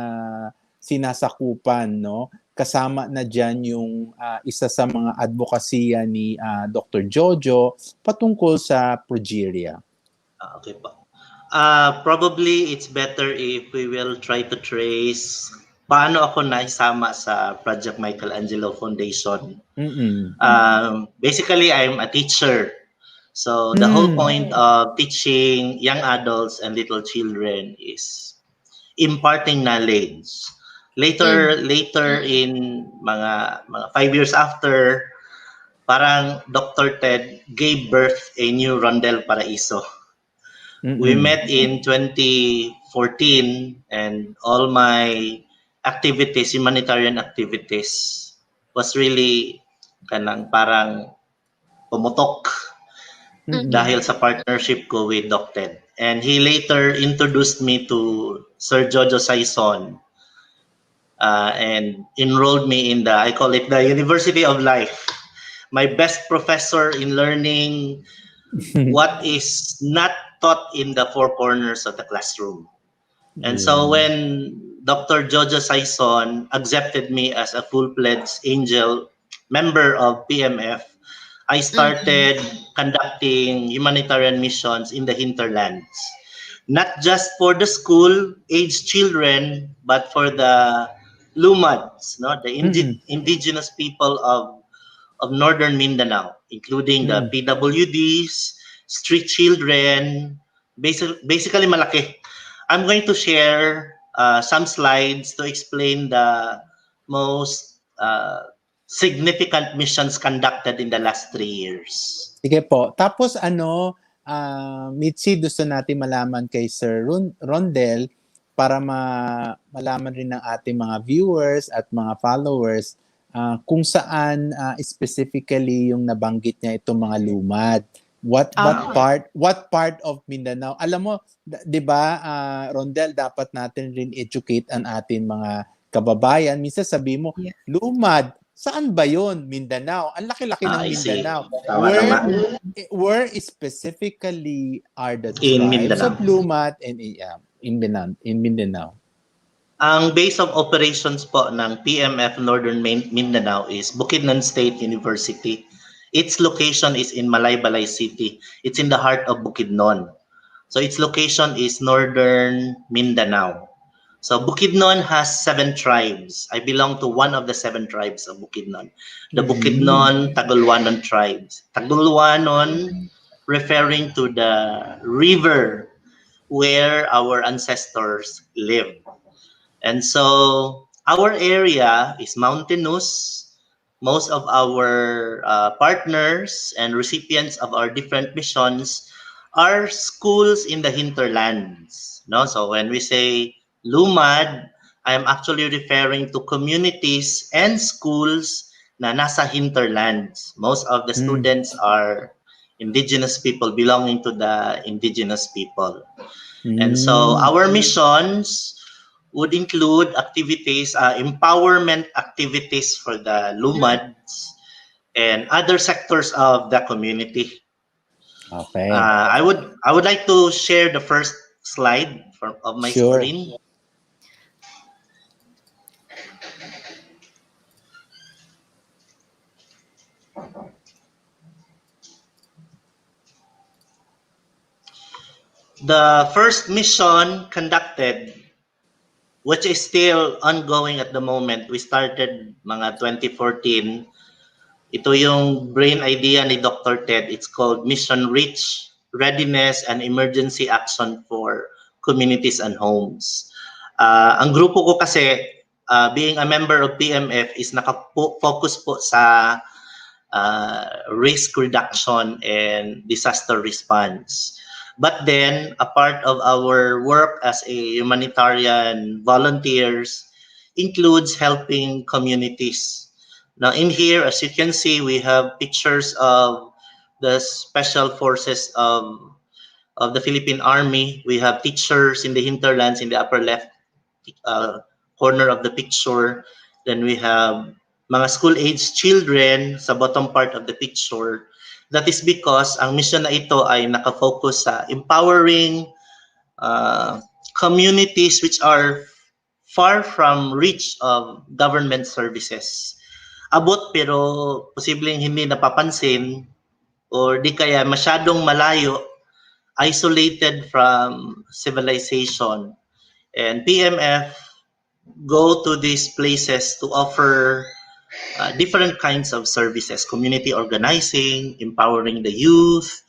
sinasakupan, no? Kasama na diyan yung isa sa mga advokasya ni Dr. Jojo patungkol sa progeria. Okay po. Probably it's better if we will try to trace paano ako naisama sa Project Michaelangelo Foundation. Basically, I'm a teacher. So the whole point of teaching young adults and little children is imparting knowledge. Later in mga 5 years after, parang Dr. Ted gave birth a new Rhondelle Paraiso. We met in 2014, and all my activities, humanitarian activities, was really parang pumutok dahil sa partnership ko with Doc Ted. And he later introduced me to Sir Jojo Sayson, and enrolled me in I call it the University of Life. My best professor in learning what is not taught in the four corners of the classroom. And so when Dr. Jojo Sayson accepted me as a full-fledged angel member of PMF, I started conducting humanitarian missions in the hinterlands. Not just for the school-aged children, but for the Lumads, no? The indigenous people of northern Mindanao, including the PWDs, street children, basically malaki. I'm going to share some slides to explain the most significant missions conducted in the last 3 years. Sige po. Tapos Mitzi, gusto natin malaman kay Sir Rhondelle para malaman rin ng ating mga viewers at mga followers kung saan specifically yung nabanggit niya itong mga lumad. What part of Mindanao? Alam mo, 'di ba, Rhondelle, dapat natin rin educate ang ating mga kababayan. Minsan sabi mo, lumad, saan ba 'yon? Mindanao. Ang laki-laki ng Mindanao. Where specifically are the tribes of Lumad and in Mindanao? Ang base of operations po ng PMF Northern Mindanao is Bukidnon State University. Its location is in Malaybalay City. It's in the heart of Bukidnon. So its location is Northern Mindanao. So Bukidnon has 7 tribes. I belong to one of the 7 tribes of Bukidnon. The Bukidnon Tagulwanon tribes. Tagulwanon referring to the river where our ancestors lived. And so our area is mountainous. Most of our partners and recipients of our different missions are schools in the hinterlands. No? So when we say Lumad, I am actually referring to communities and schools na nasa hinterlands. Most of the students are indigenous people, belonging to the indigenous people. And so our missions would include activities, empowerment activities for the Lumads and other sectors of the community. Okay. I would like to share the first slide of my Sure. screen. The first mission conducted, which is still ongoing at the moment, we started mga 2014. Ito yung brain idea ni Dr. Ted. It's called Mission Reach, Readiness and Emergency Action for Communities and Homes. Ang grupo ko kasi, being a member of PMF, is nakafocus po sa risk reduction and disaster response. But then, a part of our work as a humanitarian volunteers includes helping communities. Now, in here, as you can see, we have pictures of the special forces of the Philippine Army. We have teachers in the hinterlands in the upper left corner of the picture. Then we have mga school-age children sa bottom part of the picture. That is because ang mission na ito ay nakafocus sa empowering communities which are far from reach of government services. Abot pero posibleng hindi napapansin or di kaya masyadong malayo, isolated from civilization. And PMF go to these places to offer different kinds of services, community organizing, empowering the youth,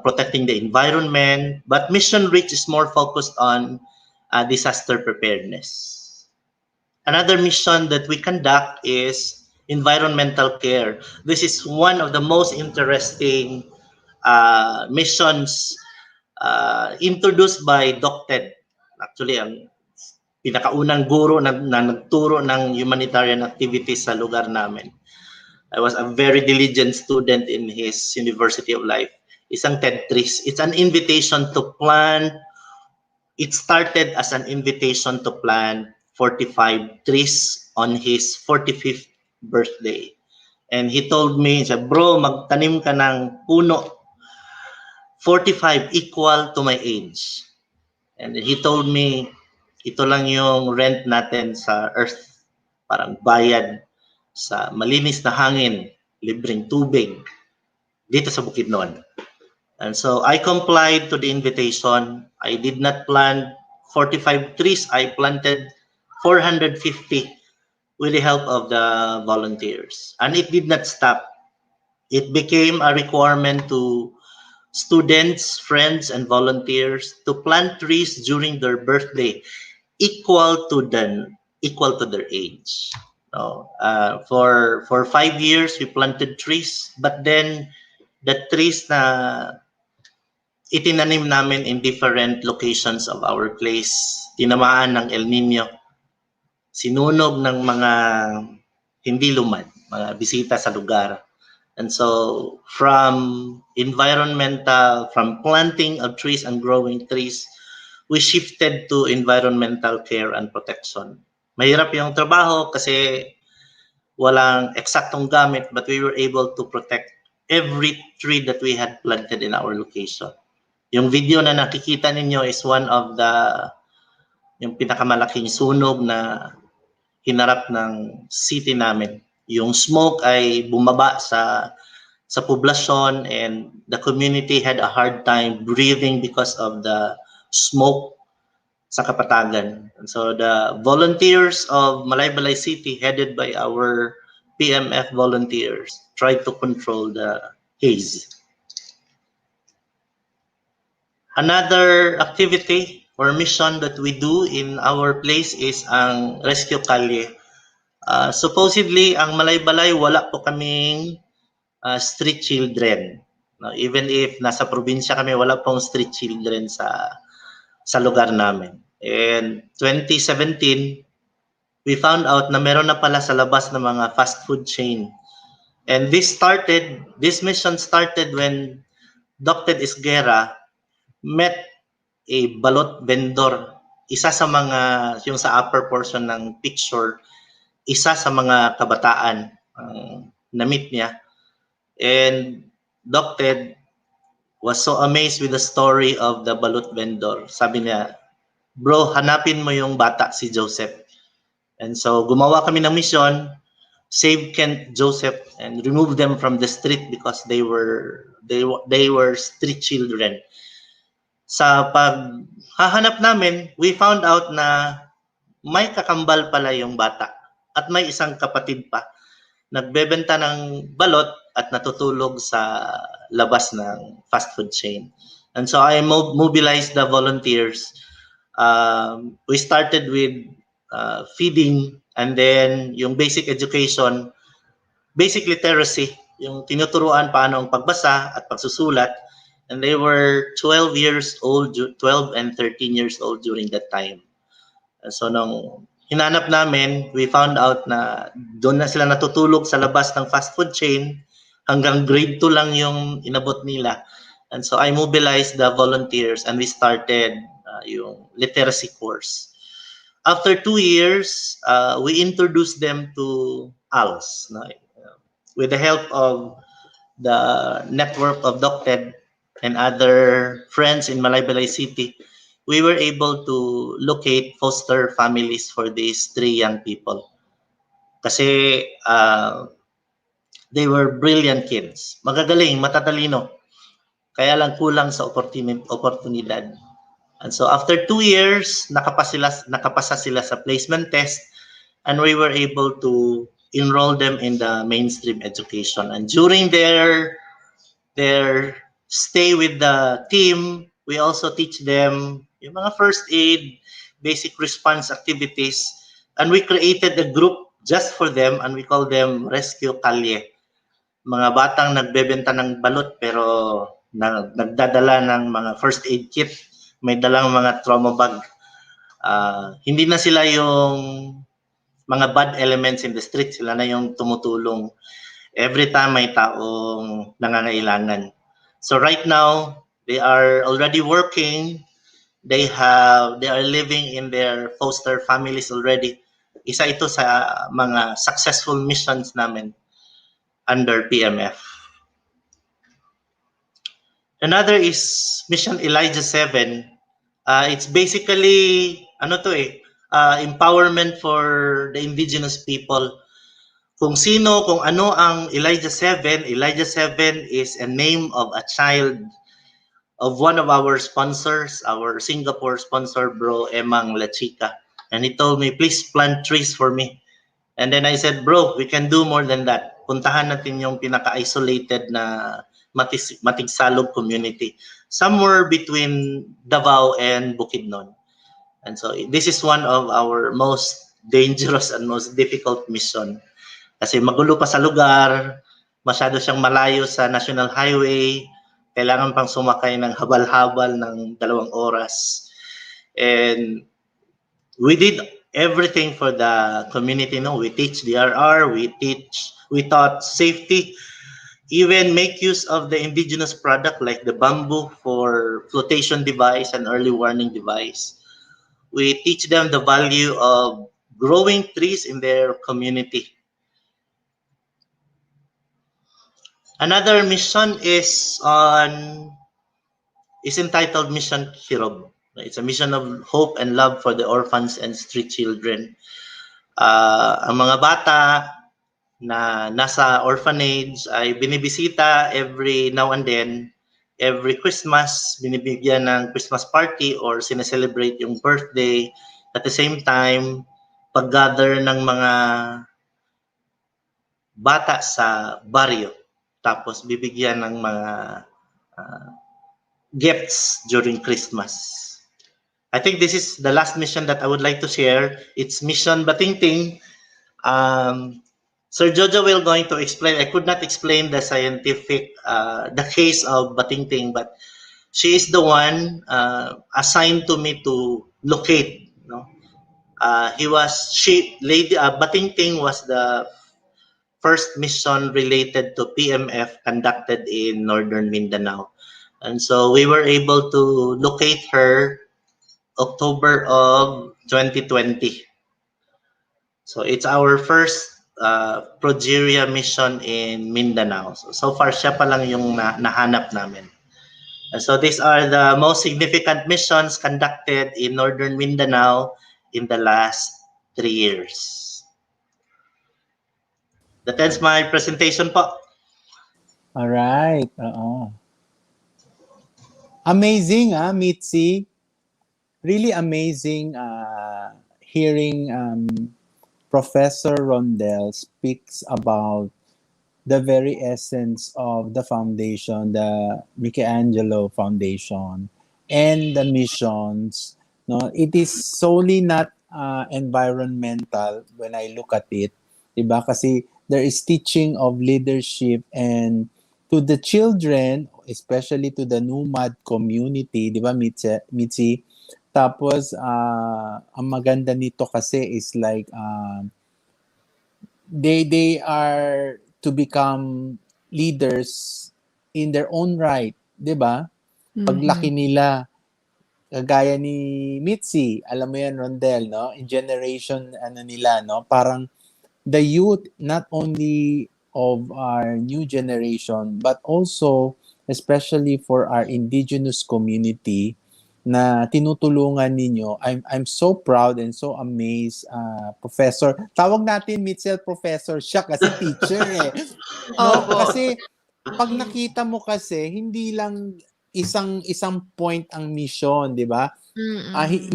protecting the environment. But Mission Reach is more focused on disaster preparedness. Another mission that we conduct is environmental care. This is one of the most interesting missions introduced by Doc Ted. Actually, ang pinakaunang guro na nagturo ng humanitarian activities sa lugar namin. I was a very diligent student in his University of Life. Isang TED Trees. It's an invitation to plant. It started as an invitation to plant 45 trees on his 45th birthday. And he told me, bro, magtanim ka ng puno. 45 equal to my age. And he told me, ito lang yung rent natin sa earth. Parang bayad sa malinis na hangin, libreng tubig, dito sa Bukidnon. And so I complied to the invitation. I did not plant 45 trees. I planted 450 with the help of the volunteers. And it did not stop. It became a requirement to students, friends, and volunteers to plant trees during their birthday equal to their age. For 5 years, we planted trees, but then the trees na itinanim namin in different locations of our place, tinamaan ng El Nino, sinunog ng mga hindi lumad, mga bisita sa lugar. And so from planting of trees and growing trees, we shifted to environmental care and protection. Mahirap yung trabaho kasi walang eksaktong gamit, but we were able to protect every tree that we had planted in our location. Yung video na nakikita ninyo is one of yung pinakamalaking sunog na hinarap ng city namin. Yung smoke ay bumaba sa poblasyon, and the community had a hard time breathing because of the smoke sa Kapatagan. And so the volunteers of Malaybalay City, headed by our PMF volunteers, tried to control the haze. Another activity or mission that we do in our place is ang Rescue Kalye. Supposedly, ang Malaybalay, wala po kaming street children. No, even if nasa probinsya kami, wala pong street children sa lugar namin. And 2017, we found out na meron na pala sa labas ng mga fast food chain. And this mission started when Dr. Isguera met a balot vendor. Isa sa mga, yung sa upper portion ng picture, isa sa mga kabataan na-meet niya. And Dr. was so amazed with the story of the balut vendor. Sabi niya, bro, hanapin mo yung bata si Joseph. And so gumawa kami ng mission, save Kent Joseph and remove them from the street because they were street children. Sa paghahanap namin, we found out na may kakambal pala yung bata at may isang kapatid pa. Nagbebenta ng balot at natutulog sa labas ng fast food chain. And so I mobilized the volunteers. We started with feeding, and then yung basic education, basic literacy, yung tinuturuan paano ang pagbasa at pagsusulat. And they were 12 years old, 12 and 13 years old during that time. So nung hinanap namin, we found out na doon na sila natutulog sa labas ng fast food chain, hanggang grade 2 lang yung inabot nila. And so I mobilized the volunteers and we started yung literacy course. After 2 years, we introduced them to ALS. With the help of the network of DocTed and other friends in Malaybalay City, we were able to locate foster families for these 3 young people. Kasi they were brilliant kids. Magagaling, matatalino. Kaya lang kulang sa oportunidad. And so after 2 years, nakapasa sila sa placement test, and we were able to enroll them in the mainstream education. And during their stay with the team, we also teach them yung mga first aid, basic response activities, and we created a group just for them, and we call them Rescue Kalye. Mga batang nagbebenta ng balot pero nagdadala ng mga first aid kit, may dalang mga trauma bag. Hindi na sila yung mga bad elements in the street, sila na yung tumutulong every time may taong nangangailangan. So right now, they are already working. They are living in their foster families already. Isa ito sa mga successful missions namin under PMF. Another is Mission Elijah 7. It's basically empowerment for the indigenous people. Kung ano ang Elijah 7, Elijah 7 is a name of a child of one of our sponsors, our Singapore sponsor, bro, Emang Lachika. And he told me, please plant trees for me. And then I said, bro, we can do more than that. Puntahan natin yung pinaka-isolated na Matigsalog community, somewhere between Davao and Bukidnon. And so this is one of our most dangerous and most difficult mission. Kasi magulo pa sa lugar, masyado siyang malayo sa National Highway, kailangan pang sumakay ng habal-habal ng 2 oras. And we did everything for the community. We teach DRR, we taught safety, even make use of the indigenous product like the bamboo for flotation device and early warning device. We teach them the value of growing trees in their community. Another mission is entitled Mission Hirob. It's a mission of hope and love for the orphans and street children. Ang mga bata na nasa orphanage ay binibisita every now and then. Every Christmas, binibigyan ng Christmas party or sineselebrate yung birthday. At the same time, pag-gather ng mga bata sa baryo. Tapos bibigyan ng mga gifts during Christmas. I think this is the last mission that I would like to share. It's Mission Batingting. Sir Jojo will going to explain. I could not explain the scientific, the case of Batingting, but she is the one assigned to me to locate. Batingting was the first mission related to PMF conducted in Northern Mindanao. And so we were able to locate her October of 2020. So it's our first progeria mission in Mindanao. So far siya pa lang yung nahanap namin. And so these are the most significant missions conducted in Northern Mindanao in the last 3 years. That ends my presentation po. Alright, oo. Amazing, Mitzi. Really amazing hearing Professor Rhondelle speaks about the very essence of the foundation, the Michaelangelo Foundation, and the missions. No, it is solely not environmental when I look at it, diba? Kasi there is teaching of leadership and to the children, especially to the nomad community, diba, Mitzi? Tapos, ang maganda nito kasi is like, they are to become leaders in their own right, 'di ba? Paglaki nila, kagaya ni Mitzi, alam mo yan, Rhondelle, no? In generation ano nila, no? Parang the youth not only of our new generation but also especially for our indigenous community na tinutulungan ninyo. I'm so proud and so amazed, Professor. Tawag natin Mitchell Professor siya kasi teacher eh. No, kasi pag nakita mo kasi hindi lang isang point ang mission, 'di ba?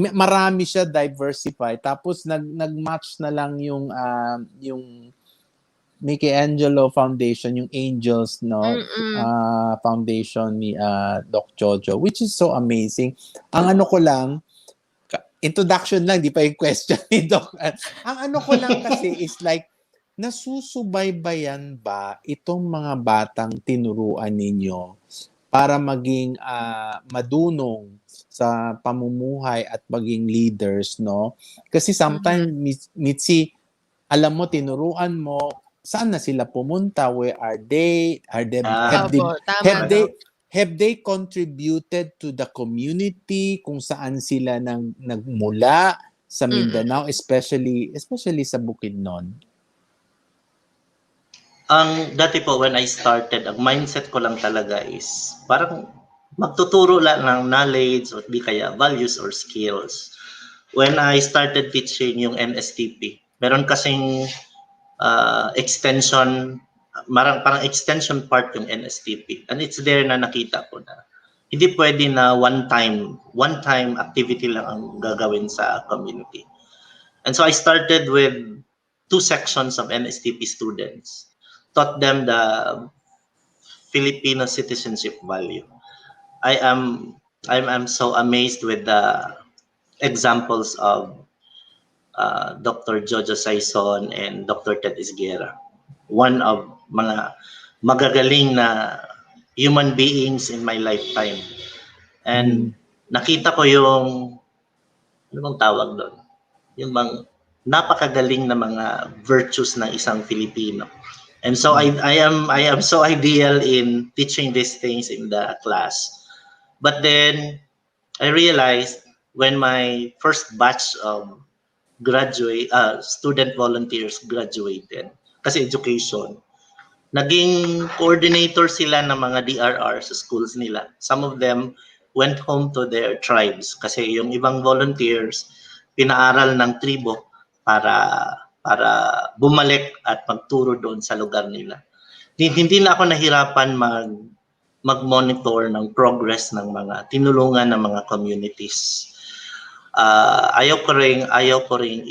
Marami siya, diversified. Tapos nag-match na lang yung Michaelangelo Foundation, yung Angels, no? Foundation ni Doc Jojo, which is so amazing. Ang ano ko lang, introduction lang, di pa yung question ni Doc. Ang ano ko lang kasi is like, nasusubaybayan ba itong mga batang tinuruan ninyo para maging madunong sa pamumuhay at maging leaders, no? Kasi sometimes, Mitzi, alam mo, tinuruan mo, saan na sila pumunta? Where are they? Have they contributed to the community kung saan sila nagmula sa Mindanao, especially sa Bukidnon? Ang dati po when I started, ang mindset ko lang talaga is parang magtuturo lang ng knowledge o di kaya values or skills. When I started teaching yung NSTP, meron kasing extension, parang extension part yung NSTP. And it's there na nakita ko na hindi pwede na one time activity lang ang gagawin sa community. And so I started with 2 sections of NSTP students. Taught them the Filipino citizenship value. I'm so amazed with the examples of Dr. Jojo Sayson and Dr. Ted Isguera. One of mga magagaling na human beings in my lifetime. And nakita ko yung, ano bang tawag doon? Yung bang napakagaling na mga virtues ng isang Filipino. And so I am so ideal in teaching these things in the class. But then I realized when my first batch of student volunteers graduated, kasi education, naging coordinator sila ng mga DRR sa schools nila. Some of them went home to their tribes kasi yung ibang volunteers pinaaral ng tribo para bumalik at magturo doon sa lugar nila. Hindi na ako nahirapan mag-monitor ng progress ng mga tinulungan ng mga communities. Ayaw ko ring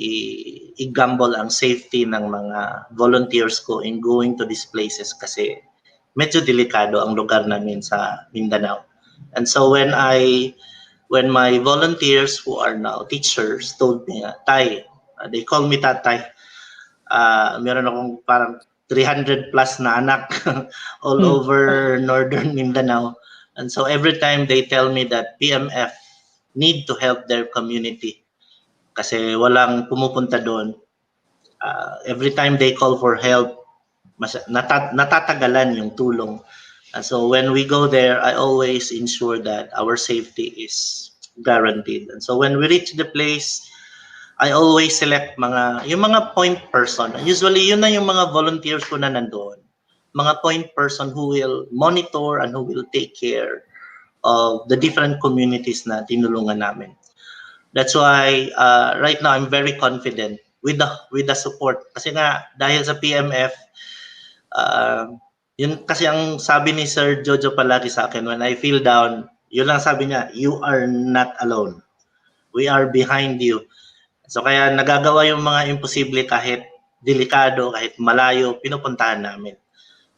i-gamble ang safety ng mga volunteers ko in going to these places kasi medyo delikado ang lugar namin sa Mindanao. And so when my volunteers who are now teachers told me, Tay, they call me Tatay, meron akong parang 300 plus na anak all over northern Mindanao. And so every time they tell me that PMF need to help their community kasi walang pumupunta doon. Every time they call for help, natatagalan yung tulong. And so when we go there, I always ensure that our safety is guaranteed. And so when we reach the place, I always select yung mga point person. Usually, yun na yung mga volunteers ko na nandoon. Mga point person who will monitor and who will take care of the different communities na tinulungan namin. That's why right now I'm very confident with the support. Kasi nga dahil sa PMF, yun kasi ang sabi ni Sir Jojo palagi sa akin when I feel down, yun lang sabi niya, you are not alone. We are behind you. So kaya nagagawa yung mga imposible kahit delikado, kahit malayo, pinupuntahan namin.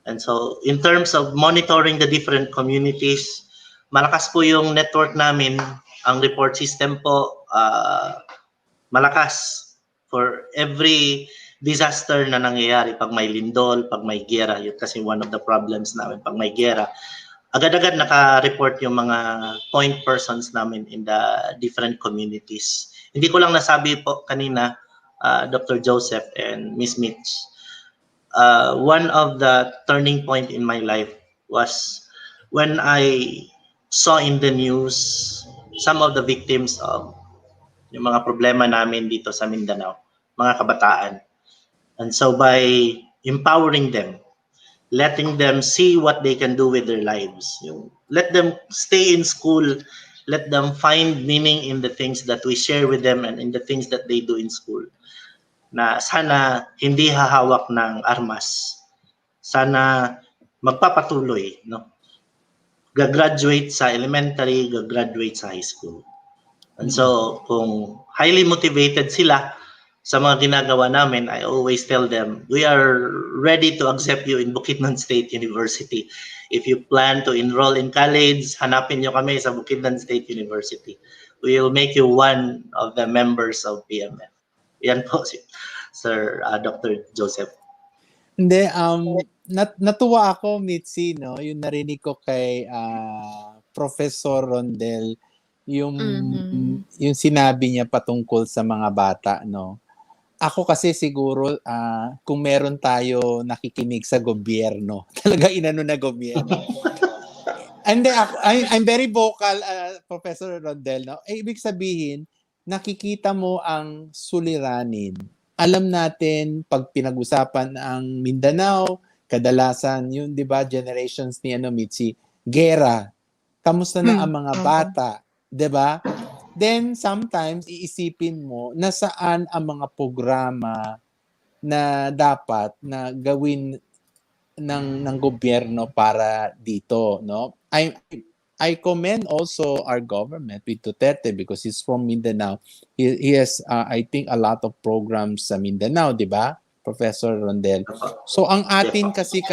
And so in terms of monitoring the different communities, malakas po yung network namin. Ang report system po, malakas for every disaster na nangyayari. Pag may lindol, pag may giyera, yun kasi one of the problems namin. Pag may giyera, agad-agad naka-report yung mga point persons namin in the different communities. Hindi ko lang nasabi po kanina, Dr. Joseph and Miss Mitch, one of the turning point in my life was when I saw in the news some of the victims of yung mga problema namin dito sa Mindanao, mga kabataan. And so by empowering them, letting them see what they can do with their lives, let them stay in school, let them find meaning in the things that we share with them and in the things that they do in school. Na sana hindi hahawak ng armas. Sana magpapatuloy, no? Gagraduate sa elementary, gagraduate sa high school. And so, kung highly motivated sila sa mga ginagawa namin, I always tell them, we are ready to accept you in Bukidnon State University. If you plan to enroll in college, hanapin nyo kami sa Bukidnon State University. We will make you one of the members of PMF. Yan po, Sir Dr. Joseph. Hindi, natuwa ako, Mitzi, no? Yung narinig ko kay Professor Rhondelle, yung sinabi niya patungkol sa mga bata, no? Ako kasi siguro, kung meron tayo nakikinig sa gobyerno, talaga inano na gobyerno. And I'm very vocal, Professor Rhondelle, no? Ibig sabihin, nakikita mo ang suliranin. Alam natin, pag pinag-usapan ang Mindanao, kadalasan, yun, di ba, generations ni Mitzi, gera. Kamusta na ang mga bata? Di ba? Then, sometimes, iisipin mo na saan ang mga programa na dapat na gawin ng gobyerno para dito, no? I commend also our government with Duterte because he's from Mindanao. He has, I think, a lot of programs sa Mindanao, di ba, Professor Rhondelle? So, ang atin kasi,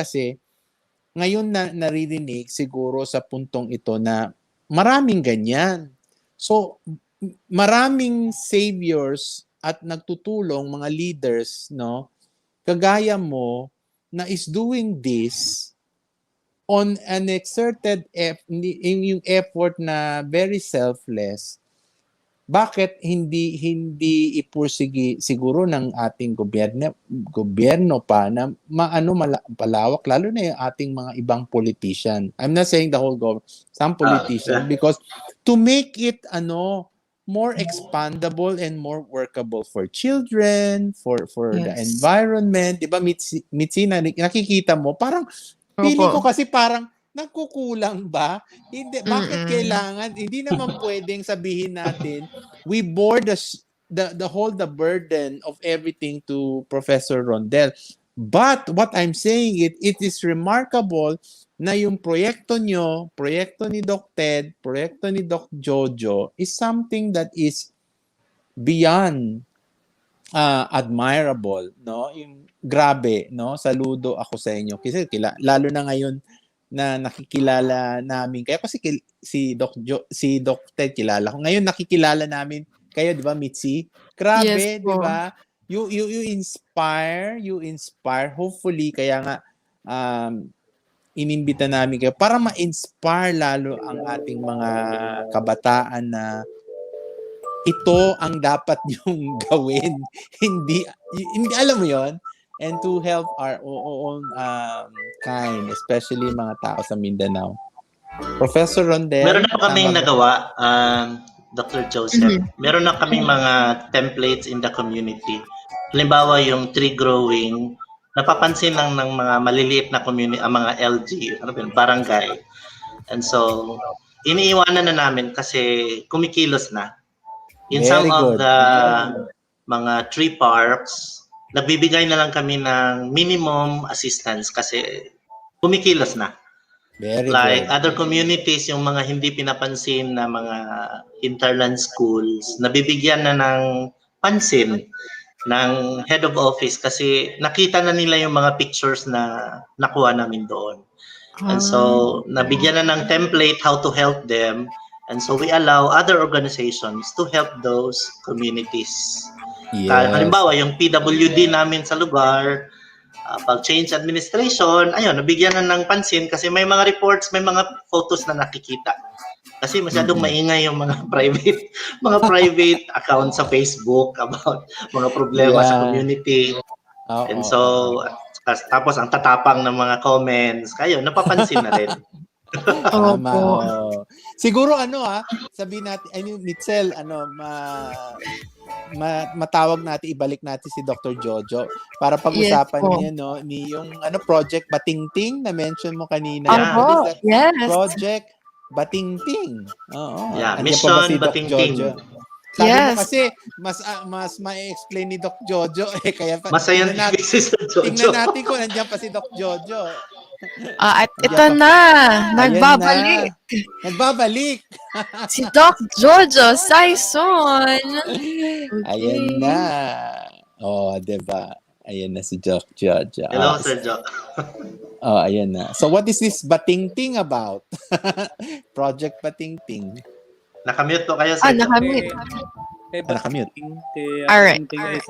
ngayon na naririnig siguro sa puntong ito na maraming ganyan. So, maraming saviors at nagtutulong, mga leaders, no, kagaya mo, na is doing this on an exerted yung effort na very selfless. Bakit hindi ipursige siguro ng ating gobyerno pa na palawak, lalo na yung ating mga ibang politician. I'm not saying the whole government, some politicians, because to make it more expandable and more workable for children, for the environment, 'di ba? Mitzi, nakikita mo parang feeling ko kasi parang nagkukulang ba? Hindi, bakit kailangan? Hindi naman pwedeng sabihin natin we bore the whole burden of everything to Professor Rhondelle. But what I'm saying, it is remarkable na yung proyekto nyo, proyekto ni Doc Ted, proyekto ni Doc Jojo is something that is beyond admirable, no? Yung grabe, no? Saludo ako sa inyo kasi lalo na ngayon na nakikilala namin kayo kasi si Doc Ted kilala ko. Ngayon nakikilala namin kayo, 'di ba, Mitzi? Grabe, 'di ba? You inspire. Hopefully kaya nga inimbita namin kayo para ma-inspire lalo ang ating mga kabataan na ito ang dapat yung gawin. Hindi alam mo 'yon, and to help our own kind, especially mga tao sa Mindanao. Professor Rhondelle, meron na kaming nagawa, Dr. Joseph. Meron na kaming mga templates in the community. Halimbawa, yung tree growing, napapansin lang ng mga maliliit na community, mga LG, barangay. And so, iniiwanan na namin kasi kumikilos na. In some Very of good. the mga tree parks, nabibigay na lang kami ng minimum assistance kasi kumikilos na. Very Like good. other communities, yung mga hindi pinapansin na mga hinterland schools, nabibigyan na ng pansin ng head of office kasi nakita na nila yung mga pictures na nakuha namin doon. And so, nabigyan na ng template how to help them. And so, we allow other organizations to help those communities. Yes. Halimbawa, yung PWD namin sa lugar, pag change administration, ayun, nabigyan na ng pansin kasi may mga reports, may mga photos na nakikita. Kasi masyadong maingay yung mga private accounts sa Facebook about mga problema sa community. And so, tapos ang tatapang ng mga comments, kayo, napapansin na rin. Tama. Siguro sabihin natin, Mitzel, matawag natin, ibalik natin si Dr. Jojo para pag-usapan niya ni yung project Batingting na mention mo kanina. What is that? Yes. Project Batingting. Yeah, Andiyan mission pa ba si Doc Batingting. Jojo? Sabi mo kasi mas ma-explain ni Doc Jojo kaya mas scientific si Doc Jojo. Tingnan natin kung nandiyan pa si Doc Jojo. At ito na, nagbabalik. Nagbabalik. Si Doc Jojo Sayson. Ayan na. Diba? Ayan na si Doc Jojo. Hello, Sir Jojo. Ayan na. So what is this Batingting about? Project Batingting. Nakamute po kayo, Sir Jojo. Nakamute. Nakamute. Alright. Is,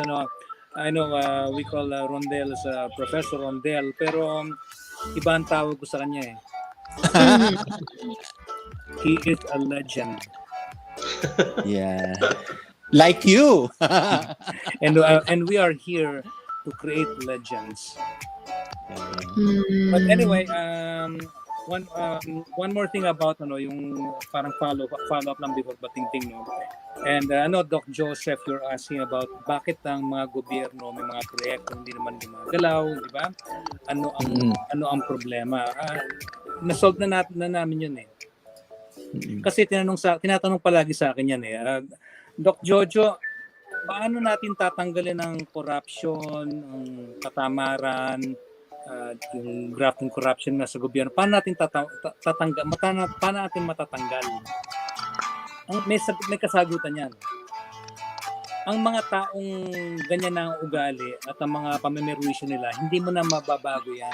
I know we call Rhondelle as Professor Rhondelle, pero iba ang tawag ko sa kanya eh. He is a legend. Yeah. Like you. And we are here to create legends. But anyway, one more thing about yung parang follow up lang before Batingting, no. And Doc Joseph, you're asking about bakit ang mga gobyerno may mga proyekto hindi naman gumagalaw, di ba? Ano ang problema? Na-solve na namin yun eh. Kasi tinatanong palagi sa akin yan eh. Doc Jojo, paano natin tatanggalin ang corruption, ang katamaran, yung grafting corruption na sa gobyerno? Paano natin matatanggal? May kasagutan yan. Ang mga taong ganyan na ang ugali at ang mga pamimerwisyo nila, hindi mo na mababago yan.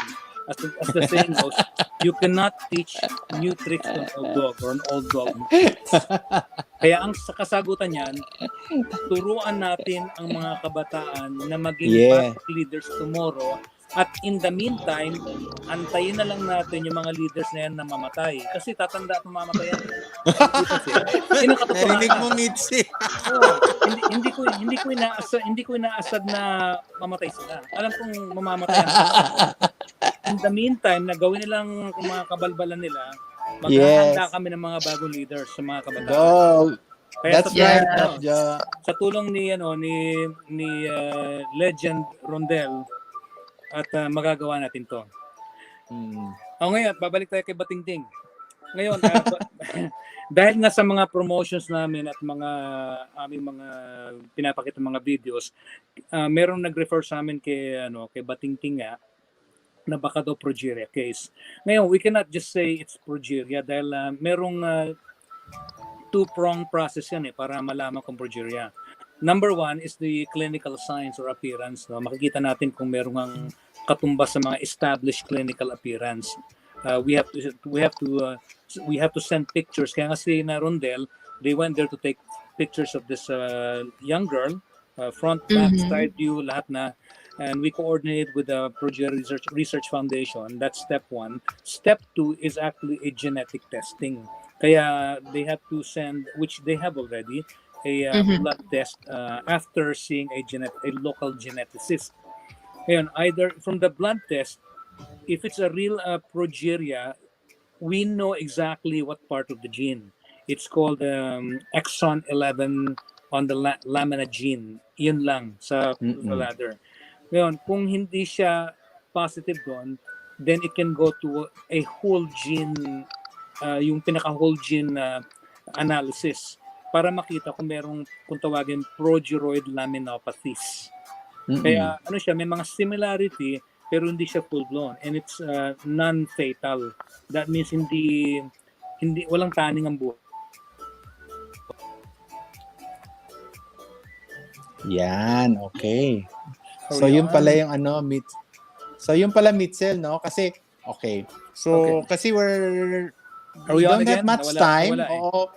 As the saying goes, you cannot teach new tricks to an old dog or an old dog. Kaya ang kasagutan yan, turuan natin ang mga kabataan na maging public leaders tomorrow. At in the meantime, antayin na lang natin yung mga leaders na yan na mamatay. Kasi tatanda at mamamatay yan. Narinig mo, Mitzi. Hindi ko inaasad na mamatay sila. Alam kong mamamatay yan. In the meantime, nagawin nilang mga kabalbalan nila, maghahanda kami ng mga bagong leaders sa mga kabataan. Kaya That's right. Sa tulong ni Legend Rhondelle, at magagawa natin to. Ngayon, babalik tayo kay Batingting. Ngayon, dahil nga sa mga promotions namin at aming mga pinapakita mga videos, merong nag-refer sa amin kay Batingting nga, na baka daw progeria case. Ngayon, we cannot just say it's progeria dahil merong two-prong process yan para malaman kung progeria. Number one is the clinical signs or appearance. No? Makikita natin kung merong katumbas sa mga established clinical appearance. We have to send pictures. Kaya nga si Rhondelle, they went there to take pictures of this young girl, front, back, side view, lahat na. And we coordinate with the Progeria Research Foundation. That's step one. Step two is actually a genetic testing. Kaya they have to send, which they have already, a blood test after seeing a local geneticist. Ngayon, either from the blood test, if it's a real progeria, we know exactly what part of the gene. It's called exon 11 on the lamina gene. Yun lang sa ladder. Ngayon, kung hindi siya positive doon, then it can go to a whole gene yung pinaka-whole gene analysis para makita kung tawagin progeroid laminopathies. Kaya ano siya, may mga similarity pero hindi siya full-blown and it's non-fatal. That means hindi walang taning ang buhay. Yan, okay. So yun pala yung So yun pala Mitzel, no? Kasi okay. So kasi we don't have much time. Oo.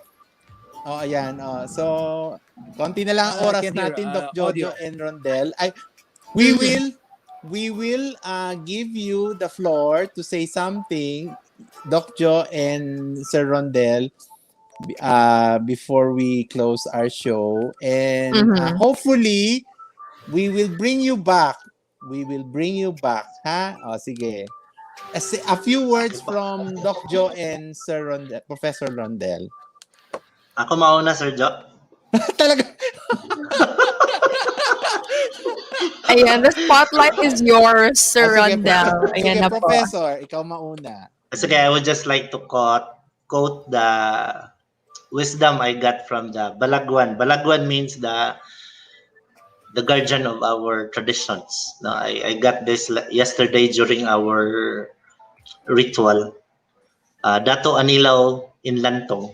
Oh, ayan. So konti na lang ang oras natin, Doc Jojo and Rhondelle. We will give you the floor to say something, Doc Jo and Sir Rhondelle, before we close our show, and hopefully we will bring you back. Ha? O sige. A few words from Doc Jo and Sir Rhondelle, Professor Rhondelle. Ako mauna, Sir Jo. Talaga. Ayan, the spotlight is yours, Sir Rhondelle. Ayan na po. Professor, ikaw mauna. Sige, I would just like to quote the wisdom I got from the Balagwan. Balagwan means the guardian of our traditions. No, I got this yesterday during our ritual. Dato Anilaw in Lantong,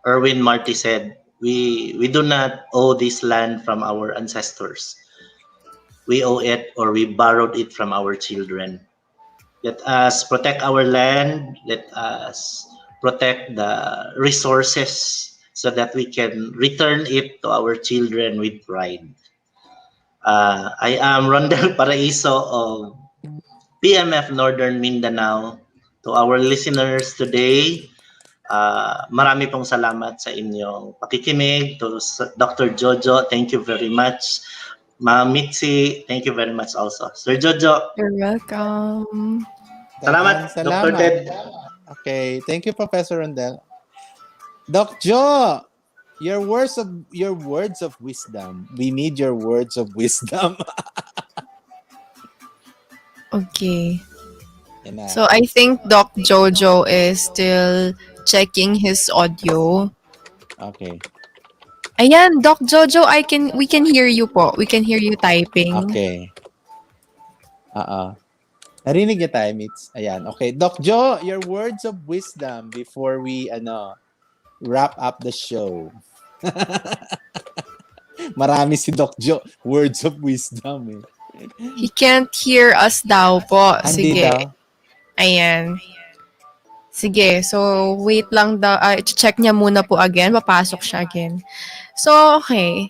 Erwin Marty said, we do not owe this land from our ancestors. We owe it, or we borrowed it from our children. Let us protect our land. Let us protect the resources so that we can return it to our children with pride. I am Rhondelle Paraiso of PMF Northern Mindanao. To our listeners today, marami pong salamat sa inyong pakikinig. To Dr. Jojo, thank you very much. Ma'am Mitzi, thank you very much also. Sir Jojo. You're welcome. Salamat, Dr. Ted. Okay, thank you, Professor Rhondelle. Doc Jo, your words of wisdom. We need your words of wisdom. Okay. So I think Doc Jojo is still checking his audio. Okay. Ayan, Doc Jojo, we can hear you po. We can hear you typing. Okay. Narinig niya tayo, Mitz. Ayan. Okay. Doc Jo, your words of wisdom before we wrap up the show. Marami si Doc Jo. Words of wisdom. He can't hear us daw po. Sige. Daw? Ayan. Sige. So, wait lang daw. Check niya muna po again. Papasok siya again. So, okay.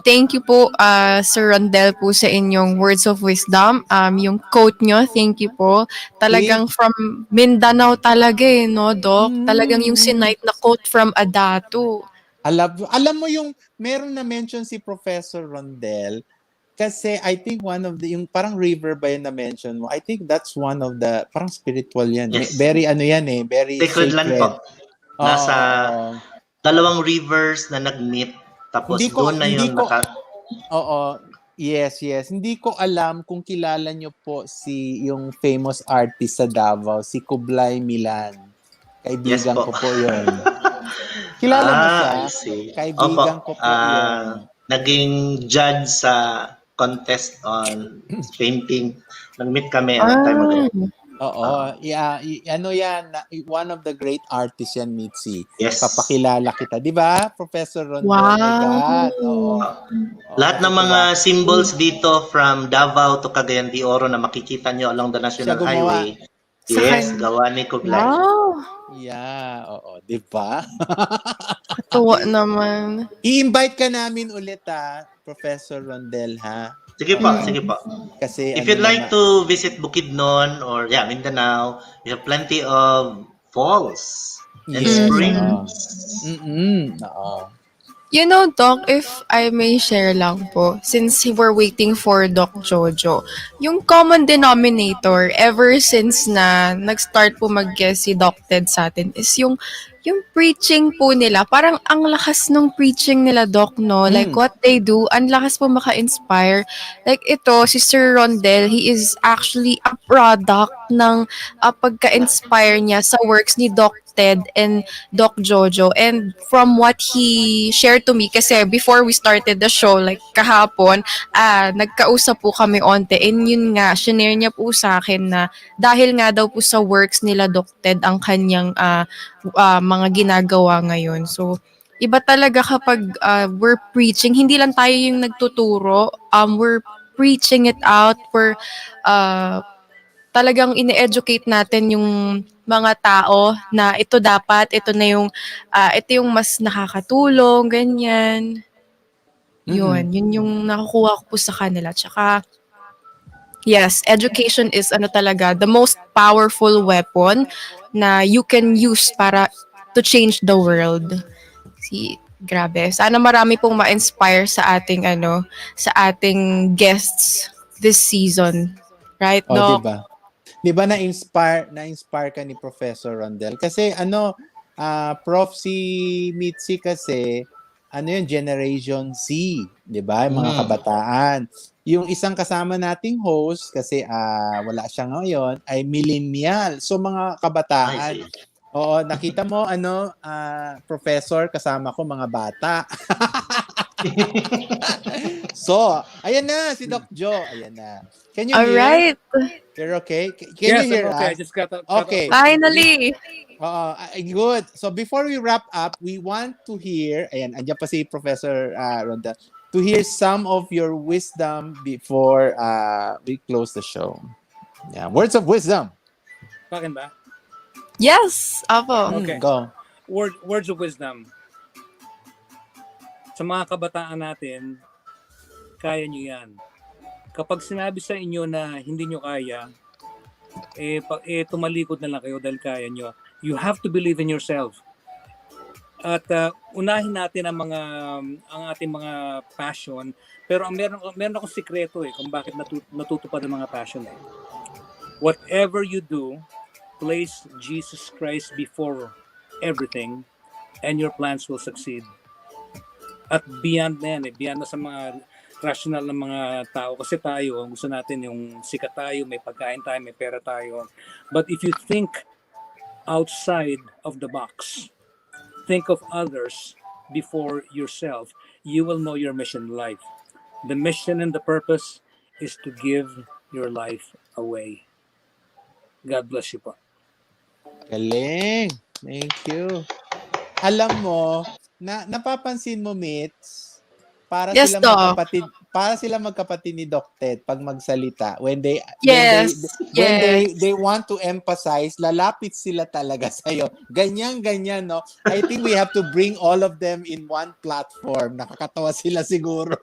Thank you po, Sir Rhondelle po sa inyong words of wisdom. Yung quote nyo, thank you po. Talagang from Mindanao talaga no, Doc? Talagang yung sinight na quote from a Datu. Alam mo yung meron na mention si Professor Rhondelle kasi I think one of the, yung parang river ba yun na mention mo? I think that's one of the, parang spiritual yan. Yes. Very very sacred land po. Nasa dalawang rivers na nag-meet. Tapos doon na yung Yes. Hindi ko alam kung kilala nyo po yung famous artist sa Davao, si Kublai Milan. Kaibigan ko po yun. Kilala mo siya? Kaibigan ko po yun. Naging judge sa contest on painting. Nag-meet kami time ago. Oo. Ano yan, one of the great artists yan, Mitzi. Yes. Papakilala kita. Di ba, Professor Rhondelle? Wow. Oo. Lahat ng mga symbols dito from Davao to Cagayan de Oro na makikita nyo along the National Highway. Yes, gawa ni Kublai. Wow. Yeah, oo. Di ba? Tuwa naman. I-invite ka namin ulit, Professor Rhondelle, ha? Sige po. Kasi if you'd like to visit Bukidnon or Mindanao, we have plenty of falls and springs. You know, Doc, if I may share lang po, since we're waiting for Doc Jojo, yung common denominator ever since na nag-start po mag-guest si Doc Ted sa atin is yung yung preaching po nila, parang ang lakas nung preaching nila, Doc, no? Like, what they do, ang lakas po maka-inspire. Like, ito, si Sir Rhondelle, he is actually a product ng pagka-inspire niya sa works ni Doc Ted and Doc Jojo. And from what he shared to me, kasi before we started the show, like kahapon, nagkausap po kami onte. And yun nga, shinare niya po sa akin na dahil nga daw po sa works nila Doc Ted ang kanyang mga ginagawa ngayon. So, iba talaga kapag we're preaching, hindi lang tayo yung nagtuturo, we're preaching it out, we're talagang ine-educate natin yung mga tao na ito dapat, ito yung mas nakakatulong, ganyan. Yun yung nakukuha ko po sa kanila. Tsaka, yes, education is talaga, the most powerful weapon na you can use para to change the world. Grabe. Sana marami pong ma-inspire sa ating sa ating guests this season. Right, Doc? Diba? Diba na-inspire ka ni Professor Rhondelle? Kasi Prof si Mitzi kasi yun, Generation Z, 'di ba? Yung mga kabataan. Yung isang kasama nating host kasi wala siya ngayon ay millennial. So mga kabataan. Oo, nakita mo professor kasama ko mga bata. So, ayan na si Doc Joe. Ayan na. Can you hear? Alright. You're okay? Can you hear okay. us? I just got okay. Finally. Good. So before we wrap up, we want to hear, ayan, andyan pa si Professor Rhondelle, to hear some of your wisdom before we close the show. Yeah, words of wisdom. Pakin ba? Yes, apo. Okay. Go. Words of wisdom. Sa mga kabataan natin, kaya nyo yan. Kapag sinabi sa inyo na hindi nyo kaya, tumalikod na lang kayo dahil kaya nyo. You have to believe in yourself. At unahin natin ang ating mga passion. Pero meron akong sikreto kung bakit natutupad ang mga passion. Whatever you do, place Jesus Christ before everything and your plans will succeed. At beyond na yan, beyond na sa mga rational na mga tao. Kasi tayo, gusto natin yung sikat tayo, may pagkain tayo, may pera tayo. But if you think outside of the box, think of others before yourself, you will know your mission in life. The mission and the purpose is to give your life away. God bless you po. Galing. Thank you. Alam mo, napapansin mo, Mitz, para sila magkapatid ni Doc Ted pag magsalita. When they want to emphasize, lalapit sila talaga sa iyo. Ganyan, no? I think we have to bring all of them in one platform. Nakakatawa sila siguro.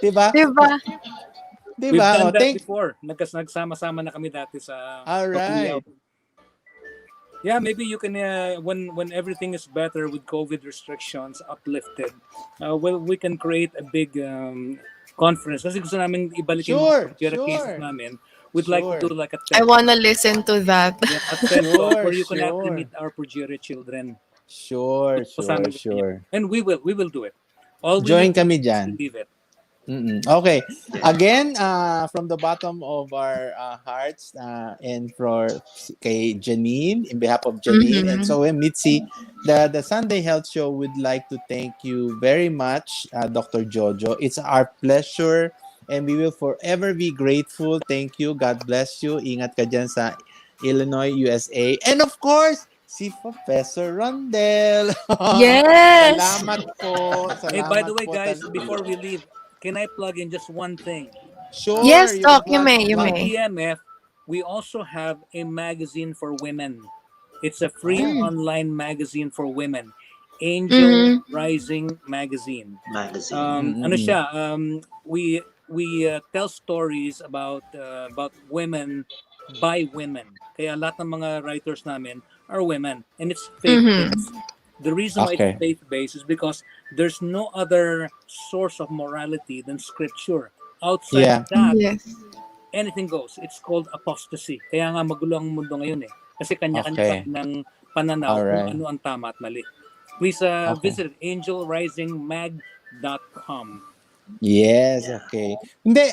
Diba? We've done that before. Nagsama-sama na kami dati sa Alright. Yeah, maybe you can when everything is better with COVID restrictions uplifted, we can create a big conference. Kasi gusto namin ibalik yung mga cases namin. We'd like to do like a TED. I wanna listen to that. Yeah, a TED talk where you can actually meet our Progeria children. Sure. And we will do it. All Join kami dyan. Leave it. Okay. Again, from the bottom of our hearts and for kay Janine, in behalf of Janine and so Mitzi, the Sunday Health Show would like to thank you very much, Dr. Jojo. It's our pleasure and we will forever be grateful. Thank you. God bless you. Ingat ka dyan sa Illinois, USA. And of course, si Professor Rhondelle. Yes! Salamat po. Hey, by the way, guys, before we leave, can I plug in just one thing? Sure. Yes, Doc, you may. PMF, we also have a magazine for women. It's a free online magazine for women. Angel Rising Magazine. Ano siya? We tell stories about women by women. Kaya lahat ng mga writers namin are women, and it's faith-based. The reason why it's faith-based is because there's no other source of morality than scripture. Outside of that, anything goes. It's called apostasy. Kaya nga magulo ang mundo ngayon Kasi kanya-kanya ng pananaw kung Alright. ano ang tama at mali. Please Okay. visit angelrisingmag.com. Yes, okay. Hindi,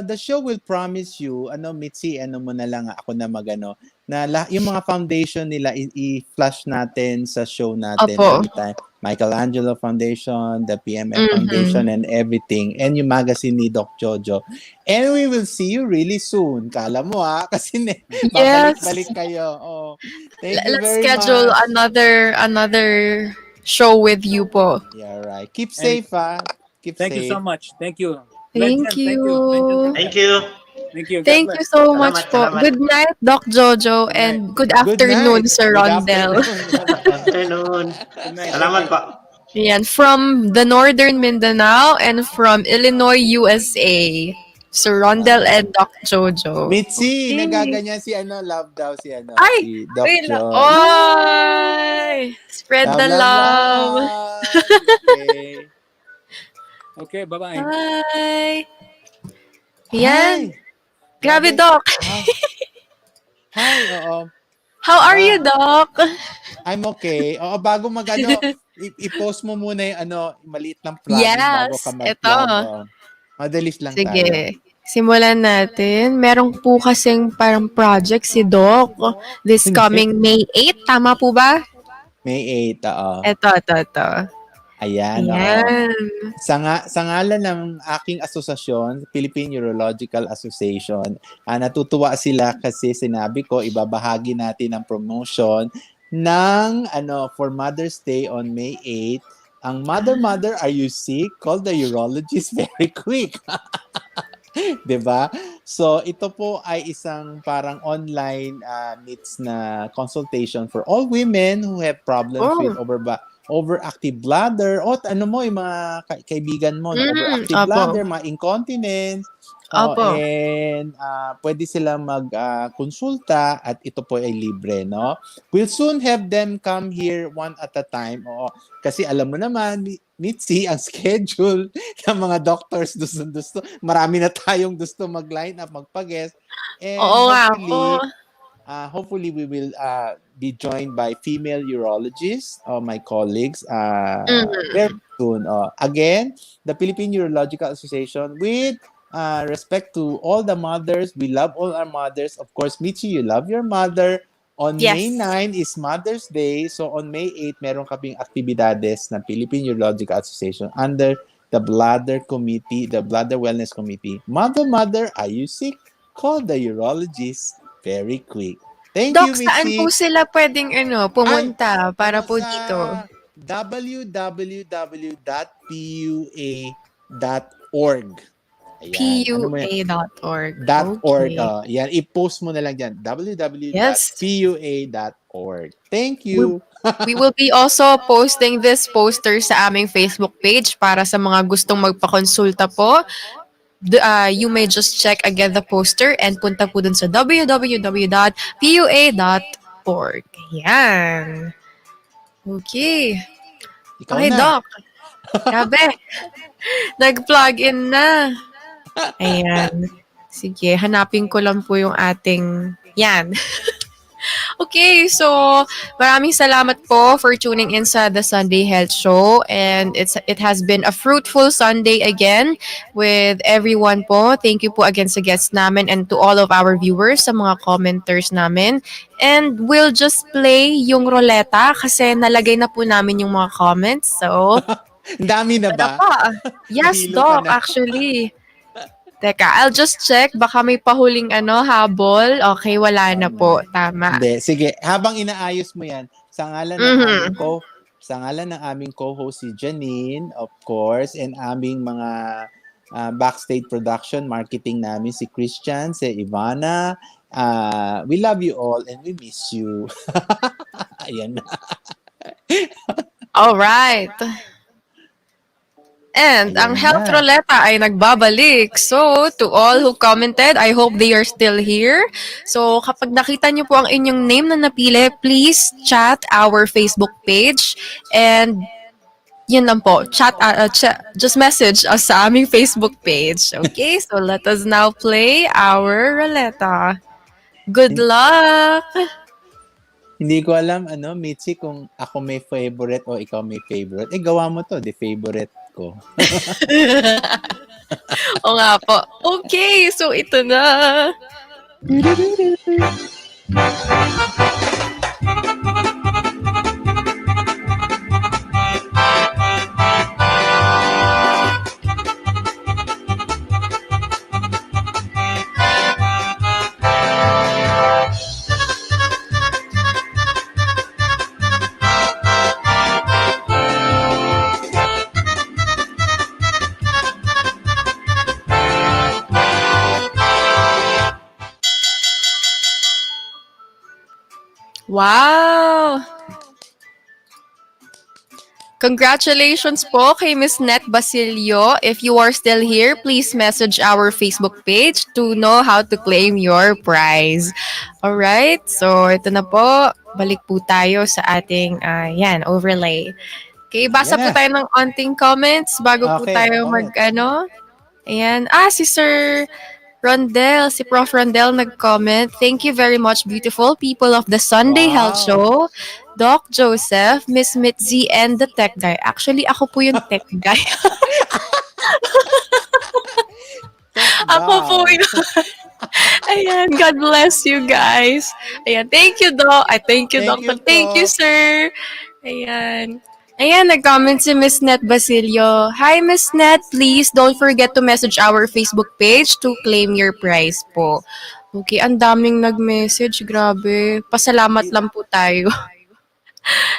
the show will promise you, Mitzi, mo na lang, ako na magano, na yung mga foundation nila, i-flash natin sa show natin Opo. every time. Michaelangelo Foundation, the PMF Mhm. Foundation, and everything. And yung magazine ni Doc Jojo. And we will see you really soon. Kala mo kasi Yes. babalik-balik kayo. Oh, thank you Let's very schedule much. another show with you po. Yeah, right. Keep And safe, Keep thank you safe. so much. Thank you. Thank Legend, thank you. you. Thank you. Thank you. God Thank you bless. so Salamat, much po. salamat. Good night, Doc Jojo, Good night. and good Good afternoon, night. Sir Good Rhondelle. afternoon. Afternoon. Good night. Salamat Thank you. po. Yan, from the Northern Mindanao and from Illinois, USA. Sir Rhondelle Wow. and Doc Jojo. Mitzi, Okay. nagaganyan si love daw Ay! si Doc Wait lang. Joy. Oy! Spread Love, the love, love. love. Okay. Okay, bye-bye. Hi! Hi. Yan. Grabe, Doc. Hi, oo. How are you, Doc? I'm okay. Oo, bago i-post mo muna yung maliit ng plugging bago ka Yes, mag-plug. ito. Oo. Madalis lang tayo. Sige. Simulan natin. Meron po kasing parang project si Doc this coming May 8. Tama po ba? May 8, oo. Ito. Ayan, oo. Ayan. Sa ngalan ng aking asosasyon, Philippine Urological Association, natutuwa sila kasi sinabi ko, ibabahagi natin ang promotion ng for Mother's Day on May 8. Ang Mother, are you sick? Call the urologist very quick. 'Di ba? So ito po ay isang parang online needs na consultation for all women who have problems with overactive bladder o yung mga kaibigan mo na overactive Opo. bladder, mga incontinence. Opo. And pwede silang magkonsulta at ito po ay libre, no? We'll soon have them come here one at a time. Kasi alam mo naman, Mitzi, ang schedule ng mga doctors gusto. Marami na tayong gusto mag-line up, magpa-guest. And Oo nga po. hopefully we will be joined by female urologists, my colleagues, very soon. Again, the Philippine Urological Association, with respect to all the mothers, we love all our mothers. Of course, Michi, you love your mother. On Yes. May 9 is Mother's Day. So on May 8, meron kaming aktibidades ng Philippine Urological Association under the Bladder Committee, the Bladder Wellness Committee. Mother, are you sick? Call the urologist very quick. Thank Doc, you, saan Mitzi. po sila pwedeng pumunta para po dito? www.pua.org. PUA.org. .org. Okay. Yan, i-post mo na lang dyan. www.pua.org. Thank you. We will be also posting this poster sa aming Facebook page para sa mga gustong magpakonsulta po. You may just check again the poster and punta po dun sa www.pua.org. Yan. Okay. Ikaw Okay, na. Doc. Grabe. Nag-plug in na. Ayan. Sige, hanapin ko lang po yung ating... Yan. Okay, so maraming salamat po for tuning in sa The Sunday Health Show, and it has been a fruitful Sunday again with everyone po. Thank you po again sa guests namin and to all of our viewers, sa mga commenters namin. And we'll just play yung roleta kasi nalagay na po namin yung mga comments. So, dami na ba? Yes, Nahilo ka Doc, na. actually. Teka, I'll just check. Baka may pahuling habol. Okay, wala na po. Tama. Hindi, sige. Habang inaayos mo yan, sa ngalan ng aming co-host si Janine, of course, and aming mga backstage production, marketing namin, si Christian, si Ivana, we love you all and we miss you. Ayan na. All right. And ang Health Roleta ay nagbabalik. So, to all who commented, I hope they are still here. So, kapag nakita niyo po ang inyong name na napili, please chat our Facebook page. And, yun lang po. Just message us sa aming Facebook page. Okay? So, let us now play our Roleta. Good luck! Hindi ko alam, Mitzi, kung ako may favorite o ikaw may favorite. Gawa mo to, the favorite ko. O nga po. Okay, so ito na. Wow! Congratulations po kay Miss Net Basilio. If you are still here, please message our Facebook page to know how to claim your prize. Alright, so ito na po. Balik po tayo sa ating overlay. Okay, basa Yan po na. tayo ng onting comments bago po Okay, tayo go ahead. Ayan. Si Sir Rhondelle, si Prof. Rhondelle nag-comment. Thank you very much, beautiful people of the Sunday Health Wow. Show. Doc Joseph, Miss Mitzi, and the tech guy. Actually, ako po yung tech guy. Ako po yun. Ayan, God bless you guys. Ayan, thank you, Doc. Thank you, Thank Doctor. you, Thank you, Prof. sir. Ayan. Ayan, nag-comment si Miss Net Basilio. Hi, Miss Net. Please don't forget to message our Facebook page to claim your prize po. Okay, ang daming nag-message. Grabe. Pasalamat lang po tayo.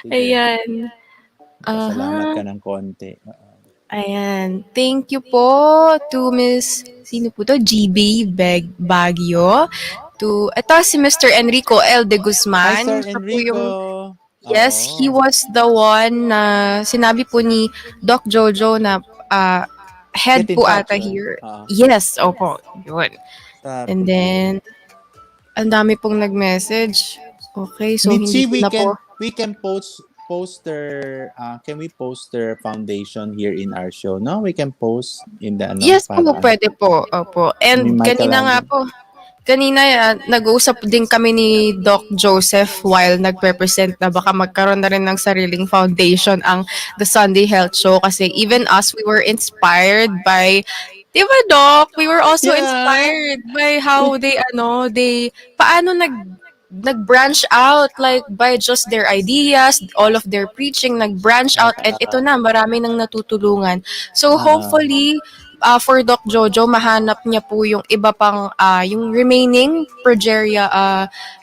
Sige. Ayan. Pasalamat ka ng konti. Ayan. Thank you po to Miss, sino po to? GB Baguio. Ito si Mr. Enrico L. de Guzman. Hi, Sir Siya po Enrico. yes, he was the one na sinabi po ni Doc Jojo na head Get in po touch, ata right? here. Yes, opo. Yun. And then, ang dami pong nag-message. Okay, so Mitzi, hindi ko na po. we can can we post their foundation here in our show? No, we can post in the Yes po, pwede po. Opo. And kanina nga po, nag-uusap din kami ni Doc Joseph while nagpe-present na baka magkaroon na rin ng sariling foundation ang The Sunday Health Show kasi even us, we were inspired by, di ba Doc? We were also inspired by how paano nag-branch out like by just their ideas, all of their preaching, nag-branch out and ito na, marami nang natutulungan. So hopefully, for Doc Jojo, mahanap niya po yung iba pang, yung remaining progeria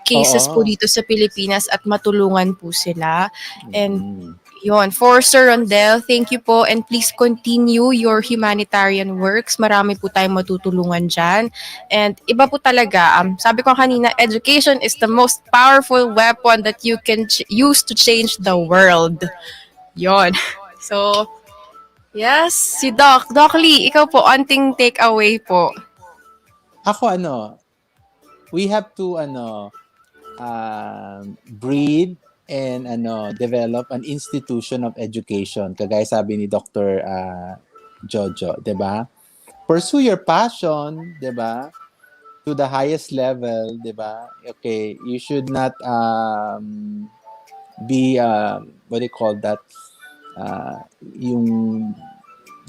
cases po dito sa Pilipinas at matulungan po sila. And yun, for Sir Rhondelle, thank you po and please continue your humanitarian works. Marami po tayong matutulungan dyan. And iba po talaga, sabi ko kanina, education is the most powerful weapon that you can use to change the world. Yon. So, yes, si Doc Lee, ikaw po, onting takeaway po. Ako we have to breed and develop an institution of education. Kagaya sabi ni Dr. Jojo, 'di ba? Pursue your passion, 'di ba? To the highest level, 'di ba? Okay, you should not be what do you call that? Yung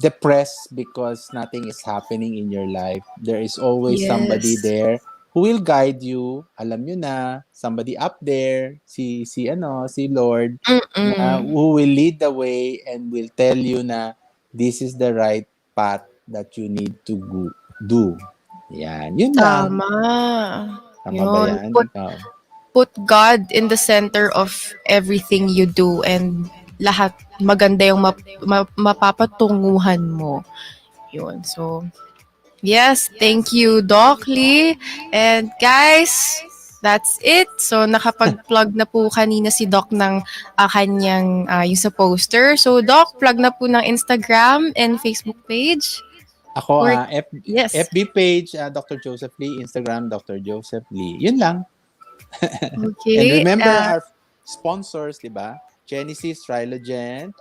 depressed because nothing is happening in your life. There is always somebody there who will guide you. Alam nyo na, somebody up there, si Lord, who will lead the way and will tell you na this is the right path that you need to do. Yan, yun lang. Tama ba yan? Put God in the center of everything you do and lahat maganda yung mapapatunguhan mo. Yun. So, yes, thank you, Doc Lee. And guys, that's it. So, nakapag-plug na po kanina si Doc ng kanyang yung sa poster. So, Doc, plug na po ng Instagram and Facebook page. Ako, FB page, Dr. Joseph Lee. Instagram, Dr. Joseph Lee. Yun lang. Okay. And remember our sponsors, di ba? Genesis, Trilodent,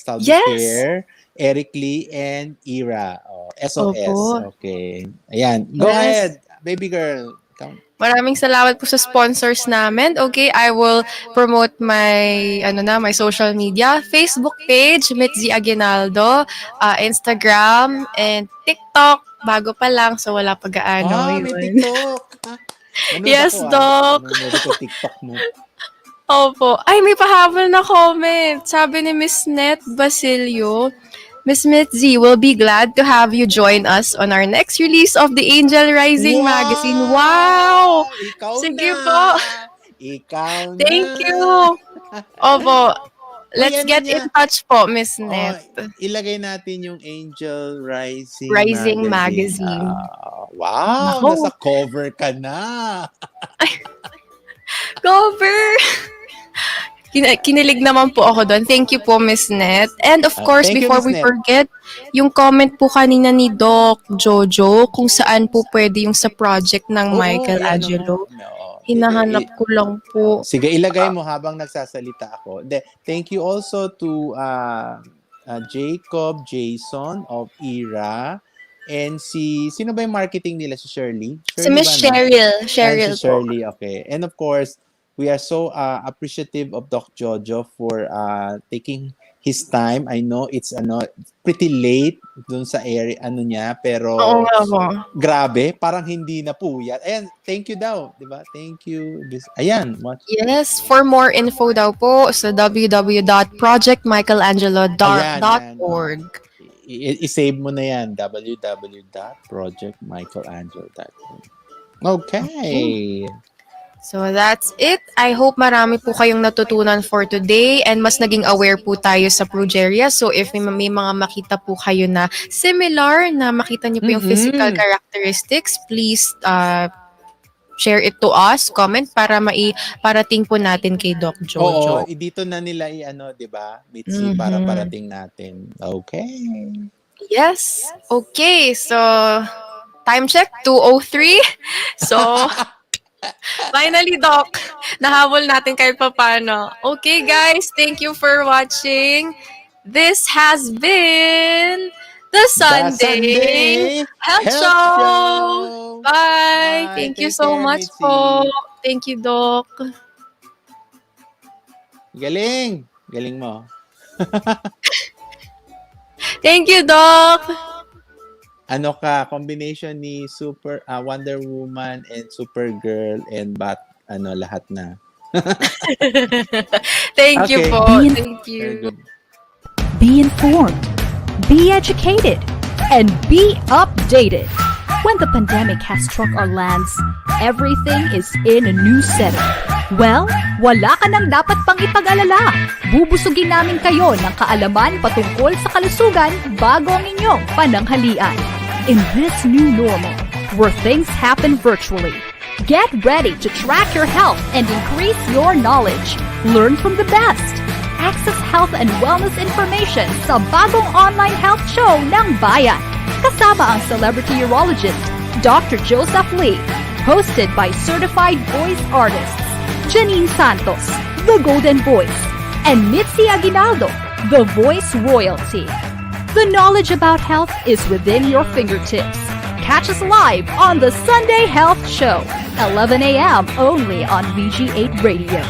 Salvicare, Eric Lee, and Ira. SOS. Opo. Okay. Ayan. Go ahead, baby girl. Maraming salamat po sa sponsors namin. Okay, I will promote my my social media, Facebook page, Mitzi Aguinaldo, Instagram, and TikTok. Bago pa lang, so wala pa gaano. May Yun. TikTok. Nanood Yes, ako, Doc. Nanonood ako TikTok mo. Opo. Ay, may pahabol na comment. Sabi ni Miss Net Basilio, Miss Mitzi, we'll be glad to have you join us on our next release of the Angel Rising magazine. Wow! Ikaw Sige na! po. Ikaw na! Thank you. Opo. Let's ano get niya? in touch po, Miss Net. Ilagay natin yung Angel Rising, Rising magazine. magazine. Wow! Nako. Nasa cover ka na! Cover! Kinilig naman po ako doon. Thank you po, Miss Net. And of course, thank you, before Miss we Net. forget, yung comment po kanina ni Doc Jojo kung saan po pwede yung sa project ng Michaelangelo. Hinahanap ko lang po. Sige, ilagay mo habang nagsasalita ako. Thank you also to Jacob Jason of ERA and sino ba yung marketing nila? Si Shirley? Si Miss ba, no? Cheryl Si po. Shirley, okay. And of course, we are so appreciative of Doc Jojo for taking his time. I know it's pretty late dun sa area niya, pero Oo nga po. grabe, parang hindi na puyat. Ayan, thank you daw, 'di ba? Thank you. Ayan, watch. Yes, for more info daw po sa www.projectmichelangelo.org. I-save mo na yan, www.projectmichelangelo.org. Okay. So that's it. I hope marami po kayong natutunan for today and mas naging aware po tayo sa progeria. So if may mga makita po kayo na similar, na makita niyo po yung physical characteristics, please share it to us, comment para parating po natin kay Doc Jojo. Oo, dito na nila di ba? Mitzi, para parating natin. Okay. Yes. Okay, so time check 2:03. So finally, Doc, nahabol natin kahit papano. Okay, guys, thank you for watching. This has been the Sunday Health Show. Bye. Thank you so much po. Thank you, Doc. Galing. Galing mo. Thank you, Doc. Combination ni Wonder Woman and Supergirl and lahat na. Thank you po. Thank you. Be informed, be educated, and be updated. When the pandemic has struck our lands, everything is in a new setting. Well, wala ka nang dapat pang ipag-alala. Bubusugin namin kayo ng kaalaman patungkol sa kalusugan bago ang inyong pananghalian. In this new normal, where things happen virtually, get ready to track your health and increase your knowledge. Learn from the best. Access health and wellness information sa bagong online health show ng Bayan. Kasama ang celebrity urologist, Dr. Joseph Lee. Hosted by certified voice artists, Janine Santos, the Golden Voice, and Mitzi Aguinaldo, the Voice Royalty. The knowledge about health is within your fingertips. Catch us live on the Sunday Health Show, 11 a.m. only on VG8 Radio.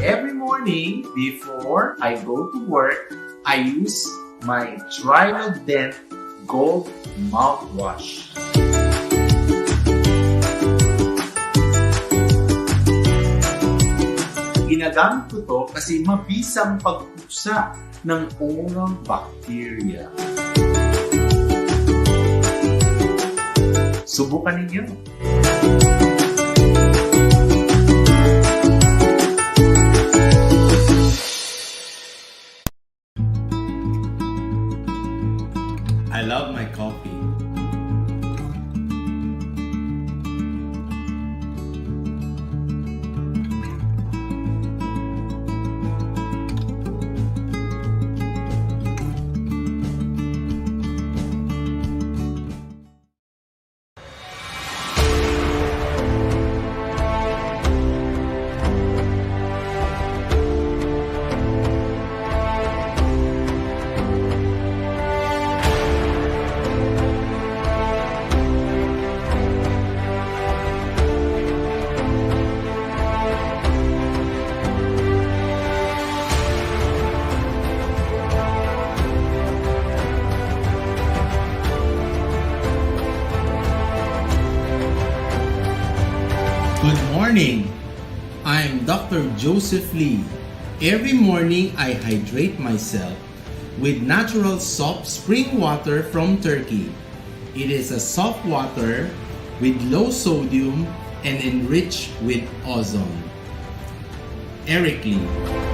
Every morning before I go to work, I use my Trilodent Gold mouthwash. Ginagamit ko to kasi mabisang pagpusa ng unang bacteria. Subukan ninyo. I love my coffee. morning. I'm Dr. Joseph Lee. Every morning I hydrate myself with natural soft spring water from Turkey. It is a soft water with low sodium and enriched with ozone. Eric Lee.